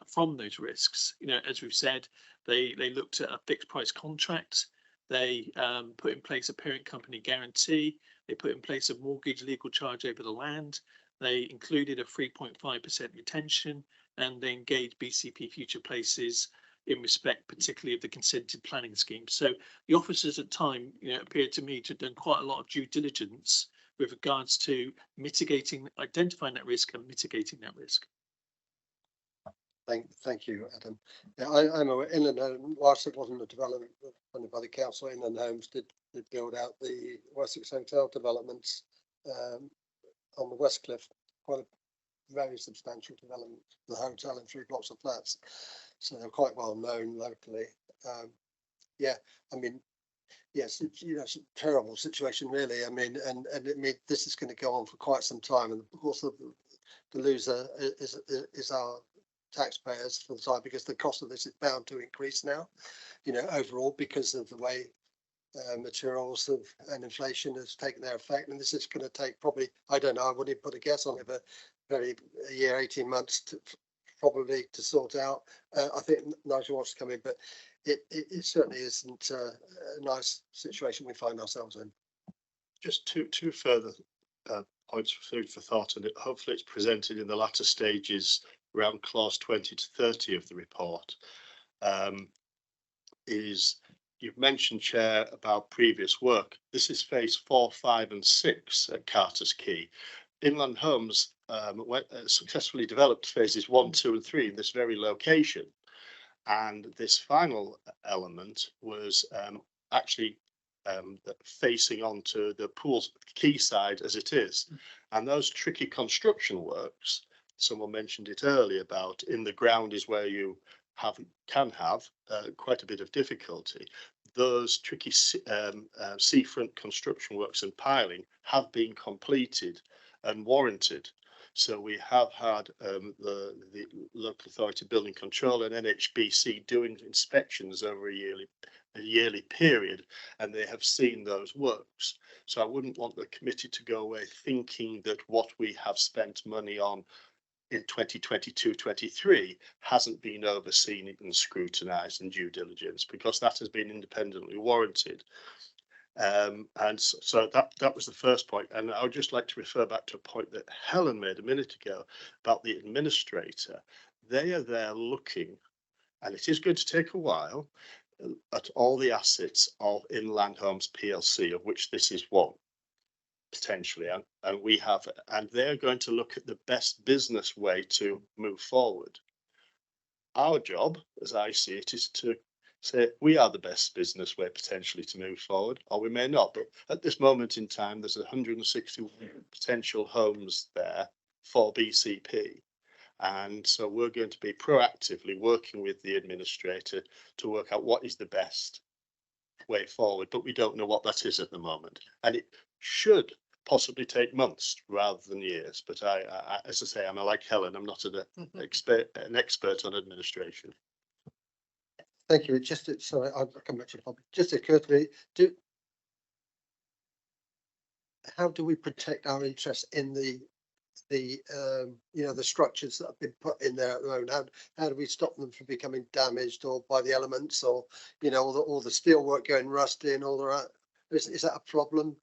from those risks. You know, as we've said, they looked at a fixed price contract. They put in place a parent company guarantee. They put in place a mortgage legal charge over the land. They included a 3.5% retention, and they engaged BCP Future Places in respect particularly of the consented planning scheme. So the officers at the time, you know, appeared to me to have done quite a lot of due diligence with regards to mitigating, identifying that risk and mitigating that risk. Thank you, Adam. Yeah, I'm aware Inland Homes, whilst it wasn't a development funded by the council, Inland Homes did build out the Wessex Hotel developments on the West Cliff, quite a very substantial development, the hotel and 3 blocks of flats. So they're quite well known locally. Yeah, I mean, yes, it's, you know, it's a terrible situation, really. I mean, and I mean, this is going to go on for quite some time, and of course, the loser is our taxpayers for the time, because the cost of this is bound to increase now, you know, overall, because of the way materials and inflation has taken their effect. And this is going to take probably, I don't know, I wouldn't put a guess on it, but a year, 18 months to probably to sort out. I think Nigel wants to come in, but it certainly isn't a nice situation we find ourselves in. Just two further points for food for thought, and hopefully it's presented in the latter stages around clause 20 to 30 of the report. Is you've mentioned, Chair, about previous work. This is phase 4, 5 and 6 at Carter's Quay. Inland Homes successfully developed phases 1, 2 and 3 in this very location. And this final element was actually facing onto the pool's quay side as it is. And those tricky construction works, someone mentioned it earlier about in the ground is where you can have quite a bit of difficulty. Those tricky seafront construction works and piling have been completed and warranted. So we have had the local authority building control and NHBC doing inspections over a yearly period, and they have seen those works. So I wouldn't want the committee to go away thinking that what we have spent money on in 2022-23 hasn't been overseen and scrutinised and due diligence, because that has been independently warranted. And so that was the first point. And I would just like to refer back to a point that Helen made a minute ago about the administrator. They are there looking, and it is going to take a while, at all the assets of Inland Homes PLC, of which this is one, potentially. And we have, and they're going to look at the best business way to move forward. Our job, as I see it, is to say we are the best business way potentially to move forward, or we may not. But at this moment in time, there's 161 potential homes there for BCP. And so we're going to be proactively working with the administrator to work out what is the best way forward. But we don't know what that is at the moment. And it should possibly take months rather than years. But I as I say, I'm like Helen, I'm not an expert on administration. Thank you. It just, sorry, I'll come back to you. Just occurred to me, how do we protect our interests in the you know, the structures that have been put in there at the moment? How do we stop them from becoming damaged or by the elements, or, you know, all the steel work going rusty and all that? Is that a problem?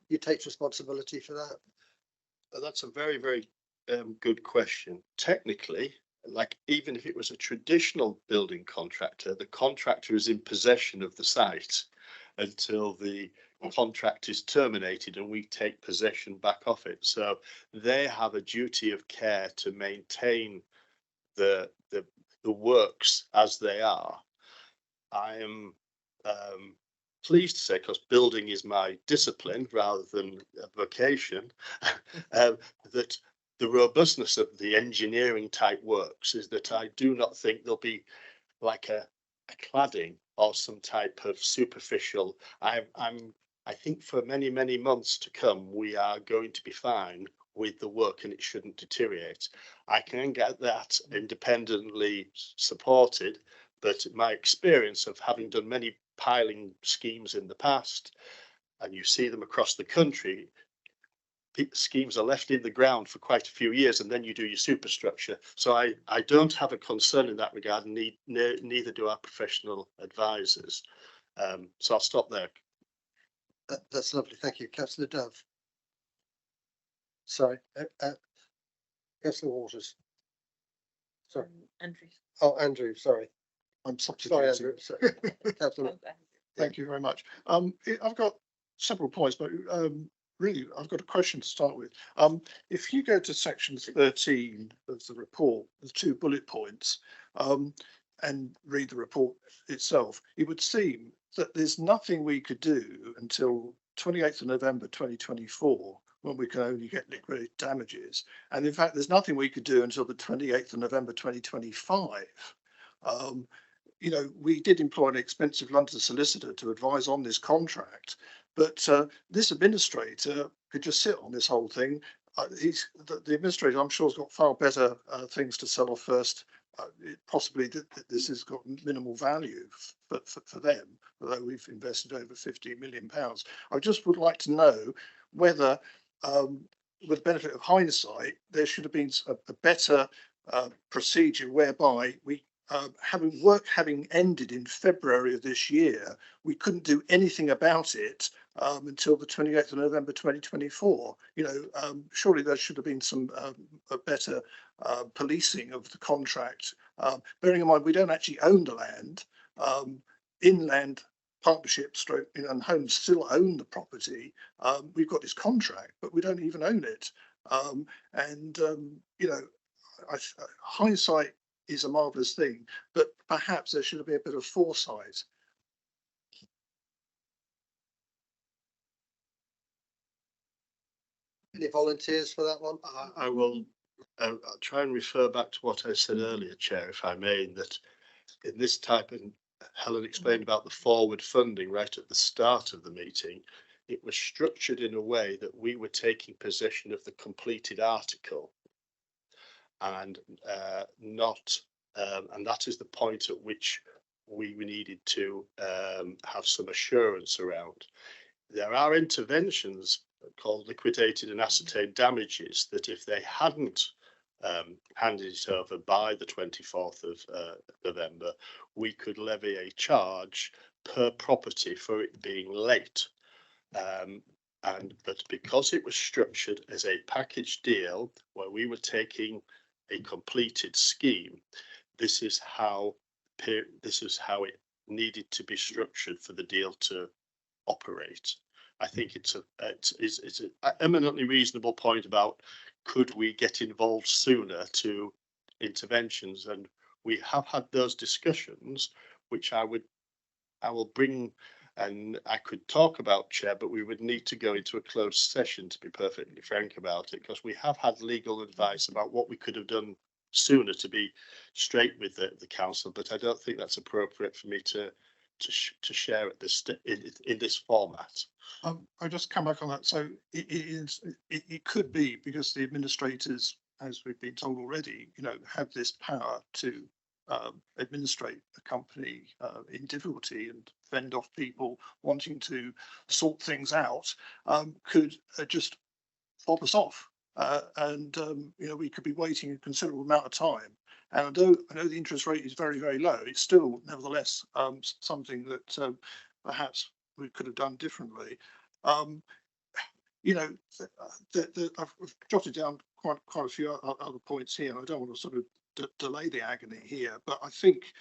who takes responsibility for that? That's a very, very good question. Technically, like even if it was a traditional building contractor, the contractor is in possession of the site until the contract is terminated and we take possession back of it. So they have a duty of care to maintain the works as they are. I am pleased to say, because building is my discipline rather than a vocation, that the robustness of the engineering type works is that I do not think there'll be like a cladding or some type of superficial. I think for many, many months to come, we are going to be fine with the work and it shouldn't deteriorate. I can get that independently supported, but my experience of having done many piling schemes in the past, and you see them across the country, schemes are left in the ground for quite a few years and then you do your superstructure. So I don't have a concern in that regard, and neither do our professional advisors. So I'll stop there. That's lovely. Thank you. Councillor Dove. Sorry. Councillor Waters. Sorry. Andrew. Oh, Andrew, sorry. I'm Sorry, substituting. Andrew. Councillor. Thank you very much. I've got several points, but really, I've got a question to start with. If you go to section 13 of the report, the 2 bullet points, and read the report itself, it would seem that there's nothing we could do until 28th of November 2024, when we can only get liquidated damages. And in fact, there's nothing we could do until the 28th of November 2025. You know, we did employ an expensive London solicitor to advise on this contract, but this administrator could just sit on this whole thing. The administrator, I'm sure, has got far better things to sell off first. Possibly this has got minimal value for them, although we've invested over £50 million. I just would like to know whether, with the benefit of hindsight, there should have been a better procedure whereby we, having ended in February of this year, we couldn't do anything about it until the 28th of November 2024. You know, surely there should have been some a better policing of the contract. Bearing in mind, we don't actually own the land. Inland partnerships and homes still own the property. We've got this contract, but we don't even own it. You know, hindsight is a marvellous thing, but perhaps there should be a bit of foresight. Any volunteers for that one? I will I'll try and refer back to what I said earlier, Chair, if I may, that in this type of, Helen explained about the forward funding right at the start of the meeting, it was structured in a way that we were taking possession of the completed article and not, and that is the point at which we needed to have some assurance around. There are interventions called liquidated and ascertained damages that if they hadn't handed it over by the 24th of November, we could levy a charge per property for it being late. But because it was structured as a package deal where we were taking a completed scheme, this is how it needed to be structured for the deal to operate. I think it's an eminently reasonable point about could we get involved sooner to interventions, and we have had those discussions, which I will bring and I could talk about, Chair, but we would need to go into a closed session to be perfectly frank about it, because we have had legal advice about what we could have done sooner to be straight with the council, but I don't think that's appropriate for me to share at this in this format. I just come back on that. So it could be because the administrators, as we've been told already, you know, have this power to administrate a company in difficulty and fend off people wanting to sort things out, could just fob us off. You know, we could be waiting a considerable amount of time. And I know the interest rate is very, very low, it's still nevertheless something that perhaps we could have done differently. you know, I've jotted down quite a few other points here. I don't want to sort of delay the agony here, but I think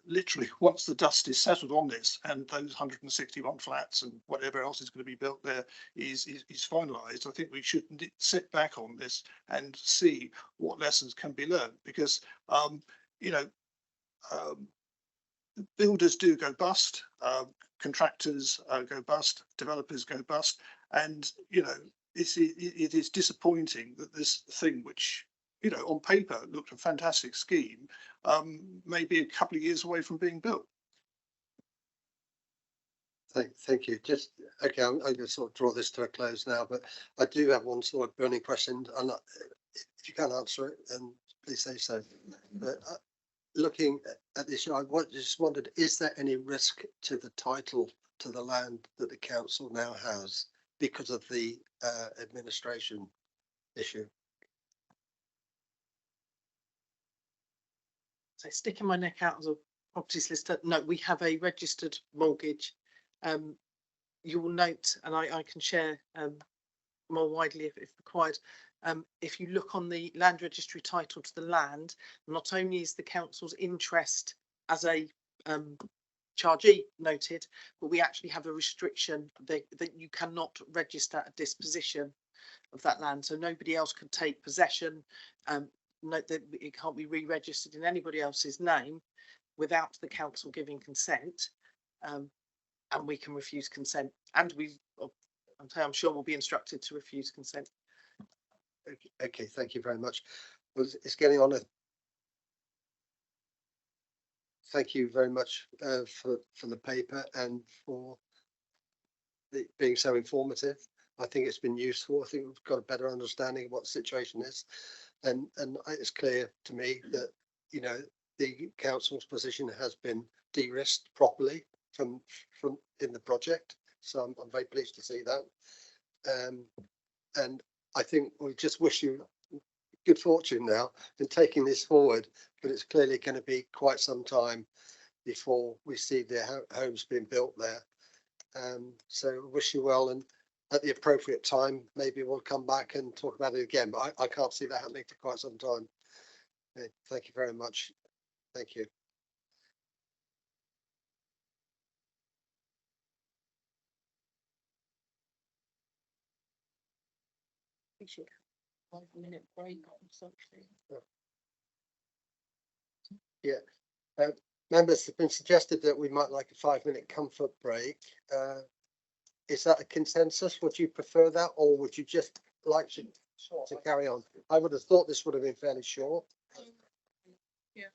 literally once the dust is settled on this and those 161 flats and whatever else is going to be built there is finalised, I think we should sit back on this and see what lessons can be learned, because you know, builders do go bust, contractors go bust, developers go bust, and you know, it is disappointing that this thing, which you know on paper looked a fantastic scheme, may be a couple of years away from being built. Thank you. Just okay, I'm going to sort of draw this to a close now, but I do have one sort of burning question, and if you can answer it, then please say so. But looking at this, I just wondered, is there any risk to the title to the land that the council now has because of the administration issue? So sticking my neck out as a property solicitor, no, we have a registered mortgage. You will note, and I can share more widely if required, if you look on the land registry title to the land, not only is the council's interest as a chargee noted, but we actually have a restriction that you cannot register a disposition of that land. So nobody else can take possession. Note that it can't be re-registered in anybody else's name without the council giving consent. And we can refuse consent, and I'm sure we'll be instructed to refuse consent. Okay, thank you very much. Well, it's getting on. Thank you very much for the paper and for being so informative. I think it's been useful. I think we've got a better understanding of what the situation is, and it's clear to me that you know the council's position has been de-risked properly from in the project. So I'm very pleased to see that. And I think we just wish you good fortune now in taking this forward, but it's clearly going to be quite some time before we see the homes being built there. So wish you well, and at the appropriate time, maybe we'll come back and talk about it again, but I can't see that happening for quite some time. Okay, thank you very much. Thank you. We should have a 5-minute break or something. Yeah. Members, it's been suggested that we might like a 5-minute comfort break. Is that a consensus? Would you prefer that, or would you just like to carry on? I would have thought this would have been fairly short. Yeah.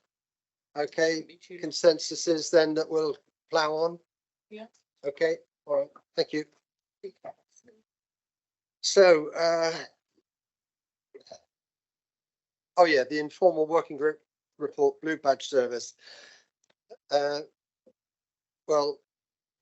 Okay, consensus is then that we'll plough on. Yeah. Okay, all right, thank you. So, oh yeah, the informal working group report, blue badge service. Well,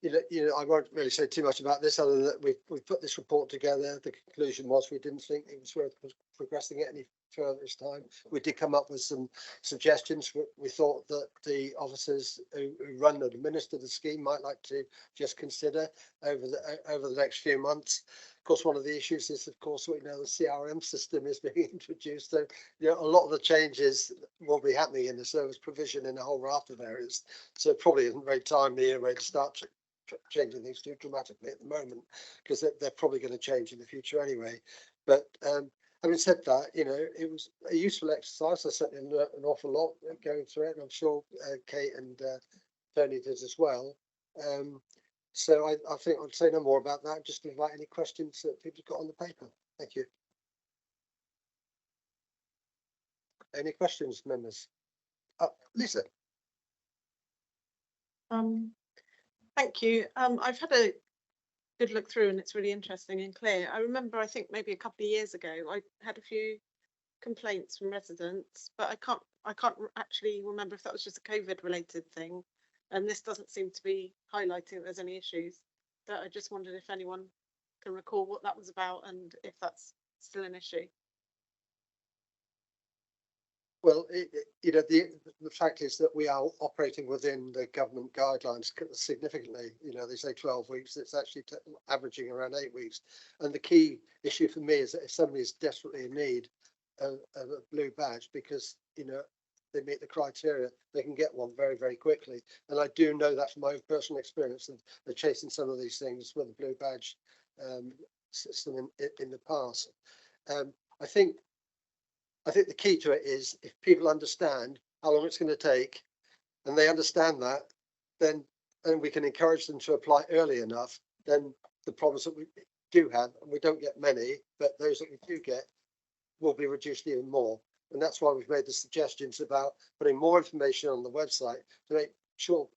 you know, I won't really say too much about this, other than that we put this report together. The conclusion was we didn't think it was worth progressing it any further this time. We did come up with some suggestions. We thought that the officers who run and administer the scheme might like to just consider over the next few months. Of course, one of the issues is, of course, we know the CRM system is being introduced. So, you know, a lot of the changes will be happening in the service provision in a whole raft of areas. So it probably isn't very timely to start changing things too dramatically at the moment, because they're probably going to change in the future anyway. But having said that, you know, it was a useful exercise. I certainly learned an awful lot going through it, and I'm sure Kate and Tony did as well. So I think I'll say no more about that. Just invite any questions that people got on the paper. Thank you. Any questions, members? Lisa. Thank you. I've had a good look through, and it's really interesting and clear. I remember, I think maybe a couple of years ago, I had a few complaints from residents, but I can't actually remember if that was just a COVID related thing. And this doesn't seem to be highlighting that there's any issues. But I just wondered if anyone can recall what that was about and if that's still an issue. Well, you know, the fact is that we are operating within the government guidelines significantly. You know, they say 12 weeks, it's actually averaging around 8 weeks. And the key issue for me is that if somebody is desperately in need of a blue badge, because, you know, they meet the criteria, they can get one very, very quickly. And I do know that from my own personal experience of chasing some of these things with the blue badge system in the past. I think the key to it is if people understand how long it's going to take, and they understand that, then we can encourage them to apply early enough. Then the problems that we do have, and we don't get many, but those that we do get will be reduced even more. And that's why we've made the suggestions about putting more information on the website to make sure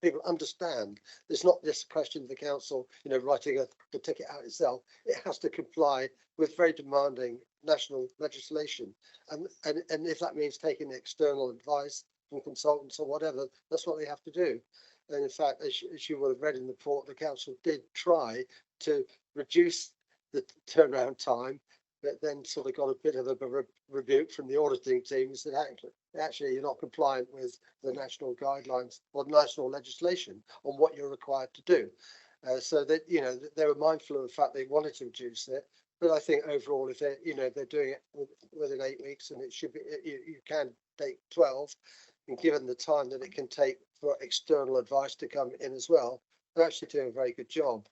people understand. It's not just a question of the council, you know, writing the ticket out itself. It has to comply with very demanding national legislation. And if that means taking external advice from consultants or whatever, that's what they have to do. And in fact, as you will have read in the report, the council did try to reduce the turnaround time, but then sort of got a bit of a rebuke from the auditing teams that actually you're not compliant with the national guidelines or national legislation on what you're required to do. So that, you know, they were mindful of the fact they wanted to reduce it. But I think overall, if they're, you know, they're doing it within 8 weeks, and it should be, you can take 12, and given the time that it can take for external advice to come in as well, they're actually doing a very good job.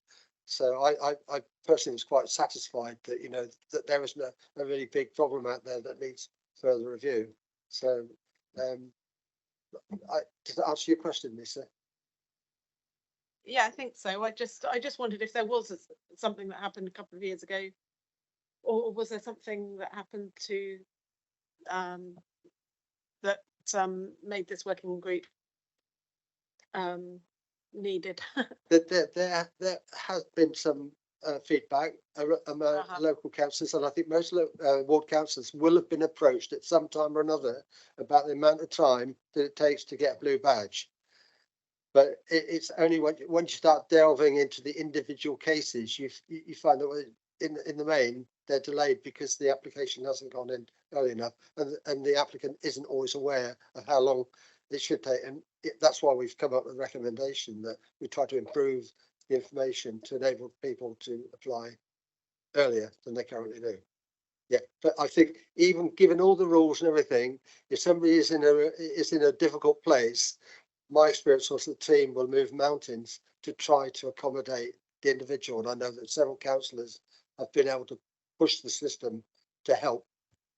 So I personally was quite satisfied that, you know, that there was a really big problem out there that needs further review. So does that answer your question, Lisa? Yeah, I think so. I just wondered if there was something that happened a couple of years ago, or was there something that happened to that made this working group needed? There has been some feedback among local councillors, and I think most ward councillors will have been approached at some time or another about the amount of time that it takes to get a blue badge. But it's only when you start delving into the individual cases, you find that in the main they're delayed because the application hasn't gone in early enough, and the applicant isn't always aware of how long it should take. And that's why we've come up with a recommendation that we try to improve the information to enable people to apply earlier than they currently do. Yeah, but I think even given all the rules and everything, if somebody is in a difficult place, my experience was the team will move mountains to try to accommodate the individual. And I know that several councillors have been able to push the system to help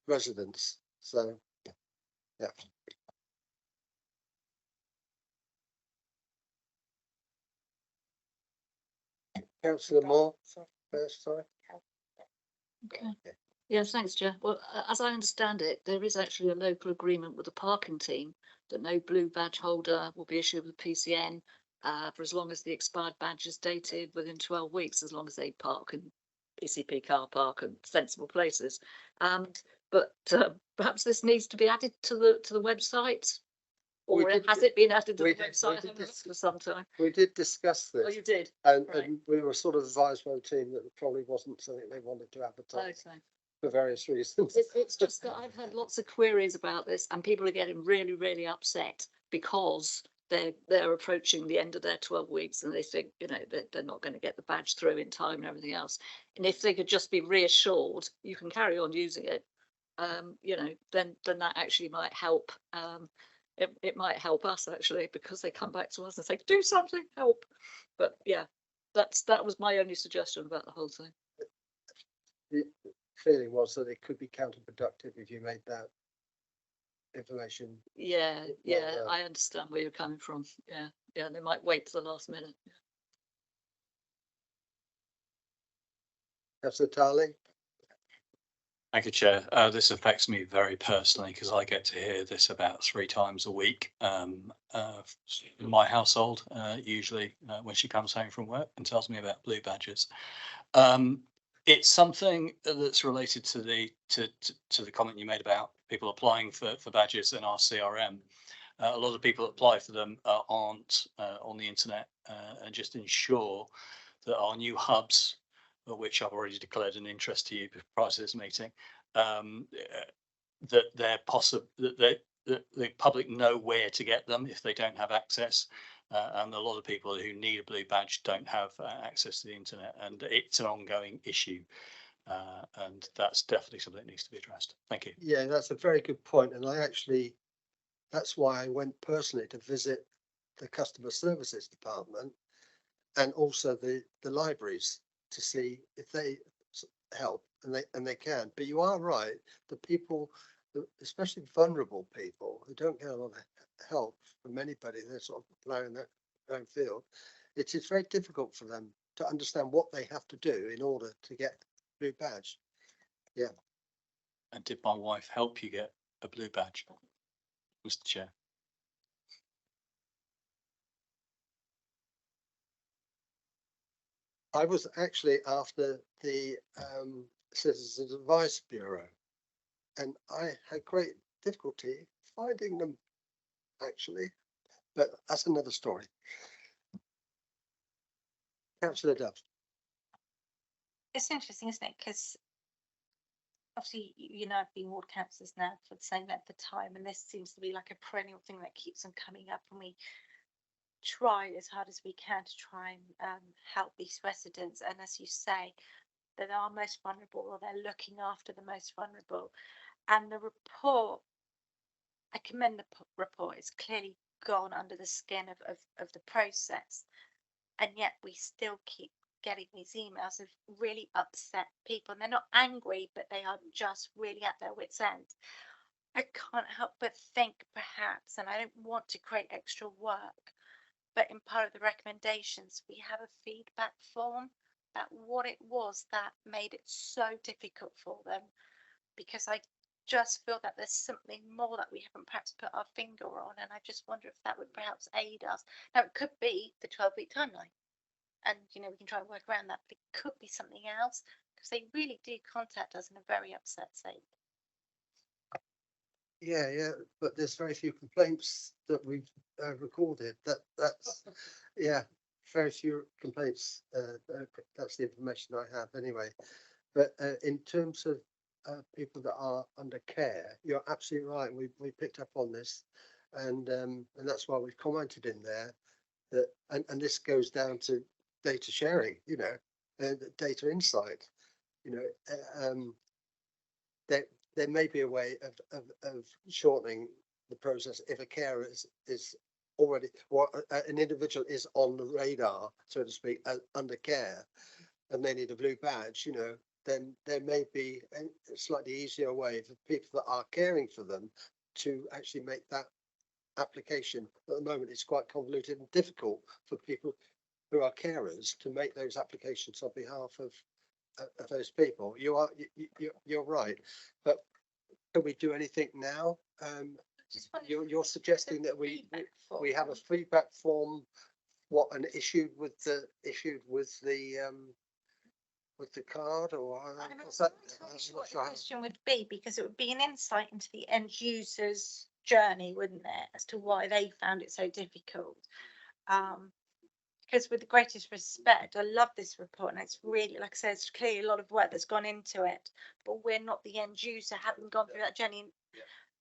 residents. So, yeah. Councillor Moore, first, sorry. Okay. Yes, thanks, Chair. Well, as I understand it, there is actually a local agreement with the parking team that no blue badge holder will be issued with PCN for as long as the expired badge is dated within 12 weeks, as long as they park in BCP car park and sensible places. But perhaps this needs to be added to the website. Or has it been added to the website for some time? We did discuss this. Oh, you did? And we were sort of advised by the team that it probably wasn't something they wanted to advertise. Okay. For various reasons. It's just that I've had lots of queries about this, and people are getting really, really upset because they're approaching the end of their 12 weeks, and they think, you know, that they're not going to get the badge through in time and everything else. And if they could just be reassured, you can carry on using it, you know, then that actually might help. It might help us actually, because they come back to us and say, do something, help. But yeah, that was my only suggestion about the whole thing. The feeling was that it could be counterproductive if you made that information. Yeah, I understand where you're coming from. Yeah, they might wait to the last minute. Councillor Tarling. Thank you, Chair. This affects me very personally because I get to hear this about 3 times a week. In my household, usually when she comes home from work and tells me about blue badges. It's something that's related to the comment you made about people applying for badges in our CRM. A lot of people that apply for them aren't on the internet, and just ensure that our new hubs, which I've already declared an interest to you prior to this meeting, that they're possible, that the public know where to get them if they don't have access. And a lot of people who need a blue badge don't have access to the internet, and it's an ongoing issue. And that's definitely something that needs to be addressed. Thank you. Yeah, that's a very good point. And that's why I went personally to visit the customer services department and also the libraries to see if they help, and they can. But you are right, the people, especially vulnerable people who don't get a lot of help from anybody, they're sort of plowing their own field. It is very difficult for them to understand what they have to do in order to get a blue badge. Yeah. And did my wife help you get a blue badge, Mr. Chair? I was actually after the Citizens Advice Bureau, and I had great difficulty finding them, actually, but that's another story. Councillor Dove. It's interesting, isn't it? Because obviously, you know, I've been ward councillors now for the same length of time, and this seems to be like a perennial thing that keeps on coming up, and we try as hard as we can to try and help these residents. And as you say, that are most vulnerable, or they're looking after the most vulnerable. And the report, I commend the report, it's clearly gone under the skin of the process, and yet we still keep getting these emails of really upset people, and they're not angry, but they are just really at their wits' end. I can't help but think perhaps, and I don't want to create extra work, but in part of the recommendations we have a feedback form about what it was that made it so difficult for them, because I just feel that there's something more that we haven't perhaps put our finger on, and I just wonder if that would perhaps aid us. Now, it could be the 12-week timeline, and you know, we can try and work around that, but it could be something else, because they really do contact us in a very upset state. Yeah, but there's very few complaints that we've recorded. That's yeah, very few complaints. That's the information I have anyway. But in terms of people that are under care, you're absolutely right. We picked up on this, and that's why we've commented in there that, and this goes down to data sharing. You know, data insight. You know, there may be a way of shortening the process if a carer is already, or an individual is on the radar, so to speak, under care, and they need a blue badge, you know, then there may be a slightly easier way for people that are caring for them to actually make that application. At the moment, it's quite convoluted and difficult for people who are carers to make those applications on behalf of those people. You're right, but can we do anything now? You're suggesting that we have a feedback form, what, an issued with the card, or I'm not sure what the question would be, because it would be an insight into the end user's journey, wouldn't it, as to why they found it so difficult. Because with the greatest respect, I love this report, and it's really, like I said, it's clearly a lot of work that's gone into it, but we're not the end user, haven't gone through that journey.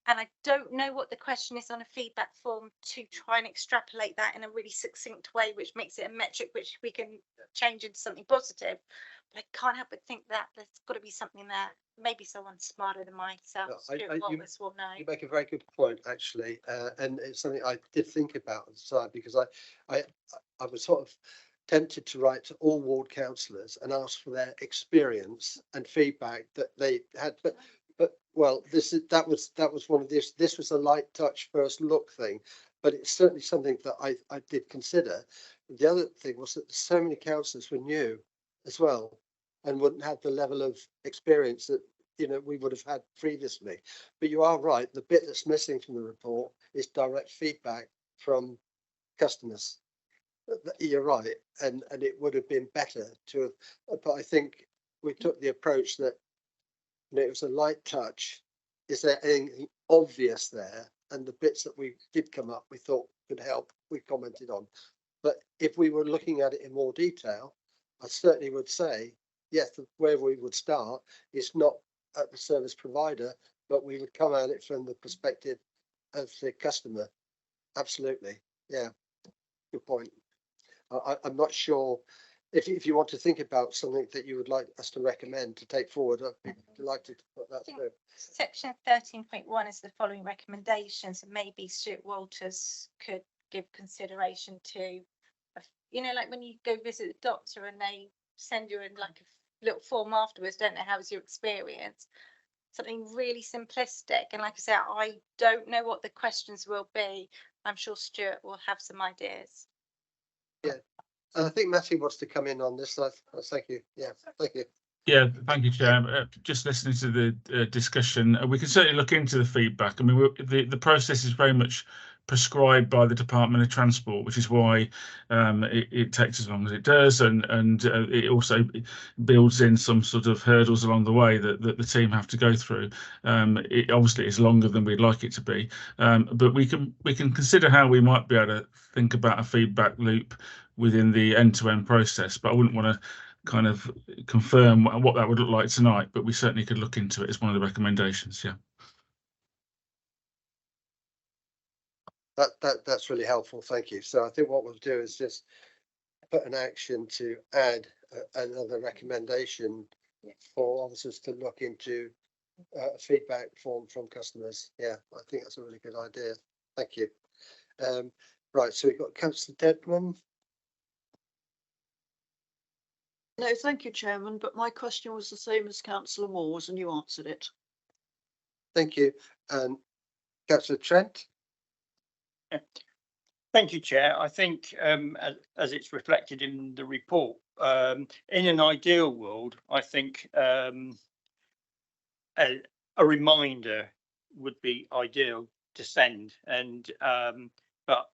And I don't know what the question is on a feedback form to try and extrapolate that in a really succinct way, which makes it a metric which we can change into something positive. But I can't help but think that there's got to be something there. Maybe someone smarter than myself, Stuart Wallace, will know. You make a very good point, actually, and it's something I did think about at the time, because I was sort of tempted to write to all ward councillors and ask for their experience and feedback that they had, but well, that was one of this was a light touch first look thing, but it's certainly something that I did consider. The other thing was that so many councillors were new as well, and wouldn't have the level of experience that, you know, we would have had previously. But you are right, the bit that's missing from the report is direct feedback from customers. You're right, and it would have been better to have, but I think we took the approach that, you know, it was a light touch. Is there anything obvious there? And the bits that we did come up, we thought could help, we commented on. But if we were looking at it in more detail, I certainly would say, yes, where we would start is not at the service provider, but we would come at it from the perspective of the customer. Absolutely. Yeah. Good point. I'm not sure if you want to think about something that you would like us to recommend to take forward. I'd be delighted to put that through. Section 13.1 is the following recommendations, and maybe Stuart Walters could give consideration to, you know, like when you go visit the doctor and they send you in like a little form afterwards, don't know, how was your experience? Something really simplistic. And like I said, I don't know what the questions will be. I'm sure Stuart will have some ideas. Yeah. And I think Matthew wants to come in on this. Thank you. Yeah, thank you. Yeah, thank you, Chair. Just listening to the discussion, we can certainly look into the feedback. I mean, the process is very much prescribed by the Department of Transport, which is why it takes as long as it does, and it also builds in some sort of hurdles along the way that the team have to go through. It obviously is longer than we'd like it to be, but we can consider how we might be able to think about a feedback loop within the end-to-end process. But I wouldn't want to kind of confirm what that would look like tonight, but we certainly could look into it as one of the recommendations. Yeah. That's really helpful. Thank you. So I think what we'll do is just put an action to add another recommendation for officers to look into feedback form from customers. Yeah, I think that's a really good idea. Thank you. Right, so we've got Councillor Dedman. No, thank you, Chairman, but my question was the same as Councillor Moore's and you answered it. Thank you. And Councillor Trent. Thank you, Chair. I think as it's reflected in the report, in an ideal world, I think a reminder would be ideal to send, and but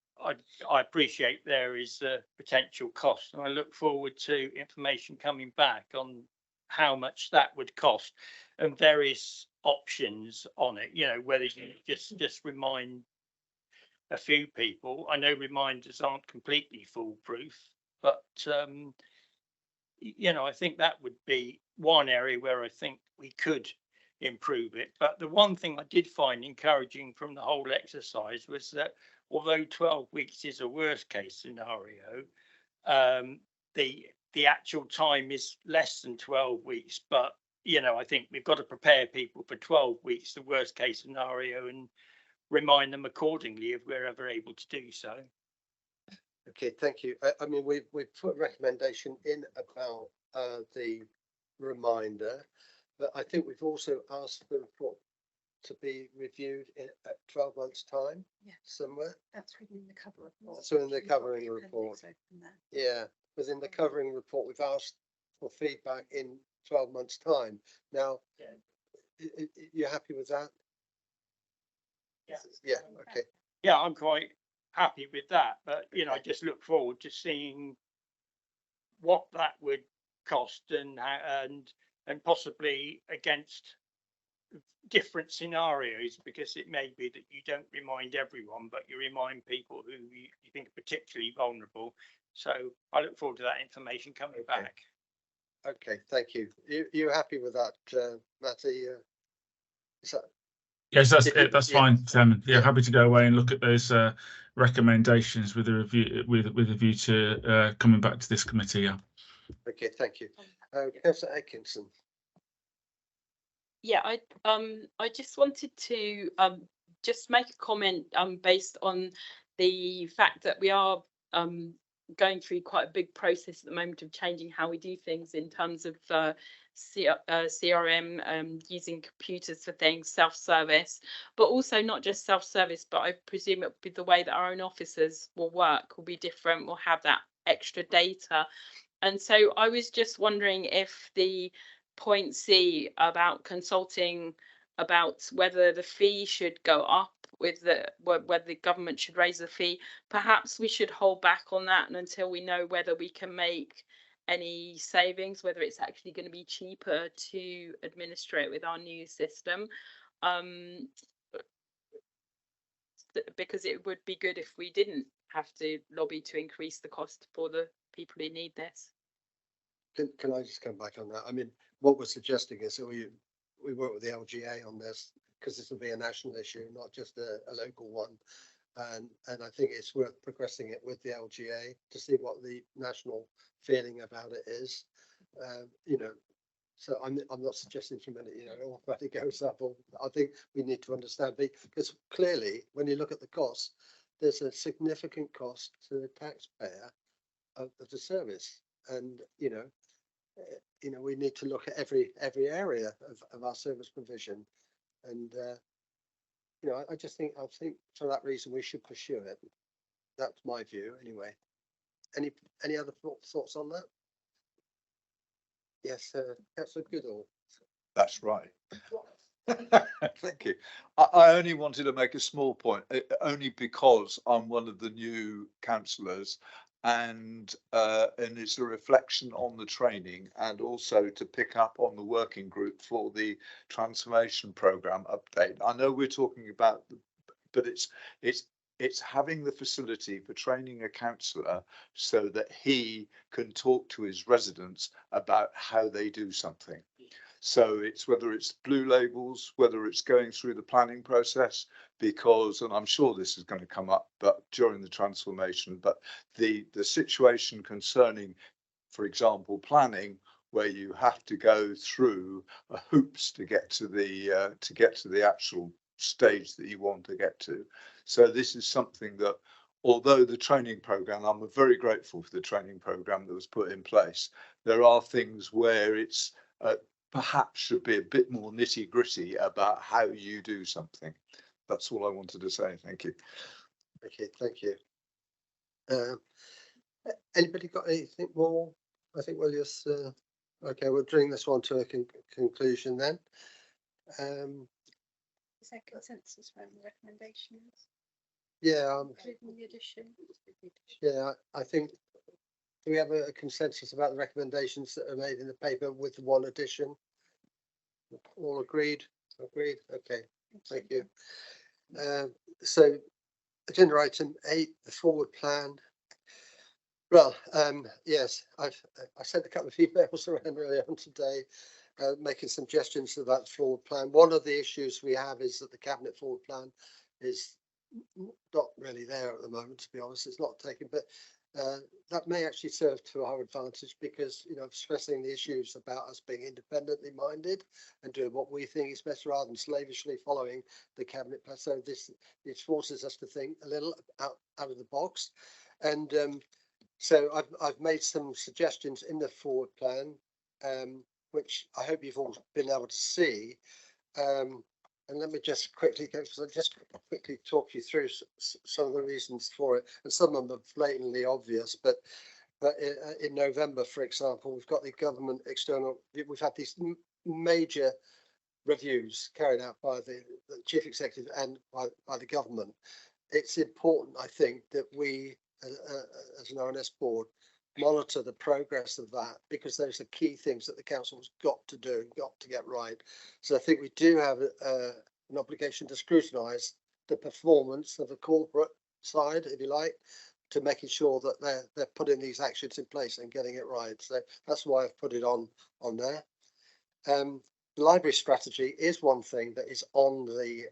I appreciate there is a potential cost, and I look forward to information coming back on how much that would cost and various options on it. You know, whether you just remind a few people. I know reminders aren't completely foolproof, but you know, I think that would be one area where I think we could improve it. But the one thing I did find encouraging from the whole exercise was that although 12 weeks is a worst case scenario, the actual time is less than 12 weeks. But you know, I think we've got to prepare people for 12 weeks, the worst case scenario, and remind them accordingly if we're ever able to do so. Okay, thank you. I mean, we've put a recommendation in about the reminder, but I think we've also asked the report to be reviewed at 12 months' time. Yeah, somewhere. that's within the cover report. So in the covering report. Yeah, within the covering report, we've asked for feedback in 12 months' time. Now, you're happy with that? Yeah. Okay. Yeah, I'm quite happy with that, but you know, I just look forward to seeing what that would cost and possibly against different scenarios, because it may be that you don't remind everyone, but you remind people who you think are particularly vulnerable. So I look forward to that information coming back. Okay, thank you. You're happy with that, Matty? Is that? Yes, that's fine, Chairman. Yeah, happy to go away and look at those recommendations with a review, with a view to coming back to this committee. Yeah. Okay, thank you. Councillor Atkinson. Yeah, I just wanted to just make a comment based on the fact that we are going through quite a big process at the moment of changing how we do things in terms of CRM, using computers for things, self-service, but also not just self-service, but I presume it will be the way that our own officers will work will be different, will have that extra data. And so I was just wondering if the point C about consulting about whether the fee should go up with whether the government should raise the fee, perhaps we should hold back on that and until we know whether we can make any savings, whether it's actually going to be cheaper to administer it with our new system, because it would be good if we didn't have to lobby to increase the cost for the people who need this. Can I just come back on that? I mean, what we're suggesting is that we work with the LGA on this because this will be a national issue, not just a local one. And I think it's worth progressing it with the LGA to see what the national feeling about it is. You know, so I'm not suggesting for a minute, you know, automatically goes up. Or I think we need to understand, because clearly, when you look at the costs, there's a significant cost to the taxpayer of the service, and you know, we need to look at every area of our service provision, and you know, I think for that reason we should pursue it. That's my view, anyway. Any other thoughts on that? Yes, that's a good all. That's right. Thank you. I only wanted to make a small point, only because I'm one of the new councillors, and it's a reflection on the training, and also to pick up on the working group for the transformation programme update. I know we're talking about, but it's having the facility for training a councillor so that he can talk to his residents about how they do something. So it's whether it's blue labels, whether it's going through the planning process, because, and I'm sure this is going to come up, but during the transformation, but the situation concerning, for example, planning, where you have to go through hoops to get to the actual stage that you want to get to. So this is something that, although the training program, I'm very grateful for the training program that was put in place, there are things where it's perhaps should be a bit more nitty gritty about how you do something. That's all I wanted to say. Thank you. Okay, thank you. Anybody got anything more? I think we'll just okay, we'll bring this one to a conclusion then. Is there consensus around the recommendations? Yeah, Including the addition? yeah, I think, do we have a consensus about the recommendations that are made in the paper with one addition? All agreed? Agreed. Okay, thank you. So agenda item 8, the forward plan. Well, yes, I sent a couple of emails around earlier on today, making suggestions about the forward plan. One of the issues we have is that the cabinet forward plan is not really there at the moment, to be honest. It's not taken, but that may actually serve to our advantage, because, you know, stressing the issues about us being independently minded and doing what we think is best rather than slavishly following the cabinet plan. So it forces us to think a little out of the box, and so I've made some suggestions in the forward plan, which I hope you've all been able to see. And let me just quickly talk you through some of the reasons for it, and some of them are blatantly obvious. But in November, for example, we've got the government external. We've had these major reviews carried out by the chief executive and by the government. It's important, I think, that we, as an ONS board, monitor the progress of that, because those are key things that the council's got to do, got to get right. So I think we do have an obligation to scrutinise the performance of the corporate side, if you like, to making sure that they're putting these actions in place and getting it right. So that's why I've put it on there. The library strategy is one thing that is on the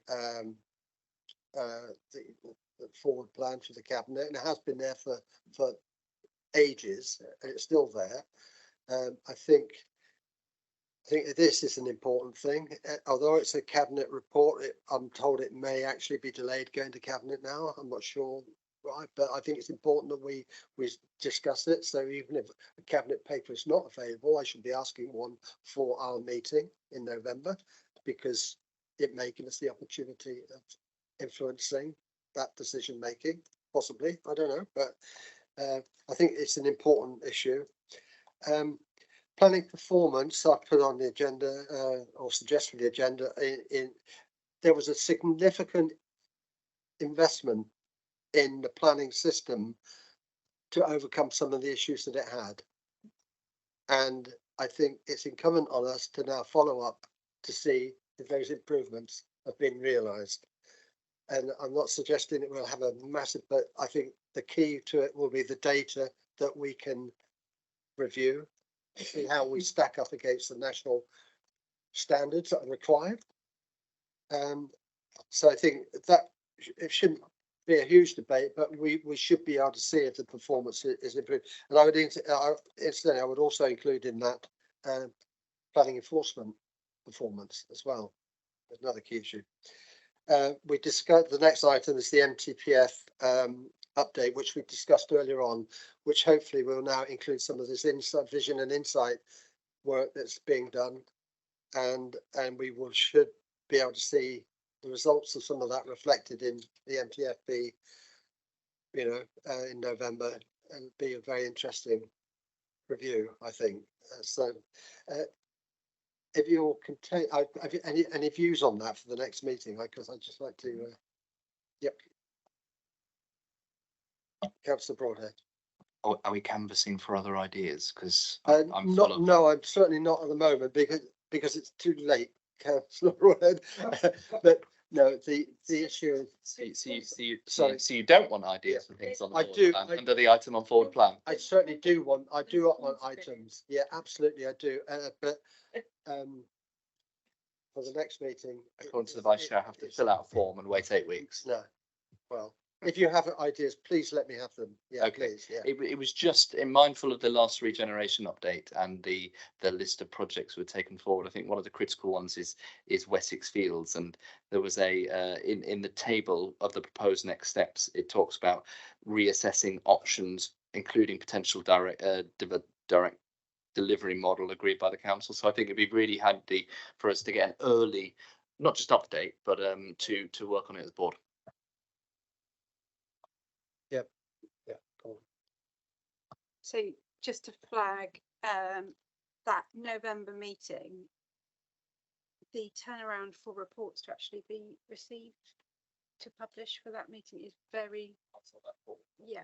forward plan for the cabinet, and it has been there for ages, and it's still there. I think this is an important thing. Although it's a cabinet report, I'm told it may actually be delayed going to cabinet now. I'm not sure, right? But I think it's important that we discuss it. So even if a cabinet paper is not available, I should be asking one for our meeting in November, because it may give us the opportunity of influencing that decision making, possibly. I don't know, but I think it's an important issue. Planning performance, I put on the agenda, or suggested the agenda. There was a significant investment in the planning system to overcome some of the issues that it had, and I think it's incumbent on us to now follow up to see if those improvements have been realised. And I'm not suggesting it will have a massive, but I think the key to it will be the data that we can review, see how we stack up against the national standards that are required. So I think that it shouldn't be a huge debate, but we should be able to see if the performance is improved. And I would incidentally, I would also include in that planning enforcement performance as well. There's another key issue. We discussed the next item is the MTPF update, which we discussed earlier on, which hopefully will now include some of this insight, vision and insight work that's being done, and we should be able to see the results of some of that reflected in the MTFB, you know, in November, and be a very interesting review, I think. If you're content, have you any views on that for the next meeting? Because I'd just like to. Yep. Councillor Broadhead. Or are we canvassing for other ideas? Because I'm certainly not at the moment because it's too late, Councillor Broadhead. But no, the issue is. So you don't want ideas for things on the forward plan under the item on forward plan? I certainly do want. I do want items. Yeah, absolutely, I do. But for the next meeting, according to the vice chair, I have to fill out a form and wait 8 weeks. No, well, if you have ideas, please let me have them. Yeah, okay. Please. Yeah. It was just mindful of the last regeneration update and the list of projects were taken forward. I think one of the critical ones is Wessex Fields, and there was a in the table of the proposed next steps. It talks about reassessing options, including potential direct delivery model agreed by the council. So I think it'd be really handy for us to get an early, not just update, but to work on it as a board. Yep. Yeah. Cool. So just to flag that November meeting, the turnaround for reports to actually be received to publish for that meeting is very, yeah.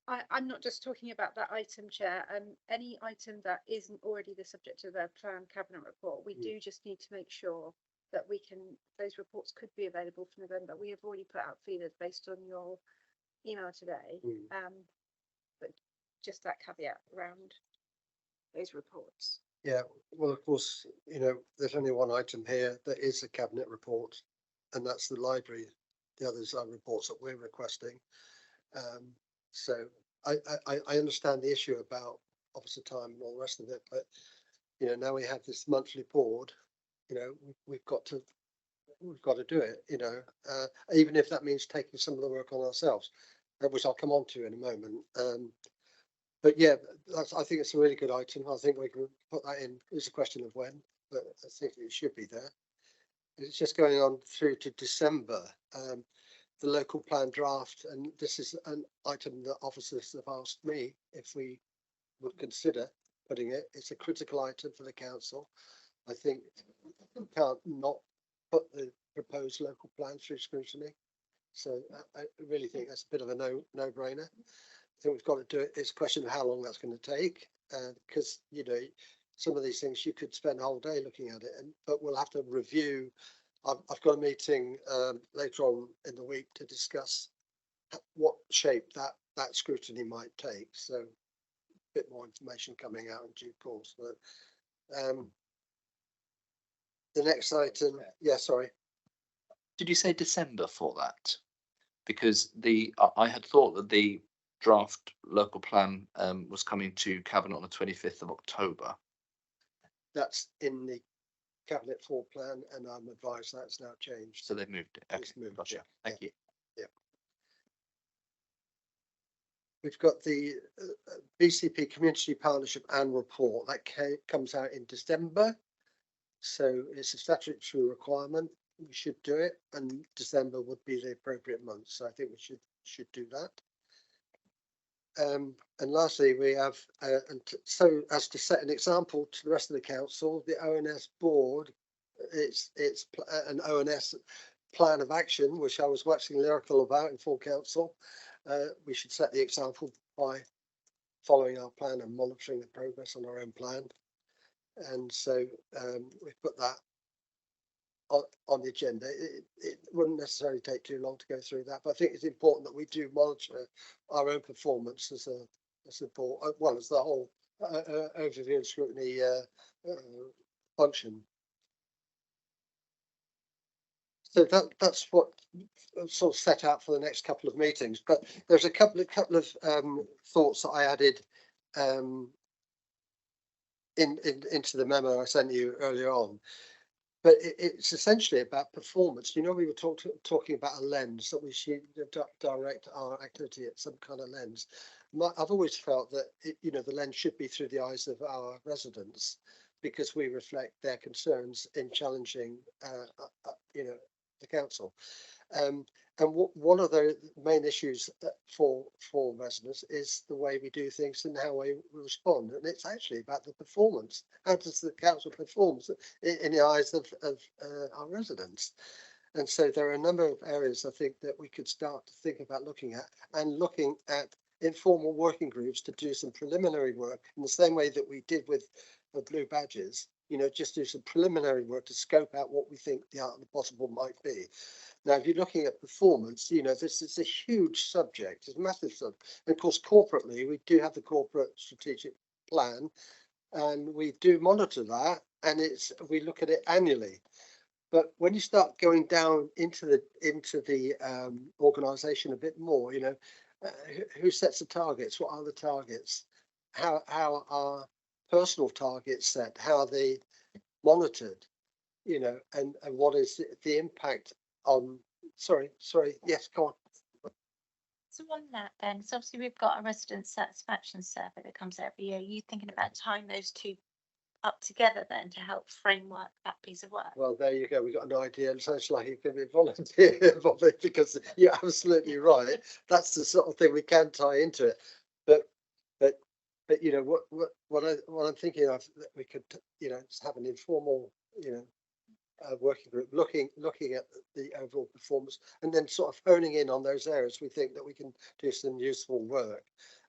I'm not just talking about that item, Chair, and any item that isn't already the subject of a planned cabinet report. We do just need to make sure that those reports could be available for November. We have already put out feelers based on your email today, but just that caveat around those reports. Yeah, well, of course, you know, there's only one item here that is a cabinet report, and that's the library. The others are reports that we're requesting. So I understand the issue about officer time and all the rest of it, but you know, now we have this monthly board. You know, we've got to do it. You know, even if that means taking some of the work on ourselves, which I'll come on to in a moment. But yeah, I think it's a really good item. I think we can put that in. It's a question of when, but I think it should be there. It's just going on through to December. The local plan draft, and this is an item that officers have asked me if we would consider putting it. It's a critical item for the council. I think we can't not put the proposed local plan through scrutiny. So I really think that's a bit of a no-brainer. I think we've got to do it. It's a question of how long that's going to take, because you know, some of these things you could spend a whole day looking at it, but we'll have to review. I've got a meeting later on in the week to discuss what shape that scrutiny might take. So a bit more information coming out in due course. But the next item, yeah, sorry. Did you say December for that? Because I had thought that the draft local plan was coming to cabinet on the 25th of October. That's in the cabinet floor plan, and I'm advised that's now changed. So they've moved it. Okay, it's moved, gotcha. Yeah. Thank you. Yeah. We've got the BCP Community Partnership Annual Report that comes out in December. So it's a statutory requirement. We should do it, and December would be the appropriate month. So I think we should do that. And lastly, we have, so as to set an example to the rest of the council, the ONS board, it's an ONS plan of action, which I was waxing lyrical about in full council. We should set the example by following our plan and monitoring the progress on our own plan. And so we've put that on the agenda. It wouldn't necessarily take too long to go through that, but I think it's important that we do monitor our own performance as a board, well, as the whole overview and scrutiny function. So that's what sort of set out for the next couple of meetings. But there's a couple of thoughts that I added into the memo I sent you earlier on. But it's essentially about performance. You know, we were talking about a lens, that we should direct our activity at some kind of lens. I've always felt that the lens should be through the eyes of our residents, because we reflect their concerns in challenging, the council. And one of the main issues for residents is the way we do things and how we respond. And it's actually about the performance. How does the council perform in the eyes of our residents? And so there are a number of areas I think that we could start to think about looking at, and looking at informal working groups to do some preliminary work in the same way that we did with the blue badges. Just do some preliminary work to scope out what we think the art of the possible might be. Now, if you're looking at performance, this is a huge subject. It's a massive subject. And of course, corporately, we do have the corporate strategic plan, and we do monitor that, and we look at it annually. But when you start going down into the organisation a bit more, who sets the targets? What are the targets? How are personal targets set? How are they monitored? And what is the impact on? Sorry, yes, go on. So on that then, so obviously we've got a resident satisfaction survey that comes every year. Are you thinking about tying those two up together then to help framework that piece of work? Well, there you go. We've got an idea. It sounds like it could be volunteer, because you're absolutely right. That's the sort of thing we can tie into it. But what I'm thinking of, that we could have an informal working group looking at the overall performance, and then sort of honing in on those areas we think that we can do some useful work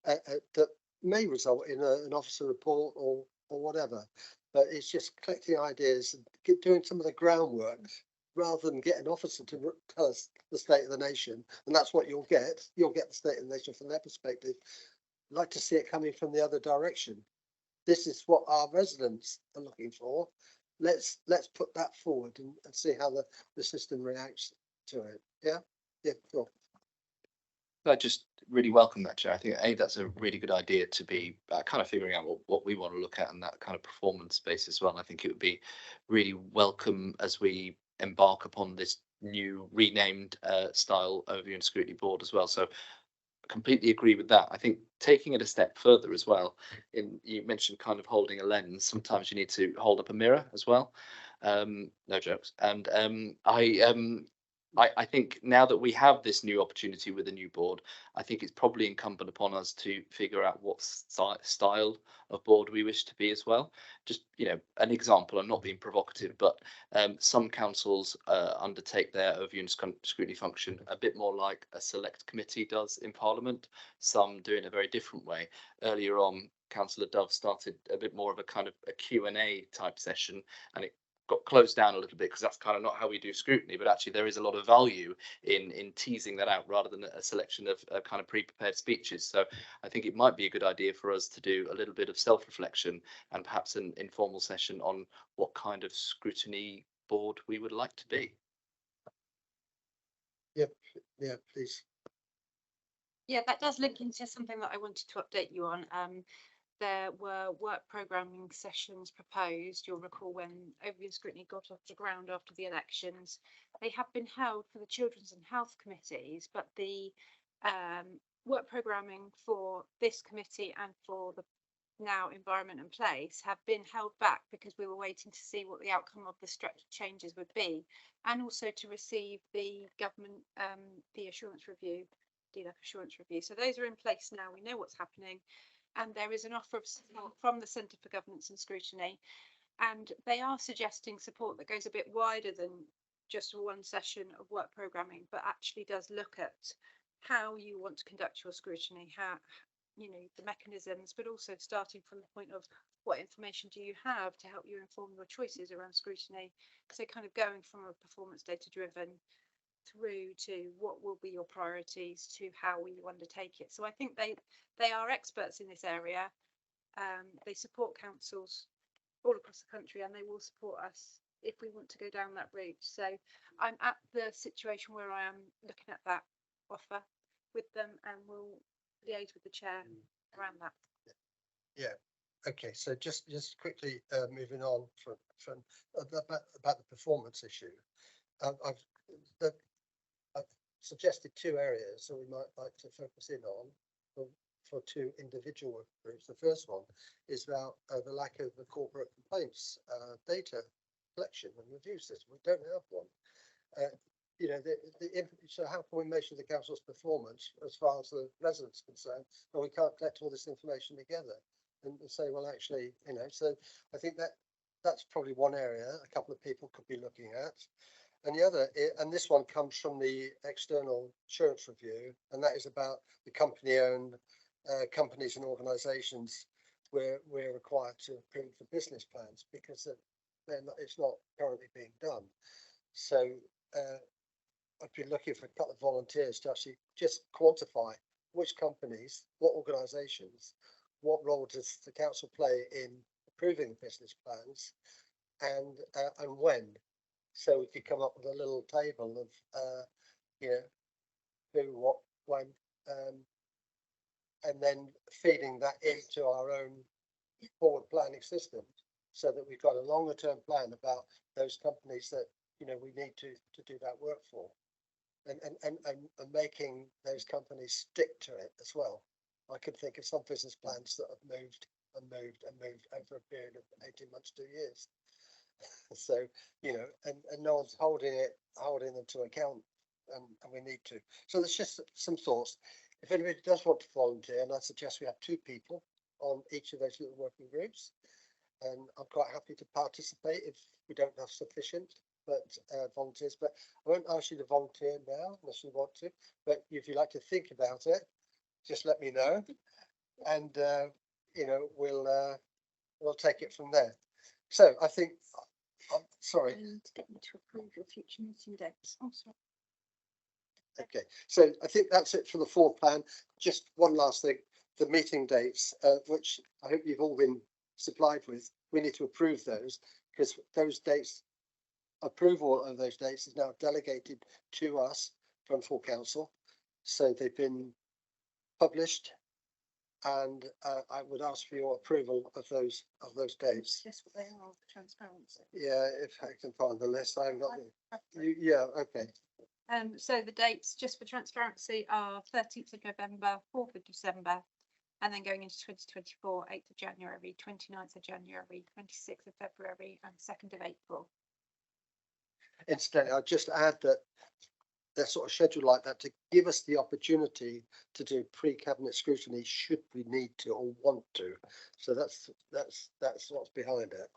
that may result in an officer report or whatever. But it's just collecting ideas and doing some of the groundwork, rather than get an officer to tell us the state of the nation. And that's what you'll get. You'll get the state of the nation from their perspective. I'd like to see it coming from the other direction. This is what our residents are looking for. Let's put that forward and see how the system reacts to it. Yeah, sure. I just really welcome that, Chair. I think that's a really good idea to be kind of figuring out what we want to look at in that kind of performance space as well. I think it would be really welcome as we embark upon this new renamed style overview and scrutiny board as well. So I completely agree with that. I think taking it a step further as well, you mentioned kind of holding a lens. Sometimes you need to hold up a mirror as well. No jokes. And I think now that we have this new opportunity with a new board, I think it's probably incumbent upon us to figure out what style of board we wish to be as well. Just, an example, I'm not being provocative, but some councils undertake their overview and scrutiny function a bit more like a select committee does in Parliament. Some do it in a very different way. Earlier on, Councillor Dove started a bit more of a kind of a Q&A type session, and it got closed down a little bit because that's kind of not how we do scrutiny, but actually there is a lot of value in teasing that out rather than a selection of kind of pre-prepared speeches. So I think it might be a good idea for us to do a little bit of self-reflection and perhaps an informal session on what kind of scrutiny board we would like to be. Yeah, please. Yeah, that does link into something that I wanted to update you on. There were work programming sessions proposed. You'll recall when overview and scrutiny got off the ground after the elections. They have been held for the Children's and Health committees, but the work programming for this committee and for the now Environment and Place have been held back because we were waiting to see what the outcome of the structure changes would be, and also to receive the government the assurance review, DLF assurance review. So those are in place now. We know what's happening. And there is an offer of support from the Centre for Governance and Scrutiny, and they are suggesting support that goes a bit wider than just one session of work programming, but actually does look at how you want to conduct your scrutiny, how the mechanisms, but also starting from the point of what information do you have to help you inform your choices around scrutiny. So kind of going from a performance data driven through to what will be your priorities to how will you undertake it. So I think they are experts in this area. They support councils all across the country, and they will support us if we want to go down that route. So I'm at the situation where I am looking at that offer with them, and we'll liaise with the chair around that. Yeah. Okay. So just quickly moving on from about the performance issue. I've suggested two areas that we might like to focus in on for two individual work groups. The first one is about the lack of the corporate complaints data collection and review system. We don't have one. You know, so how can we measure the council's performance as far as the residents are concerned? Well, we can't collect all this information together and say, well, actually, you know, so I think that's probably one area a couple of people could be looking at. And the other, and this one comes from the external assurance review, and that is about the company-owned companies and organisations where we're required to approve the business plans because it's not currently being done. So I've been looking for a couple of volunteers to actually just quantify which companies, what organisations, what role does the council play in approving the business plans, and when. So we could come up with a little table of, you know, who, what, when, and then feeding that into our own forward planning system, so that we've got a longer term plan about those companies that, you know, we need to do that work for, and making those companies stick to it as well. I can think of some business plans that have moved over a period of 18 months, 2 years. So, you know, and no one's holding them to account, and we need to. So there's just some thoughts. If anybody does want to volunteer, and I suggest we have 2 people on each of those little working groups, and I'm quite happy to participate if we don't have sufficient volunteers. But I won't ask you to volunteer now unless you want to. But if you like to think about it, just let me know, and you know, we'll take it from there. So I think. Sorry. To get you to approve your future meeting dates. Oh, sorry. Okay, so I think that's it for the forward plan. Just one last thing, the meeting dates, which I hope you've all been supplied with. We need to approve those because those dates, approval of those dates is now delegated to us from full council. So they've been published, and I would ask for your approval of those dates. Yes, what they are for transparency. Yeah, if I can find the list, I'm not. Yeah, okay. So the dates, just for transparency, are 13th of November, 4th of December, and then going into 2024, 8th of January, 29th of January, 26th of February, and 2nd of April. Incidentally, I'll just add that they're sort of scheduled like that to give us the opportunity to do pre-cabinet scrutiny should we need to or want to. So that's what's behind it.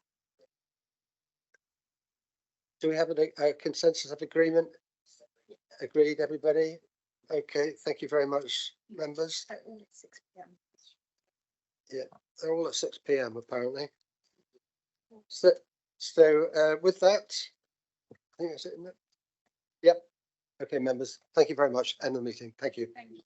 Do we have a consensus of agreement? Agreed, everybody? Okay, thank you very much, members. They're all at 6 p.m. Yeah, they're all at 6 p.m. apparently. So with that, I think that's it, isn't it? Yep. Okay, members, thank you very much. End the meeting. Thank you. Thank you.